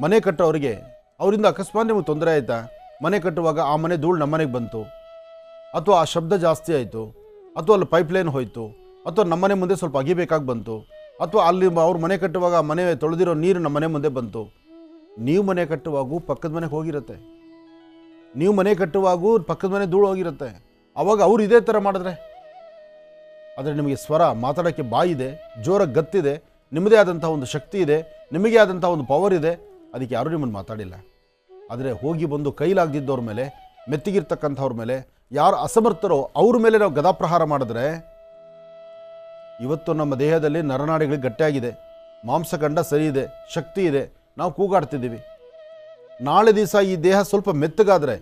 ಮನೆ ಕಟ್ಟೋರಿಗೆ ಅವರಿಂದ ಅಕಸ್ಮಾತ್ ನಿಮಗೆ ತೊಂದರೆ ಆಯಿತಾ, ಮನೆ ಕಟ್ಟುವಾಗ ಆ ಮನೆ ಧೂಳು ನಮ್ಮನೆಗೆ ಬಂತು, ಅಥವಾ ಆ ಶಬ್ದ ಜಾಸ್ತಿ ಆಯಿತು, ಅಥವಾ ಅಲ್ಲಿ ಪೈಪ್ಲೈನ್ ಹೋಯಿತು, ಅಥವಾ ನಮ್ಮನೆ ಮುಂದೆ ಸ್ವಲ್ಪ ಅಗಿಬೇಕಾಗಿ ಬಂತು, ಅಥವಾ ಅಲ್ಲಿ ಅವ್ರ ಮನೆ ಕಟ್ಟುವಾಗ ಮನೆ ತೊಳೆದಿರೋ ನೀರು ನಮ್ಮ ಮನೆ ಮುಂದೆ ಬಂತು. ನೀವು ಮನೆ ಕಟ್ಟುವಾಗೂ ಪಕ್ಕದ ಮನೆಗೆ ಹೋಗಿರುತ್ತೆ, ನೀವು ಮನೆ ಕಟ್ಟುವಾಗೂ ಪಕ್ಕದ ಮನೆ ಧೂಳು ಹೋಗಿರುತ್ತೆ. ಆವಾಗ ಅವ್ರು ಇದೇ ಥರ ಮಾಡಿದ್ರೆ, ಆದರೆ ನಿಮಗೆ ಸ್ವರ ಮಾತಾಡೋಕ್ಕೆ ಬಾಯಿದೆ, ಜೋರಾಗಿ ಗತ್ತಿದೆ, ನಿಮ್ಮದೇ ಆದಂಥ ಒಂದು ಶಕ್ತಿ ಇದೆ, ನಿಮಗೆ ಆದಂಥ ಒಂದು ಪವರ್ ಇದೆ, ಅದಕ್ಕೆ ಯಾರೂ ನಿಮ್ಮನ್ನು ಮಾತಾಡಿಲ್ಲ. ಆದರೆ ಹೋಗಿ ಬಂದು ಕೈಲಾಗದಿದ್ದವ್ರ ಮೇಲೆ, ಮೆತ್ತಿಗಿರ್ತಕ್ಕಂಥವ್ರ ಮೇಲೆ, ಯಾರು ಅಸಮರ್ಥರೋ ಅವ್ರ ಮೇಲೆ ನಾವು ಗದಾಪ್ರಹಾರ ಮಾಡಿದ್ರೆ, ಇವತ್ತು ನಮ್ಮ ದೇಹದಲ್ಲಿ ನರನಾಡಿಗಳಿಗೆ ಗಟ್ಟಿಯಾಗಿದೆ, ಮಾಂಸಖಂಡ ಸರಿ ಇದೆ, ಶಕ್ತಿ ಇದೆ, ನಾವು ಕೂಗಾಡ್ತಿದ್ದೀವಿ. ನಾಳೆ ದಿವಸ ಈ ದೇಹ ಸ್ವಲ್ಪ ಮೆತ್ತಗಾದರೆ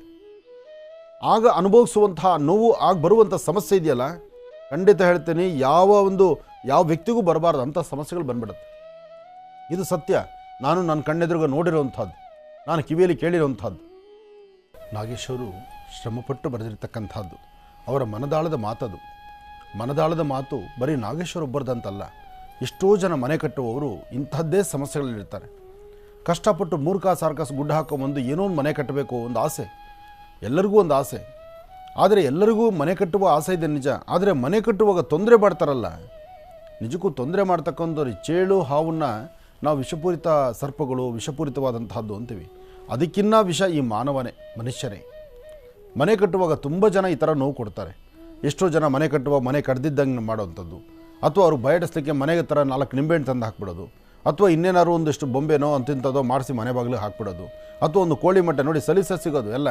ಆಗ ಅನುಭವಿಸುವಂತಹ ನೋವು, ಆಗ ಬರುವಂಥ ಸಮಸ್ಯೆ ಇದೆಯಲ್ಲ, ಖಂಡಿತ ಹೇಳ್ತೀನಿ, ಯಾವ ವ್ಯಕ್ತಿಗೂ ಬರಬಾರ್ದು ಅಂಥ ಸಮಸ್ಯೆಗಳು ಬಂದ್ಬಿಡುತ್ತೆ. ಇದು ಸತ್ಯ. ನಾನು ನನ್ನ ಕಣ್ಣೆದುರುಗ ನೋಡಿರೋವಂಥದ್ದು, ನಾನು ಕಿವಿಯಲ್ಲಿ ಕೇಳಿರೋವಂಥದ್ದು. ನಾಗೇಶ್ ಅವರು ಶ್ರಮಪಟ್ಟು ಬರೆದಿರ್ತಕ್ಕಂಥದ್ದು, ಅವರ ಮನದಾಳದ ಮಾತದು. ಮನದಾಳದ ಮಾತು ಬರೀ ನಾಗೇಶ್ ಅವರೊಬ್ಬರದಂತಲ್ಲ, ಎಷ್ಟೋ ಜನ ಮನೆ ಕಟ್ಟುವವರು ಇಂಥದ್ದೇ ಸಮಸ್ಯೆಗಳಲ್ಲಿರ್ತಾರೆ. ಕಷ್ಟಪಟ್ಟು ಮೂರ್ಖ ಸಾರ್ಕಸ್ ಗುಡ್ಡ ಹಾಕೊಂಬಂದು ಏನೋ ಒಂದು ಮನೆ ಕಟ್ಟಬೇಕು, ಒಂದು ಆಸೆ, ಎಲ್ಲರಿಗೂ ಒಂದು ಆಸೆ. ಆದರೆ ಎಲ್ಲರಿಗೂ ಮನೆ ಕಟ್ಟುವ ಆಸೆ ಇದೆ ನಿಜ. ಆದರೆ ಮನೆ ಕಟ್ಟುವಾಗ ತೊಂದರೆ ಮಾಡ್ತಾರಲ್ಲ, ನಿಜಕ್ಕೂ ತೊಂದರೆ ಮಾಡ್ತಕ್ಕಂಥವ್ರು ಚೇಳು ಹಾವನ್ನು ನಾವು ವಿಷಪೂರಿತ ಸರ್ಪಗಳು, ವಿಷಪೂರಿತವಾದಂತಹದ್ದು ಅಂತೀವಿ. ಅದಕ್ಕಿನ್ನ ವಿಷ ಈ ಮಾನವನೇ, ಮನುಷ್ಯನೇ. ಮನೆ ಕಟ್ಟುವಾಗ ತುಂಬ ಜನ ಈ ಥರ ನೋವು ಕೊಡ್ತಾರೆ. ಎಷ್ಟೋ ಜನ ಮನೆ ಕಟ್ಟುವಾಗ ಮನೆ ಕಡ್ದಿದ್ದಂಗೆ ಮಾಡೋವಂಥದ್ದು, ಅಥವಾ ಅವರು ಬಯಡಿಸ್ಲಿಕ್ಕೆ ಮನೆಗೆ ಥರ 4 ನಿಂಬೆಹಣ್ಣು ತಂದು ಹಾಕ್ಬಿಡೋದು, ಅಥವಾ ಇನ್ನೇನಾದ್ರು ಒಂದಿಷ್ಟು ಬೊಂಬೆನೋ ಅಂತಿಂಥದ್ದೋ ಮಾಡಿಸಿ ಮನೆ ಬಾಗಿಲಿಗೆ ಹಾಕ್ಬಿಡೋದು, ಅಥವಾ ಒಂದು ಕೋಳಿ ಮೊಟ್ಟೆ ನೋಡಿ ಸಲೀಸ ಸಿಗೋದು ಎಲ್ಲ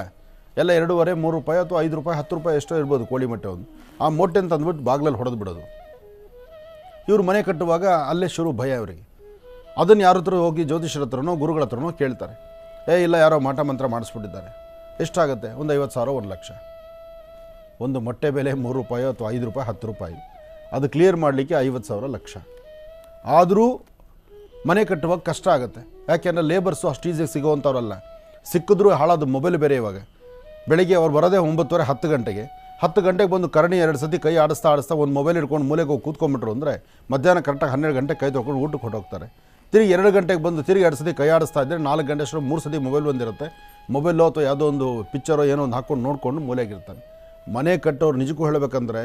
2.5 3 ರೂಪಾಯಿ ಅಥವಾ 5 ರೂಪಾಯಿ 10 ರೂಪಾಯಿ ಎಷ್ಟೋ ಇರ್ಬೋದು ಕೋಳಿ ಮೊಟ್ಟೆ ಒಂದು. ಆ ಮೊಟ್ಟೆ ಅಂತ ಅಂದ್ಬಿಟ್ಟು ಬಾಗಿಲಲ್ಲಿ ಹೊಡೆದು ಬಿಡೋದು. ಇವರು ಮನೆ ಕಟ್ಟುವಾಗ ಅಲ್ಲೇ ಶುರು ಭಯ ಅವರಿಗೆ. ಅದನ್ನು ಯಾರ ಹತ್ರ ಹೋಗಿ ಜ್ಯೋತಿಷರ ಹತ್ರನೋ ಗುರುಗಳ ಹತ್ರನೋ ಕೇಳ್ತಾರೆ. ಇಲ್ಲ, ಯಾರೋ ಮಾಟ ಮಂತ್ರ ಮಾಡಿಸ್ಬಿಟ್ಟಿದ್ದಾರೆ. ಎಷ್ಟಾಗುತ್ತೆ? ಒಂದು 50,000 1 ಲಕ್ಷ. ಒಂದು ಮೊಟ್ಟೆ ಬೆಲೆ 3 ರೂಪಾಯಿ ಅಥವಾ 5 ರೂಪಾಯಿ 10 ರೂಪಾಯಿ. ಅದು ಕ್ಲಿಯರ್ ಮಾಡಲಿಕ್ಕೆ 50,000 ಲಕ್ಷ. ಆದರೂ ಮನೆ ಕಟ್ಟುವಾಗ ಕಷ್ಟ ಆಗುತ್ತೆ. ಯಾಕೆಂದರೆ ಲೇಬರ್ಸು ಅಷ್ಟು ಈಸಿಯಾಗಿ ಸಿಗೋವಂಥವ್ರಲ್ಲ. ಸಿಕ್ಕಿದ್ರೂ ಹಾಳಾದ ಮೊಬೈಲ್ ಬೇರೆ. ಇವಾಗ ಬೆಳಿಗ್ಗೆ ಅವ್ರು ಬರೋದೇ 9:30 10 ಗಂಟೆಗೆ. 10 ಗಂಟೆಗೆ ಬಂದು ಕರಣಿ 2 ಸತಿ ಕೈ ಆಡಿಸ್ತಾ ಒಂದು ಮೊಬೈಲ್ ಹಿಡ್ಕೊಂಡು ಮೂಲೆಗೆ ಹೋಗಿ ಕೂತ್ಕೊಂಡ್ಬಿಟ್ರು ಅಂದರೆ ಮಧ್ಯಾಹ್ನ ಕರೆಕ್ಟಾಗಿ 12 ಗಂಟೆಗೆ ಕೈ ತೊಗೊಂಡು ಊಟಕ್ಕೆ ಹೊಟ್ಟೋಗ್ತಾರೆ. ತಿರುಗಿ 2 ಗಂಟೆಗೆ ಬಂದು ತಿರುಗಿ 2 ಸತಿ ಕೈ ಆಡಿಸ್ತಾ ಇದ್ದರೆ 4 ಗಂಟೆ ಅಷ್ಟು 3 ಸತಿ ಮೊಬೈಲ್ ಬಂದಿರುತ್ತೆ. ಮೊಬೈಲೋ ಅಥವಾ ಯಾವುದೋ ಒಂದು ಪಿಕ್ಚರೋ ಏನೋ ಒಂದು ಹಾಕ್ಕೊಂಡು ನೋಡಿಕೊಂಡು ಮೂಲೆಯಾಗಿರ್ತಾನೆ. ಮನೆ ಕಟ್ಟೋರು ನಿಜಕ್ಕೂ ಹೇಳಬೇಕಂದ್ರೆ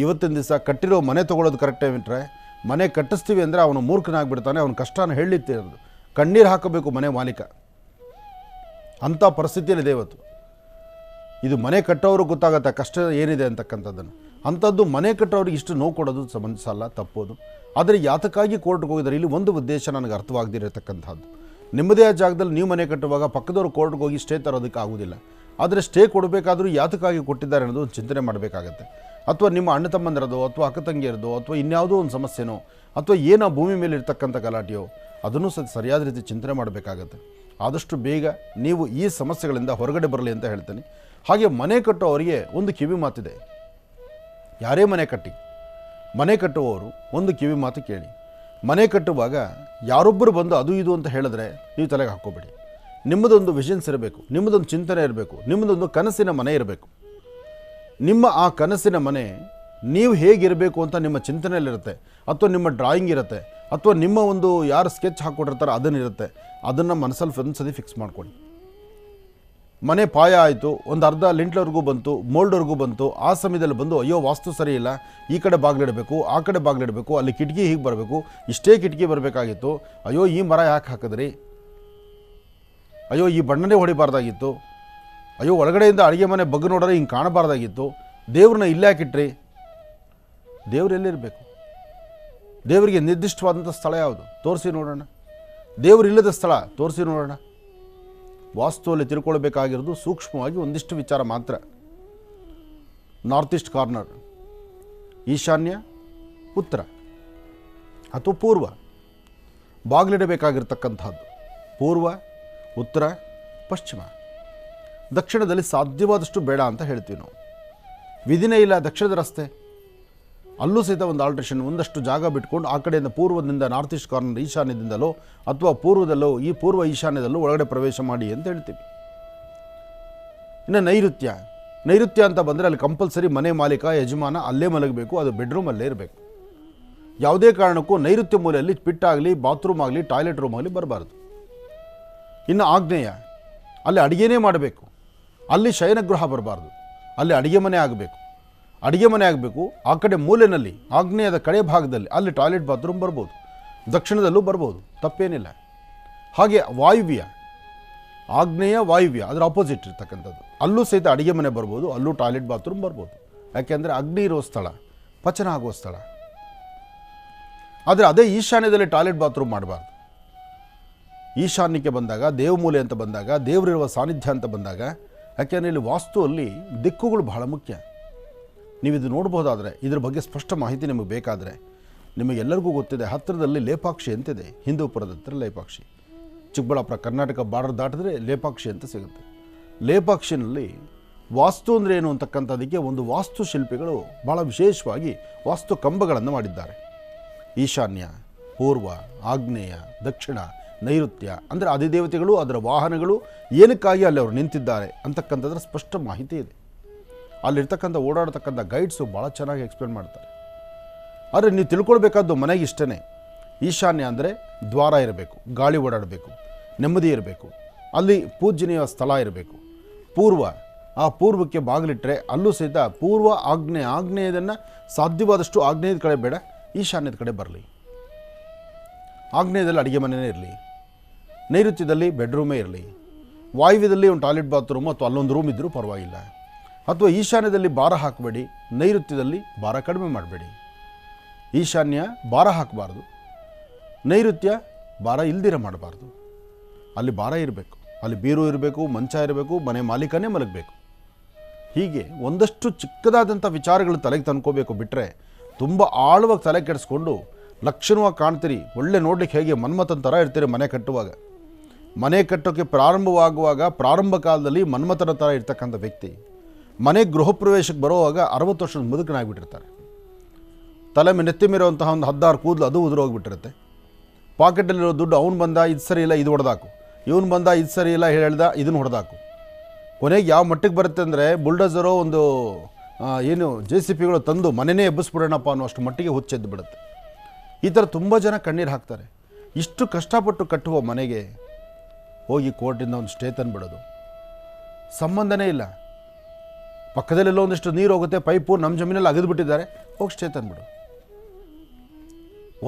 ಇವತ್ತಿನ ದಿವಸ ಕಟ್ಟಿರೋ ಮನೆ ತೊಗೊಳ್ಳೋದು ಕರೆಕ್ಟೇ ಬಿಟ್ಟರೆ, ಮನೆ ಕಟ್ಟಿಸ್ತೀವಿ ಅಂದರೆ ಅವನು ಮೂರ್ಖನಾಗ್ಬಿಡ್ತಾನೆ. ಅವನ ಕಷ್ಟನ ಹೇಳಿತ್ತಿರೋದು ಕಣ್ಣೀರು ಹಾಕಬೇಕು ಮನೆ ಮಾಲೀಕ. ಅಂಥ ಪರಿಸ್ಥಿತಿಯಲ್ಲಿದೆ ಇವತ್ತು. ಇದು ಮನೆ ಕಟ್ಟೋರು ಗೊತ್ತಾಗತ್ತೆ ಕಷ್ಟ ಏನಿದೆ ಅಂತಕ್ಕಂಥದ್ದನ್ನು. ಅಂಥದ್ದು ಮನೆ ಕಟ್ಟೋರಿಗೆ ಇಷ್ಟು ನೋವು ಕೊಡೋದು ಸಮಂಜಸಲ್ಲ, ತಪ್ಪೋದು. ಆದರೆ ಯಾತಕ್ಕಾಗಿ ಕೋರ್ಟ್ಗೆ ಹೋಗಿದ್ದಾರೆ, ಇಲ್ಲಿ ಒಂದು ಉದ್ದೇಶ ನನಗೆ ಅರ್ಥವಾಗದಿರತಕ್ಕಂಥದ್ದು. ನಿಮ್ಮದೇ ಜಾಗದಲ್ಲಿ ನೀವು ಮನೆ ಕಟ್ಟುವಾಗ ಪಕ್ಕದವರು ಕೋರ್ಟ್ಗೆ ಹೋಗಿ ಸ್ಟೇ ತರೋದಕ್ಕೆ ಆಗೋದಿಲ್ಲ. ಆದರೆ ಸ್ಟೇ ಕೊಡಬೇಕಾದ್ರೂ ಯಾತಕ್ಕಾಗಿ ಕೊಟ್ಟಿದ್ದಾರೆ ಅನ್ನೋದು ಒಂದು ಚಿಂತನೆ ಮಾಡಬೇಕಾಗತ್ತೆ. ಅಥವಾ ನಿಮ್ಮ ಅಣ್ಣ ತಮ್ಮಂದಿರದೋ ಅಥವಾ ಅಕ್ಕ ತಂಗಿಯರದೋ ಅಥವಾ ಇನ್ಯಾವುದೋ ಒಂದು ಸಮಸ್ಯೆನೋ ಅಥವಾ ಏನೋ ಭೂಮಿ ಮೇಲೆ ಇರ್ತಕ್ಕಂಥ ಗಲಾಟೆಯೋ ಅದನ್ನು ಸರಿಯಾದ ರೀತಿ ಚಿಂತನೆ ಮಾಡಬೇಕಾಗತ್ತೆ. ಆದಷ್ಟು ಬೇಗ ನೀವು ಈ ಸಮಸ್ಯೆಗಳಿಂದ ಹೊರಗಡೆ ಬರಲಿ ಅಂತ ಹೇಳ್ತೀನಿ. ಹಾಗೆ ಮನೆ ಕಟ್ಟೋವರಿಗೆ ಒಂದು ಕಿವಿ ಮಾತಿದೆ. ಯಾರೇ ಮನೆ ಕಟ್ಟಿ, ಮನೆ ಕಟ್ಟುವವರು ಒಂದು ಕಿವಿ ಮಾತು ಕೇಳಿ. ಮನೆ ಕಟ್ಟುವಾಗ ಯಾರೊಬ್ಬರು ಬಂದು ಅದು ಇದು ಅಂತ ಹೇಳಿದ್ರೆ ನೀವು ತಲೆಗೆ ಹಾಕ್ಕೋಬೇಡಿ. ನಿಮ್ಮದೊಂದು ವಿಷನ್ಸ್ ಇರಬೇಕು, ನಿಮ್ಮದೊಂದು ಚಿಂತನೆ ಇರಬೇಕು, ನಿಮ್ಮದೊಂದು ಕನಸಿನ ಮನೆ ಇರಬೇಕು. ನಿಮ್ಮ ಆ ಕನಸಿನ ಮನೆ ನೀವು ಹೇಗಿರಬೇಕು ಅಂತ ನಿಮ್ಮ ಚಿಂತನೆಯಲ್ಲಿರುತ್ತೆ, ಅಥವಾ ನಿಮ್ಮ ಡ್ರಾಯಿಂಗ್ ಇರುತ್ತೆ, ಅಥವಾ ನಿಮ್ಮ ಒಂದು ಯಾರು ಸ್ಕೆಚ್ ಹಾಕ್ಕೊಟ್ಟಿರ್ತಾರೆ ಅದನ್ನಿರುತ್ತೆ. ಅದನ್ನು ಮನಸ್ಸಲ್ಲಿ ಒಂದು ಸತಿ ಫಿಕ್ಸ್ ಮಾಡ್ಕೊಳ್ಳಿ. ಮನೆ ಪಾಯ ಆಯಿತು, ಒಂದು ಅರ್ಧ ಲಿಂಟ್ಲವರೆಗೂ ಬಂತು, ಮೋಲ್ಡ್ವರೆಗೂ ಬಂತು. ಆ ಸಮಯದಲ್ಲಿ ಬಂದು ಅಯ್ಯೋ ವಾಸ್ತು ಸರಿ ಇಲ್ಲ, ಈ ಕಡೆ ಬಾಗಿಲಿಡಬೇಕು, ಆ ಕಡೆ ಬಾಗಿಲಿಡಬೇಕು, ಅಲ್ಲಿ ಕಿಟಕಿ ಹೀಗೆ ಬರಬೇಕು, ಇಷ್ಟೇ ಕಿಟಕಿ ಬರಬೇಕಾಗಿತ್ತು, ಅಯ್ಯೋ ಈ ಮರ ಯಾಕೆ ಹಾಕಿದ್ರಿ, ಅಯ್ಯೋ ಈ ಬಣ್ಣನೇ ಹೊಡಿಬಾರ್ದಾಗಿತ್ತು, ಅಯ್ಯೋ ಒಳಗಡೆಯಿಂದ ಅಡುಗೆ ಮನೆ ಬಗ್ಗೆ ನೋಡಿದ್ರೆ ಹಿಂಗೆ ಕಾಣಬಾರ್ದಾಗಿತ್ತು, ದೇವ್ರನ್ನ ಇಲ್ಲೇ ಹಾಕಿಟ್ರಿ. ದೇವ್ರು ಎಲ್ಲಿರಬೇಕು? ದೇವರಿಗೆ ನಿರ್ದಿಷ್ಟವಾದಂಥ ಸ್ಥಳ ಯಾವುದು? ತೋರಿಸಿ ನೋಡೋಣ. ದೇವ್ರು ಇಲ್ಲದ ಸ್ಥಳ ತೋರಿಸಿ ನೋಡೋಣ. ವಾಸ್ತುವಲ್ಲಿ ತಿಳ್ಕೊಳ್ಬೇಕಾಗಿರೋದು ಸೂಕ್ಷ್ಮವಾಗಿ ಒಂದಿಷ್ಟು ವಿಚಾರ ಮಾತ್ರ. ನಾರ್ತ್ ಈಸ್ಟ್ ಕಾರ್ನರ್, ಈಶಾನ್ಯ, ಉತ್ತರ ಅಥವಾ ಪೂರ್ವ ಬಾಗಿಲಿಡಬೇಕಾಗಿರ್ತಕ್ಕಂಥದ್ದು. ಪೂರ್ವ, ಉತ್ತರ, ಪಶ್ಚಿಮ. ದಕ್ಷಿಣದಲ್ಲಿ ಸಾಧ್ಯವಾದಷ್ಟು ಬೇಡ ಅಂತ ಹೇಳ್ತೀವಿ ನಾವು. ವಿಧಿನೇ ಇಲ್ಲ ದಕ್ಷಿಣದ ರಸ್ತೆ, ಅಲ್ಲೂ ಸಹಿತ ಒಂದು ಆಲ್ಟ್ರೇಷನ್, ಒಂದಷ್ಟು ಜಾಗ ಬಿಟ್ಕೊಂಡು ಆ ಕಡೆಯಿಂದ ಪೂರ್ವದಿಂದ ನಾರ್ತ್ ಈಸ್ಟ್ ಕಾರ್ನರ್ ಈಶಾನ್ಯದಿಂದಲೋ ಅಥವಾ ಪೂರ್ವದಲ್ಲೋ ಈ ಪೂರ್ವ ಈಶಾನ್ಯದಲ್ಲೋ ಒಳಗಡೆ ಪ್ರವೇಶ ಮಾಡಿ ಅಂತ ಹೇಳ್ತೀವಿ. ಇನ್ನು ನೈಋತ್ಯ ಅಂತ ಬಂದರೆ ಅಲ್ಲಿ ಕಂಪಲ್ಸರಿ ಮನೆ ಮಾಲೀಕ ಯಜಮಾನ ಅಲ್ಲೇ ಮಲಗಬೇಕು, ಅದು ಬೆಡ್ರೂಮ್ ಅಲ್ಲೇ ಇರಬೇಕು. ಯಾವುದೇ ಕಾರಣಕ್ಕೂ ನೈಋತ್ಯ ಮೂಲೆಯಲ್ಲಿ ಪಿಟ್ಟಾಗಲಿ, ಬಾತ್ರೂಮ್ ಆಗಲಿ, ಟಾಯ್ಲೆಟ್ ರೂಮ್ ಆಗಲಿ ಬರಬಾರ್ದು. ಇನ್ನು ಆಗ್ನೇಯ, ಅಲ್ಲಿ ಅಡುಗೆನೇ ಮಾಡಬೇಕು, ಅಲ್ಲಿ ಶಯನಗೃಹ ಬರಬಾರ್ದು, ಅಲ್ಲಿ ಅಡುಗೆ ಮನೆ ಆಗಬೇಕು. ಆ ಕಡೆ ಮೂಲೆಯಲ್ಲಿ ಆಗ್ನೇಯದ ಕಡೆ ಭಾಗದಲ್ಲಿ ಅಲ್ಲಿ ಟಾಯ್ಲೆಟ್ ಬಾತ್ರೂಮ್ ಬರ್ಬೋದು, ದಕ್ಷಿಣದಲ್ಲೂ ಬರ್ಬೋದು, ತಪ್ಪೇನಿಲ್ಲ. ಹಾಗೆ ವಾಯುವ್ಯ, ಆಗ್ನೇಯ ವಾಯುವ್ಯ ಅದರ ಆಪೋಸಿಟ್ ಇರ್ತಕ್ಕಂಥದ್ದು, ಅಲ್ಲೂ ಸಹಿತ ಅಡುಗೆ ಮನೆ ಬರ್ಬೋದು, ಅಲ್ಲೂ ಟಾಯ್ಲೆಟ್ ಬಾತ್ರೂಮ್ ಬರ್ಬೋದು. ಯಾಕೆಂದರೆ ಅಗ್ನಿ ಇರೋ ಸ್ಥಳ, ಪಚನ ಆಗುವ ಸ್ಥಳ. ಆದರೆ ಅದೇ ಈಶಾನ್ಯದಲ್ಲಿ ಟಾಯ್ಲೆಟ್ ಬಾತ್ರೂಮ್ ಮಾಡಬಾರ್ದು. ಈಶಾನ್ಯಕ್ಕೆ ಬಂದಾಗ, ದೇವಮೂಲೆ ಅಂತ ಬಂದಾಗ, ದೇವರಿರುವ ಸಾನ್ನಿಧ್ಯ ಅಂತ ಬಂದಾಗ, ಯಾಕೆಂದರೆ ಇಲ್ಲಿ ವಾಸ್ತುವಲ್ಲಿ ದಿಕ್ಕುಗಳು ಬಹಳ ಮುಖ್ಯ. ನೀವಿದು ನೋಡ್ಬೋದಾದರೆ, ಇದ್ರ ಬಗ್ಗೆ ಸ್ಪಷ್ಟ ಮಾಹಿತಿ ನಿಮಗೆ ಬೇಕಾದರೆ, ನಿಮಗೆಲ್ಲರಿಗೂ ಗೊತ್ತಿದೆ, ಹತ್ತಿರದಲ್ಲಿ ಲೇಪಾಕ್ಷಿ ಅಂತಿದೆ, ಹಿಂದೂಪುರದ ಹತ್ತಿರ ಲೇಪಾಕ್ಷಿ. ಚಿಕ್ಕಬಳ್ಳಾಪುರ ಕರ್ನಾಟಕ ಬಾರ್ಡರ್ ದಾಟಿದ್ರೆ ಲೇಪಾಕ್ಷಿ ಅಂತ ಸಿಗುತ್ತೆ. ಲೇಪಾಕ್ಷಿನಲ್ಲಿ ವಾಸ್ತು ಅಂದರೆ ಏನು ಅಂತಕ್ಕಂಥದ್ದಕ್ಕೆ ಒಂದು ವಾಸ್ತುಶಿಲ್ಪಿಗಳು ಭಾಳ ವಿಶೇಷವಾಗಿ ವಾಸ್ತು ಕಂಬಗಳನ್ನು ಮಾಡಿದ್ದಾರೆ. ಈಶಾನ್ಯ, ಪೂರ್ವ, ಆಗ್ನೇಯ, ದಕ್ಷಿಣ, ನೈಋತ್ಯ ಅಂದರೆ ಅಧಿದೇವತೆಗಳು, ಅದರ ವಾಹನಗಳು, ಏನಕ್ಕಾಗಿ ಅಲ್ಲಿ ಅವರು ನಿಂತಿದ್ದಾರೆ ಅಂತಕ್ಕಂಥದ್ರ ಸ್ಪಷ್ಟ ಮಾಹಿತಿ ಇದೆ. ಅಲ್ಲಿರ್ತಕ್ಕಂಥ ಓಡಾಡ್ತಕ್ಕಂಥ ಗೈಡ್ಸು ಭಾಳ ಚೆನ್ನಾಗಿ ಎಕ್ಸ್ಪ್ಲೇನ್ ಮಾಡ್ತಾರೆ. ಆದರೆ ನೀವು ತಿಳ್ಕೊಳ್ಬೇಕಾದ್ದು ಮನೆಗೆ ಇಷ್ಟೇ. ಈಶಾನ್ಯ ಅಂದರೆ ದ್ವಾರ ಇರಬೇಕು, ಗಾಳಿ ಓಡಾಡಬೇಕು, ನೆಮ್ಮದಿ ಇರಬೇಕು, ಅಲ್ಲಿ ಪೂಜನೀಯ ಸ್ಥಳ ಇರಬೇಕು. ಪೂರ್ವ, ಆ ಪೂರ್ವಕ್ಕೆ ಬಾಗಿಲಿಟ್ಟರೆ ಅಲ್ಲೂ ಸಹಿತ ಪೂರ್ವ, ಆಗ್ನೇಯದನ್ನು ಸಾಧ್ಯವಾದಷ್ಟು ಆಗ್ನೇಯದ ಕಡೆ ಬೇಡ, ಈಶಾನ್ಯದ ಕಡೆ ಬರಲಿ. ಆಗ್ನೇಯದಲ್ಲಿ ಅಡುಗೆ ಮನೆಯೇ ಇರಲಿ, ನೈಋತ್ಯದಲ್ಲಿ ಬೆಡ್ರೂಮೇ ಇರಲಿ, ವಾಯುವ್ಯದಲ್ಲಿ ಒಂದು ಟಾಯ್ಲೆಟ್ ಬಾತ್ರೂಮು ಅಥವಾ ಅಲ್ಲೊಂದು ರೂಮ್ ಇದ್ದರೂ ಪರವಾಗಿಲ್ಲ. ಅಥವಾ ಈಶಾನ್ಯದಲ್ಲಿ ಭಾರ ಹಾಕಬೇಡಿ, ನೈಋತ್ಯದಲ್ಲಿ ಭಾರ ಕಡಿಮೆ ಮಾಡಬೇಡಿ. ಈಶಾನ್ಯ ಭಾರ ಹಾಕಬಾರ್ದು, ನೈಋತ್ಯ ಭಾರ ಇಲ್ದಿರ ಮಾಡಬಾರ್ದು. ಅಲ್ಲಿ ಭಾರ ಇರಬೇಕು, ಅಲ್ಲಿ ಬೀರು ಇರಬೇಕು, ಮಂಚ ಇರಬೇಕು, ಮನೆ ಮಾಲೀಕನೇ ಮಲಗಬೇಕು. ಹೀಗೆ ಒಂದಷ್ಟು ಚಿಕ್ಕದಾದಂಥ ವಿಚಾರಗಳು ತಲೆಗೆ ತಂದ್ಕೋಬೇಕು. ಬಿಟ್ಟರೆ ತುಂಬ ಆಳವಾಗಿ ತಲೆ ಕೆಡಿಸ್ಕೊಂಡು ಲಕ್ಷಣವಾಗಿ ಕಾಣ್ತೀರಿ, ಒಳ್ಳೆ ನೋಡ್ಲಿಕ್ಕೆ ಹೇಗೆ ಮನ್ಮಥನ ಥರ ಇರ್ತೀರಿ. ಮನೆ ಕಟ್ಟೋಕ್ಕೆ ಪ್ರಾರಂಭವಾಗುವಾಗ ಪ್ರಾರಂಭ ಕಾಲದಲ್ಲಿ ಮನ್ಮಥನ ಥರ ಇರ್ತಕ್ಕಂಥ ವ್ಯಕ್ತಿ ಮನೆ ಗೃಹ ಪ್ರವೇಶಕ್ಕೆ ಬರೋವಾಗ 60 ವರ್ಷದ ಮುದುಕನಾಗಿಬಿಟ್ಟಿರ್ತಾರೆ. ತಲೆ ನೆತ್ತಿ ಮೇರುವಂತಹ ಒಂದು 16 ಕೂದಲು ಅದು ಉದುರೋಗಿಬಿಟ್ಟಿರುತ್ತೆ. ಪಾಕೆಟಲ್ಲಿರೋ ದುಡ್ಡು ಅವ್ನು ಬಂದ ಇದು ಸರಿ ಇಲ್ಲ ಇದು ಹೊಡೆದಾಕು, ಇವನು ಬಂದ ಇದು ಸರಿ ಇಲ್ಲ ಹೇಳ್ದ ಇದನ್ನು ಹೊಡೆದಾಕು. ಕೊನೆಗೆ ಯಾವ ಮಟ್ಟಿಗೆ ಬರುತ್ತೆ ಅಂದರೆ ಬುಲ್ಡೋಸರೋ ಒಂದು JCPಗಳು ತಂದು ಮನೆಯೇ ಎಬ್ಬಿಸ್ಬಿಡೋಣಪ್ಪ ಅನ್ನೋ ಅಷ್ಟು ಮಟ್ಟಿಗೆ ಹುಚ್ಚೆದ್ದು ಬಿಡುತ್ತೆ. ಈ ಥರ ತುಂಬ ಜನ ಕಣ್ಣೀರು ಹಾಕ್ತಾರೆ. ಇಷ್ಟು ಕಷ್ಟಪಟ್ಟು ಕಟ್ಟುವ ಮನೆಗೆ ಹೋಗಿ ಕೋರ್ಟಿಂದ ಒಂದು ಸ್ಟೇ ತಂದುಬಿಡೋದು, ಸಂಬಂಧನೇ ಇಲ್ಲ. ಪಕ್ಕದಲ್ಲೆಲ್ಲೋ ಒಂದಿಷ್ಟು ನೀರು ಹೋಗುತ್ತೆ, ಪೈಪು ನಮ್ಮ ಜಮೀನಲ್ಲಿ ಅಗೆದುಬಿಟ್ಟಿದ್ದಾರೆ, ಹೋಗಿ ಸ್ಟೇ ತಂದುಬಿಡು.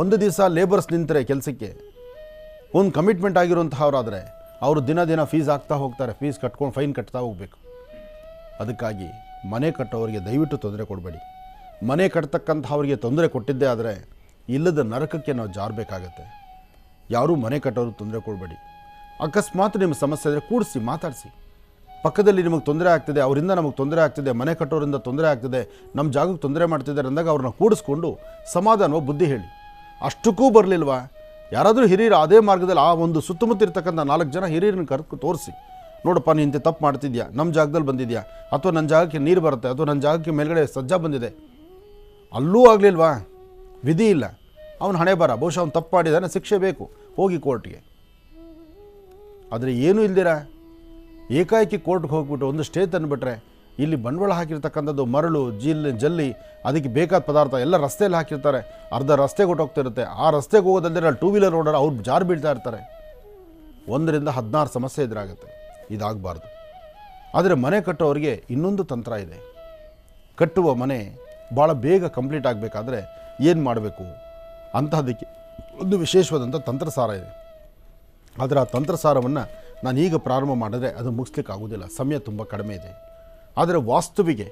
ಒಂದು ದಿವಸ ಲೇಬರ್ಸ್ ನಿಂತರೆ ಕೆಲಸಕ್ಕೆ, ಒಂದು ಕಮಿಟ್ಮೆಂಟ್ ಆಗಿರುವಂತಹವರಾದರೆ ಅವರು ದಿನ ಫೀಸ್ ಆಗ್ತಾ ಹೋಗ್ತಾರೆ, ಫೀಸ್ ಕಟ್ಕೊಂಡು ಫೈನ್ ಕಟ್ತಾ ಹೋಗಬೇಕು. ಅದಕ್ಕಾಗಿ ಮನೆ ಕಟ್ಟೋರಿಗೆ ದಯವಿಟ್ಟು ತೊಂದರೆ ಕೊಡಬೇಡಿ. ಮನೆ ಕಟ್ತಕ್ಕಂಥವ್ರಿಗೆ ತೊಂದರೆ ಕೊಟ್ಟಿದ್ದೇ ಆದರೆ ಇಲ್ಲದ ನರಕಕ್ಕೆ ನಾವು ಜಾರಬೇಕಾಗತ್ತೆ. ಯಾರೂ ಮನೆ ಕಟ್ಟೋರು ತೊಂದರೆ ಕೊಡಬೇಡಿ. ಅಕಸ್ಮಾತ್ ನಿಮ್ಮ ಸಮಸ್ಯೆ ಇದ್ದರೆ ಕೂಡಿಸಿ ಮಾತಾಡಿಸಿ. ಪಕ್ಕದಲ್ಲಿ ನಿಮಗೆ ತೊಂದರೆ ಆಗ್ತಿದೆ, ಅವರಿಂದ ನಮಗೆ ತೊಂದರೆ ಆಗ್ತಿದೆ, ಮನೆ ಕಟ್ಟೋರಿಂದ ತೊಂದರೆ ಆಗ್ತಿದೆ, ನಮ್ಮ ಜಾಗಕ್ಕೆ ತೊಂದರೆ ಮಾಡ್ತಿದ್ದಾರೆ ಅಂದಾಗ ಅವ್ರನ್ನ ಕೂಡಿಸ್ಕೊಂಡು ಸಮಾಧಾನವ ಬುದ್ಧಿ ಹೇಳಿ. ಅಷ್ಟಕ್ಕೂ ಬರಲಿಲ್ವಾ, ಯಾರಾದರೂ ಹಿರಿಯರು ಅದೇ ಮಾರ್ಗದಲ್ಲಿ ಆ ಒಂದು ಸುತ್ತಮುತ್ತ ಇರ್ತಕ್ಕಂಥ 4 ಜನ ಹಿರಿಯರನ್ನ ಕರೆದು ತೋರಿಸಿ, ನೋಡಪ್ಪ ನೀನು ಇಂಥ ತಪ್ಪು ಮಾಡ್ತಿದ್ಯಾ, ನಮ್ಮ ಜಾಗದಲ್ಲಿ ಬಂದಿದ್ಯಾ, ಅಥವಾ ನನ್ನ ಜಾಗಕ್ಕೆ ನೀರು ಬರುತ್ತೆ, ಅಥವಾ ನನ್ನ ಜಾಗಕ್ಕೆ ಮೇಲ್ಗಡೆ ಸಜ್ಜಾ ಬಂದಿದೆ, ಅಲ್ಲೂ ಆಗಲಿಲ್ವಾ, ವಿಧಿ ಇಲ್ಲ, ಅವನು ಹಣೆ ಬರ, ಬಹುಶಃ ಅವ್ನು ತಪ್ಪು ಮಾಡಿದಾನೆ, ಶಿಕ್ಷೆ ಬೇಕು, ಹೋಗಿ ಕೋರ್ಟ್ಗೆ. ಆದರೆ ಏನೂ ಇಲ್ದಿರ ಏಕಾಏಕಿ ಕೋರ್ಟ್ಗೆ ಹೋಗ್ಬಿಟ್ಟು ಒಂದು ಸ್ಟೇ ತಂದುಬಿಟ್ರೆ ಇಲ್ಲಿ ಬಂಡವಾಳ ಹಾಕಿರ್ತಕ್ಕಂಥದ್ದು ಮರಳು ಜಲ್ಲಿ ಅದಕ್ಕೆ ಬೇಕಾದ ಪದಾರ್ಥ ಎಲ್ಲ ರಸ್ತೆಯಲ್ಲಿ ಹಾಕಿರ್ತಾರೆ, ಅರ್ಧ ರಸ್ತೆಗೆ ಹೊಟ್ಟೋಗ್ತಿರುತ್ತೆ. ಆ ರಸ್ತೆಗೆ ಹೋಗೋದಂದರೆ ಅಲ್ಲಿ 2 ವೀಲರ್ ಓಡಾಡ ಅವ್ರು ಜಾರು ಬೀಳ್ತಾ ಇರ್ತಾರೆ. 1 ರಿಂದ 16 ಸಮಸ್ಯೆ ಎದುರಾಗುತ್ತೆ. ಇದಾಗಬಾರ್ದು. ಆದರೆ ಮನೆ ಕಟ್ಟೋರಿಗೆ ಇನ್ನೊಂದು ತಂತ್ರ ಇದೆ. ಕಟ್ಟುವ ಮನೆ ಭಾಳ ಬೇಗ ಕಂಪ್ಲೀಟ್ ಆಗಬೇಕಾದ್ರೆ ಏನು ಮಾಡಬೇಕು ಅಂತಹದಕ್ಕೆ ಒಂದು ವಿಶೇಷವಾದಂಥ ತಂತ್ರಸಾರ ಇದೆ. ಆದರೆ ಆ ತಂತ್ರಸಾರವನ್ನು ನಾನು ಈಗ ಪ್ರಾರಂಭ ಮಾಡಿದ್ರೆ ಅದು ಮುಗಿಸ್ಲಿಕ್ಕೆ ಆಗೋದಿಲ್ಲ, ಸಮಯ ತುಂಬ ಕಡಿಮೆ ಇದೆ. ಆದರೆ ವಾಸ್ತುವಿಗೆ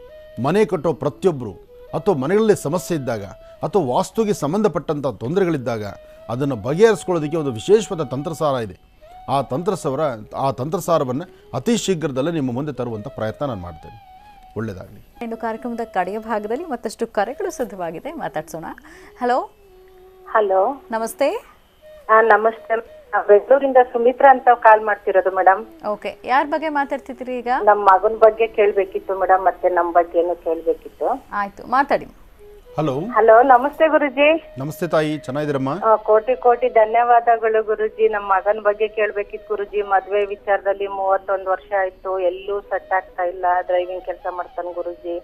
ಮನೆ ಕಟ್ಟೋ ಪ್ರತಿಯೊಬ್ಬರು ಅಥವಾ ಮನೆಗಳಲ್ಲಿ ಸಮಸ್ಯೆ ಇದ್ದಾಗ ಅಥವಾ ವಾಸ್ತುವಿಗೆ ಸಂಬಂಧಪಟ್ಟಂಥ ತೊಂದರೆಗಳಿದ್ದಾಗ ಅದನ್ನು ಬಗೆಹರಿಸ್ಕೊಳ್ಳೋದಕ್ಕೆ ಒಂದು ವಿಶೇಷವಾದ ತಂತ್ರಸಾರ ಇದೆ. ಆ ತಂತ್ರಸಾರವನ್ನು ಅತಿ ಶೀಘ್ರದಲ್ಲೇ ನಿಮ್ಮ ಮುಂದೆ ತರುವಂಥ ಪ್ರಯತ್ನ ನಾನು ಮಾಡ್ತೇನೆ. ಒಳ್ಳೆಯದಾಗಲಿ. ಇನ್ನು ಕಾರ್ಯಕ್ರಮದ ಕಡೆಯ ಭಾಗದಲ್ಲಿ ಮತ್ತಷ್ಟು ಕರೆಗಳು ಸಿದ್ಧವಾಗಿದೆ, ಮಾತಾಡ್ಸೋಣ. ಹಲೋ ಹಲೋ, ನಮಸ್ತೆ. ನಮಸ್ತೆ. ಬೆಂಗಳೂರಿಂದ ಸುಮಿತ್ರಾ ಅಂತ ಕಾಲ್ ಮಾಡ್ತಿರೋದು ಮೇಡಮ್. ಓಕೆ, ಯಾರ ಬಗ್ಗೆ ಮಾತಾಡ್ತಿದ್ದೀರಿ ಈಗ? ನಮ್ಮ ಮಗನ ಬಗ್ಗೆ ಕೇಳ್ಬೇಕಿತ್ತು ಮೇಡಮ್, ಮತ್ತೆ ನಮ್ಮ ಬಗ್ಗೆನೂ ಕೇಳ್ಬೇಕಿತ್ತು. ಆಯ್ತು, ಮಾತಾಡಿ. ಹಲೋ. ಹಲೋ, ನಮಸ್ತೆ ಗುರುಜಿ. ನಮಸ್ತೆ ತಾಯಿ, ಚೆನ್ನಾಗಿದ್ದೀರಮ್ಮ? ಕೋಟಿ ಕೋಟಿ ಧನ್ಯವಾದಗಳು ಗುರುಜಿ. ನಮ್ಮ ಮಗನ ಬಗ್ಗೆ ಕೇಳ್ಬೇಕಿತ್ತು ಗುರುಜಿ. ಮದ್ವೆ ವಿಚಾರದಲ್ಲಿ 31 ವರ್ಷ ಆಯ್ತು, ಎಲ್ಲೂ ಸೆಟ್ ಆಗ್ತಾ ಇಲ್ಲ. ಡ್ರೈವಿಂಗ್ ಕೆಲಸ ಮಾಡ್ತಾನೆ ಗುರುಜಿ.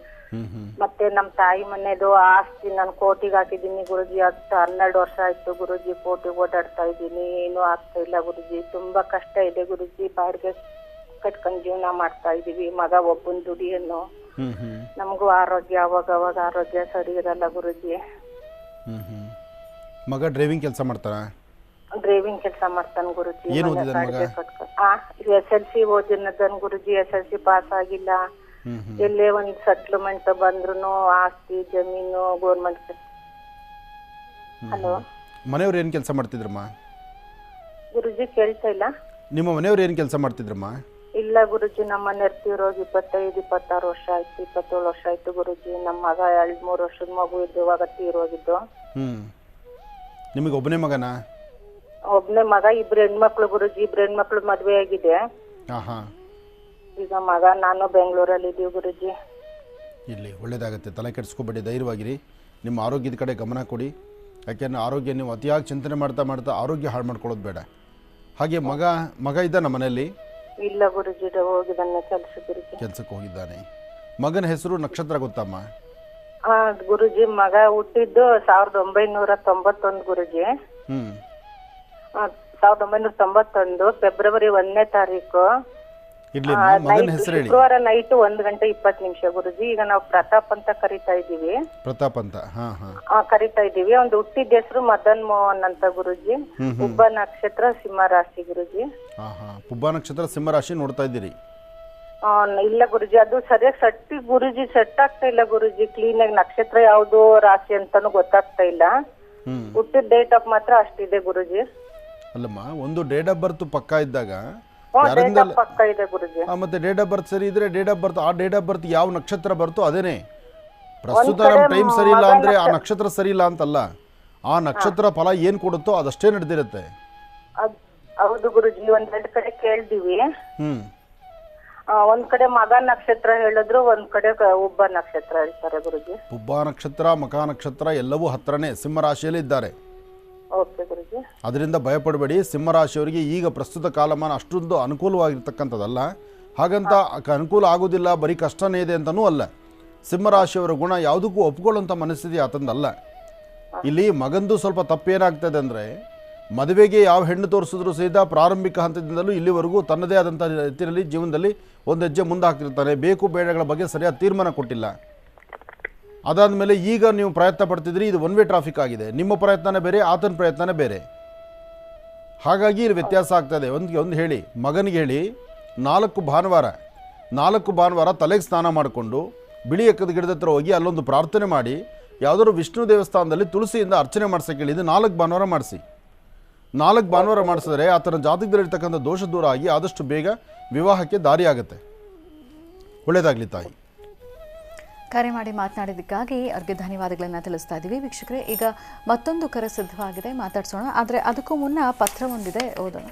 ಮತ್ತೆ ನಮ್ ತಾಯಿ ಮನೆದು ಆಸ್ತಿ ನಾನು ಕೋಟಿಗೆ ಹಾಕಿದೀನಿ ಗುರುಜಿ. 12 ವರ್ಷ ಆಯ್ತು ಗುರುಜಿ, ಕೋಟಿಗೆ ಓಡಾಡ್ತಾ ಇದ್ದೀನಿ, ಏನು ಆಗ್ತಾ ಇಲ್ಲ ಗುರುಜಿ. ತುಂಬಾ ಕಷ್ಟ ಇದೆ ಗುರುಜಿ. ಬಾಡಿಗೆ ಕಟ್ಕೊಂಡ್ ಜೀವನ ಮಾಡ್ತಾ ಇದೀವಿ. ಮಗ ಒಬ್ಬನ್ ದುಡಿಯನ್ನು. ನಮಗೂ ಆರೋಗ್ಯ ಅವಾಗ ಆರೋಗ್ಯ ಸರಿ ಇರಲ್ಲ ಗುರುಜಿ. ಮಗ ಡ್ರೈವಿಂಗ್ ಕೆಲಸ ಮಾಡ್ತಾನ? ಡ್ರೈವಿಂಗ್ ಕೆಲಸ ಮಾಡ್ತಾನೆ ಗುರುಜಿ. SLC ಓದಿನದನ್ ಗುರುಜಿ. SLC ಪಾಸ್ ಆಗಿಲ್ಲ. ಎಲ್ಲೇ ಒಂದ್ ಸೆಟ್ಲ್ಮೆಂಟ್ ಬಂದ್ರು ಆಸ್ತಿ ಜಮೀನು ಗೌರ್ಮೆಂಟ್. ಹಲೋ, ಮನೆಯವ್ರು ಏನು ಕೆಲಸ ಮಾಡ್ತಿದ್ರಮ್ಮ? ಗುರುಜಿ ಕೇಳ್ತಾ ಇಲ್ಲ. ನಿಮ್ಮ ಮನೆಯವ್ರು ಏನು ಕೆಲಸ ಮಾಡ್ತಿದ್ರಮ್ಮ? ಇಲ್ಲ ಗುರುಜಿ, ನಮ್ಮ ಮನೆಯವ್ರು ತೀರೋಗಿ 25-26 ವರ್ಷ ಆಯ್ತು, 27 ವರ್ಷ ಆಯ್ತು ಗುರುಜಿ. ನಮ್ಮ ಮಗ 2-3 ವರ್ಷದ ಮಗು ಇದ್ದುವಾಗ ತೀರೋಗಿದ್ದು. ನಿಮಗೆ ಒಬ್ಬನೇ ಮಗನಾ? ಒಬ್ನೇ ಮಗ, 2 ಹೆಣ್ಮಕ್ಳು ಗುರುಜಿ. 2 ಹೆಣ್ಮಕ್ಳು ಮದ್ವೆ ಆಗಿದೆ. ಈಗ ಮಗ ನಾನು ಬೆಂಗಳೂರಲ್ಲಿ ಇದೀವಿ ಗುರುಜಿ. ಇಲ್ಲಿ ಒಳ್ಳೇದಾಗುತ್ತೆ, ತಲೆ ಕೆಡಿಸ್ಕೊಬೇಡಿ, ಧೈರ್ಯವಾಗಿರಿ. ನಿಮ್ಮ ಆರೋಗ್ಯದ ಕಡೆ ಗಮನ ಕೊಡಿ. ಯಾಕೆಂದರೆ ಆರೋಗ್ಯ ನೀವು ಅತಿಯಾಗಿ ಚಿಂತನೆ ಮಾಡ್ತಾ ಆರೋಗ್ಯ ಹಾಳು ಮಾಡ್ಕೊಳ್ಳೋದು ಬೇಡ. ಹಾಗೆ ಮಗ ಇದ್ದ ನಮ್ಮ ಮನೆಯಲ್ಲಿ? ಇಲ್ಲ ಗುರುಜಿ, ಹೋಗಿದ್ದಾನೆ ಕೆಲ್ಸಕ್ಕೆ ಹೋಗಿದ್ದಾನೆ. ಮಗನ ಹೆಸರು ನಕ್ಷತ್ರ ಗೊತ್ತಮ್ಮ? ಗುರುಜಿ, ಮಗ ಹುಟ್ಟಿದ್ದು 1991 ಗುರುಜಿ. 1991 ಫೆಬ್ರವರಿ 1ನೇ ತಾರೀಕು. ಮಗನ ಹೆಸರು ಹೇಳಿ. ಶುಕ್ರವಾರ ನೈಟ್ 1:20 ಗುರುಜಿ. ಈಗ ನಾವು ಪ್ರತಾಪ್ ಅಂತ ಕರಿತಾ ಇದೀವಿ. ಪ್ರತಾಪ್ ಅಂತ ಕರಿತಾ ಇದೀವಿ. ಒಂದು ಹುಟ್ಟಿದ ಹೆಸರು ಮದನ್ ಮೋಹನ್ ಅಂತ ಗುರುಜಿ. ಪುಬ್ಬ ನಕ್ಷತ್ರ ಸಿಂಹ ರಾಶಿ ಗುರುಜಿ. ಪುಬ್ಬ ನಕ್ಷತ್ರ ಸಿಂಹ ರಾಶಿ ನೋಡ್ತಾ ಇದ್ದೀರಿ? ಇಲ್ಲ ಗುರುಜಿ, ಅದು ಸರಿಯಾಗಿ ಗುರುಜಿ ಸೆಟ್ ಆಗ್ತಾ ಇಲ್ಲ ಗುರುಜಿ. ಕ್ಲೀನ್ ಆಗಿ ನಕ್ಷತ್ರ ಯಾವ್ದು ರಾಶಿ ಅಂತಾನು ಗೊತ್ತಾಗ್ತಾ ಇಲ್ಲ. ಹುಟ್ಟಿದ ಡೇಟ್ ಆಫ್ ಮಾತ್ರ ಅಷ್ಟಿದೆ ಗುರುಜಿ. ಅಲ್ಲಮ್ಮ, ಒಂದು ಡೇಟ್ ಆಫ್ ಬರ್ತ್ ಪಕ್ಕ ಇದ್ದಾಗ ಪಕ್ಕ ಇದೆ ಗುರುಜಿ. ಮತ್ತೆ ಡೇಟ್ ಆಫ್ ಬರ್ತ್ ಸರಿ ಇದ್ರೆ ಡೇಟ್ ಆಫ್ ಬರ್ತ್ ಆ ಡೇಟ್ ಆಫ್ ಬರ್ತ್ ಯಾವ ನಕ್ಷತ್ರ ಬರ್ತೋ ಅದೇನೆ. ಪ್ರಸ್ತುತ ನಮ್ಮ ಟೈಮ್ ಸರಿ ಇಲ್ಲ ಅಂದ್ರೆ ಆ ನಕ್ಷತ್ರ ಸರಿ ಇಲ್ಲ ಅಂತಲ್ಲ, ಆ ನಕ್ಷತ್ರ ಫಲ ಏನ್ ಕೊಡುತ್ತೋ ಅದಷ್ಟೇ ನಡೆದಿರುತ್ತೆ. ಹೌದು ಗುರುಜಿ, 1-2 ಕಡೆ ಕೇಳ್ದಿವಿ. ಒಂದ್ ಕಡೆ ಮಗ ನಕ್ಷತ್ರ ಹೇಳಿದ್ರು, ಒಂದ್ ಕಡೆ ಉಬ್ಬ ನಕ್ಷತ್ರ ಹೇಳ್ತಾರೆ ಗುರುಜಿ. ಉಬ್ಬ ನಕ್ಷತ್ರ ಮಕ ನಕ್ಷತ್ರ ಎಲ್ಲವೂ ಹತ್ರನೇ ಸಿಂಹರಾಶಿಯಲ್ಲಿ ಇದ್ದಾರೆ. ಅದರಿಂದ ಭಯಪಡಬೇಡಿ. ಸಿಂಹರಾಶಿಯವರಿಗೆ ಈಗ ಪ್ರಸ್ತುತ ಕಾಲಮಾನ ಅಷ್ಟೊಂದು ಅನುಕೂಲವಾಗಿರ್ತಕ್ಕಂಥದ್ದಲ್ಲ. ಹಾಗಂತ ಅನುಕೂಲ ಆಗೋದಿಲ್ಲ, ಬರೀ ಕಷ್ಟನೇ ಇದೆ ಅಂತನೂ ಅಲ್ಲ. ಸಿಂಹರಾಶಿಯವರ ಗುಣ ಯಾವುದಕ್ಕೂ ಒಪ್ಕೊಳ್ಳುವಂಥ ಮನಸ್ಥಿತಿ ಆತಂದಲ್ಲ. ಇಲ್ಲಿ ಮಗಂದು ಸ್ವಲ್ಪ ತಪ್ಪೇನಾಗ್ತದೆ ಅಂದರೆ, ಮದುವೆಗೆ ಯಾವ ಹೆಣ್ಣು ತೋರಿಸಿದ್ರು ಸಹಿತ ಪ್ರಾರಂಭಿಕ ಹಂತದಿಂದಲೂ ಇಲ್ಲಿವರೆಗೂ ತನ್ನದೇ ಆದಂಥ ರೀತಿಯಲ್ಲಿ ಜೀವನದಲ್ಲಿ ಒಂದು ಹೆಜ್ಜೆ ಮುಂದೆ ಹಾಕ್ತಿರ್ತಾನೆ. ಬೇಕು ಬೇಡಗಳ ಬಗ್ಗೆ ಸರಿಯಾದ ತೀರ್ಮಾನ ಕೊಟ್ಟಿಲ್ಲ. ಅದಾದಮೇಲೆ ಈಗ ನೀವು ಪ್ರಯತ್ನ ಪಡ್ತಿದ್ರಿ, ಇದು ಒನ್ ವೇ ಟ್ರಾಫಿಕ್ ಆಗಿದೆ. ನಿಮ್ಮ ಪ್ರಯತ್ನನೇ ಬೇರೆ, ಆತನ ಪ್ರಯತ್ನನೇ ಬೇರೆ. ಹಾಗಾಗಿ ಇಲ್ಲಿ ವ್ಯತ್ಯಾಸ ಆಗ್ತದೆ. ಒಂದು ಹೇಳಿ, ಮಗನಿಗೆ ಹೇಳಿ, 4 ಭಾನುವಾರ ತಲೆಗೆ ಸ್ನಾನ ಮಾಡಿಕೊಂಡು ಬಿಳಿ ಎಕ್ಕದ ಗಿಡದ ಹತ್ರ ಹೋಗಿ ಅಲ್ಲೊಂದು ಪ್ರಾರ್ಥನೆ ಮಾಡಿ, ಯಾವುದಾದ್ರು ವಿಷ್ಣು ದೇವಸ್ಥಾನದಲ್ಲಿ ತುಳಸಿಯಿಂದ ಅರ್ಚನೆ ಮಾಡ್ಸೋಕೆ ಹೇಳಿದ್ದು 4 ಭಾನುವಾರ ಮಾಡಿಸಿ. 4 ಭಾನುವಾರ ಮಾಡಿಸಿದ್ರೆ ಆತನ ಜಾತಕದಲ್ಲಿರ್ತಕ್ಕಂಥ ದೋಷ ದೂರ ಆಗಿ ಆದಷ್ಟು ಬೇಗ ವಿವಾಹಕ್ಕೆ ದಾರಿ ಆಗುತ್ತೆ. ಒಳ್ಳೆಯದಾಗಲಿ ತಾಯಿ. ಕರೆ ಮಾಡಿ ಮಾತನಾಡಿದ್ದಕ್ಕಾಗಿ ಅವ್ರಿಗೆ ಧನ್ಯವಾದಗಳನ್ನು ತಿಳಿಸ್ತಾ ಇದ್ದೀವಿ. ವೀಕ್ಷಕರೇ, ಈಗ ಮತ್ತೊಂದು ಕರೆ ಸಿದ್ಧವಾಗಿದೆ, ಮಾತಾಡ್ಸೋಣ. ಆದರೆ ಅದಕ್ಕೂ ಮುನ್ನ ಪತ್ರ ಒಂದಿದೆ, ಓದೋಣ.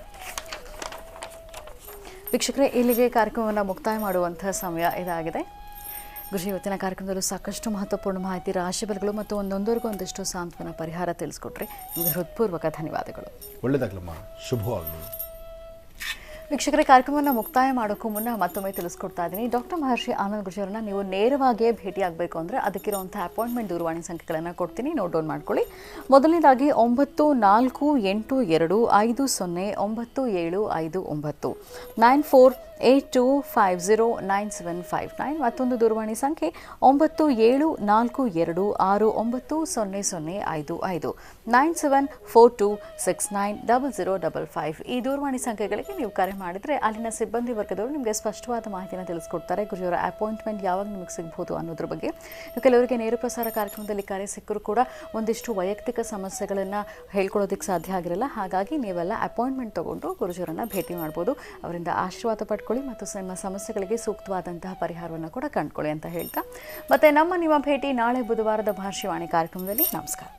ವೀಕ್ಷಕರೇ, ಇಲ್ಲಿಗೆ ಕಾರ್ಯಕ್ರಮವನ್ನು ಮುಕ್ತಾಯ ಮಾಡುವಂತಹ ಸಮಯ ಇದಾಗಿದೆ. ಗುರುಜಿ, ಇವತ್ತಿನ ಕಾರ್ಯಕ್ರಮದಲ್ಲೂ ಸಾಕಷ್ಟು ಮಹತ್ವಪೂರ್ಣ ಮಾಹಿತಿ, ರಾಶಿಫಲಗಳು ಮತ್ತು ಒಂದೊಂದರಿಗೂ ಒಂದಷ್ಟು ಸಾಂತ್ವನ ಪರಿಹಾರ ತಿಳಿಸ್ಕೊಟ್ರಿ. ನಿಮಗೆ ಹೃತ್ಪೂರ್ವಕ ಧನ್ಯವಾದಗಳು. ಒಳ್ಳೆಯದಾಗಲಮ್ಮ, ಶುಭವಾಗಲಿ. ವೀಕ್ಷಕರೇ, ಕಾರ್ಯಕ್ರಮವನ್ನು ಮುಕ್ತಾಯ ಮಾಡೋಕ್ಕೂ ಮುನ್ನ ಮತ್ತೊಮ್ಮೆ ತಿಳಿಸ್ಕೊಡ್ತಾ ಇದ್ದೀನಿ. ಡಾಕ್ಟರ್ ಮಹರ್ಷಿ ಆನಂದ್ ಗುರುಜಿಯವರನ್ನ ನೀವು ನೇರವಾಗಿಯೇ ಭೇಟಿಯಾಗಬೇಕು ಅಂದರೆ ಅದಕ್ಕಿರುವಂಥ ಅಪಾಯಿಂಟ್ಮೆಂಟ್ ದೂರವಾಣಿ ಸಂಖ್ಯೆಗಳನ್ನು ಕೊಡ್ತೀನಿ, ನೋಟ್ ಡೌನ್ ಮಾಡ್ಕೊಳ್ಳಿ. ಮೊದಲನೇದಾಗಿ 9482509759 948250 82509759. ಮತ್ತೊಂದು ದೂರವಾಣಿ ಸಂಖ್ಯೆ 9742690055 9742690055. ಈ ದೂರವಾಣಿ ಸಂಖ್ಯೆಗಳಿಗೆ ನೀವು ಕರೆ ಮಾಡಿದರೆ ಅಲ್ಲಿನ ಸಿಬ್ಬಂದಿ ವರ್ಗದವರು ನಿಮಗೆ ಸ್ಪಷ್ಟವಾದ ಮಾಹಿತಿಯನ್ನು ತಿಳಿಸ್ಕೊಡ್ತಾರೆ. ಗುರುಜಿಯವರ ಅಪಾಯಿಂಟ್ಮೆಂಟ್ ಯಾವಾಗ ನಿಮಗೆ ಸಿಗಬಹುದು ಅನ್ನೋದ್ರ ಬಗ್ಗೆ. ಕೆಲವರಿಗೆ ನೇರ ಪ್ರಸಾರ ಕಾರ್ಯಕ್ರಮದಲ್ಲಿ ಕರೆ ಸಿಕ್ಕರೂ ಕೂಡ ಒಂದಿಷ್ಟು ವೈಯಕ್ತಿಕ ಸಮಸ್ಯೆಗಳನ್ನು ಹೇಳ್ಕೊಳ್ಳೋದಕ್ಕೆ ಸಾಧ್ಯ ಆಗಿರಲ್ಲ. ಹಾಗಾಗಿ ನೀವೆಲ್ಲ ಅಪಾಯಿಂಟ್ಮೆಂಟ್ ತಗೊಂಡು ಗುರುಜಿಯವರನ್ನು ಭೇಟಿ ಮಾಡ್ಬೋದು. ಅವರಿಂದ ಆಶೀರ್ವಾದ ಪಡ್ಕೊಳ್ಳಿ ಮತ್ತು ನಿಮ್ಮ ಸಮಸ್ಯೆಗಳಿಗೆ ಸೂಕ್ತವಾದಂತಹ ಪರಿಹಾರವನ್ನು ಕೂಡ ಕಂಡುಕೊಳ್ಳಿ ಅಂತ ಹೇಳ್ತಾ, ಮತ್ತೆ ನಿಮ್ಮ ಭೇಟಿ ನಾಳೆ ಬುಧವಾರದ ಭಾಷೆವಾಣಿ ಕಾರ್ಯಕ್ರಮದಲ್ಲಿ. ನಮಸ್ಕಾರ.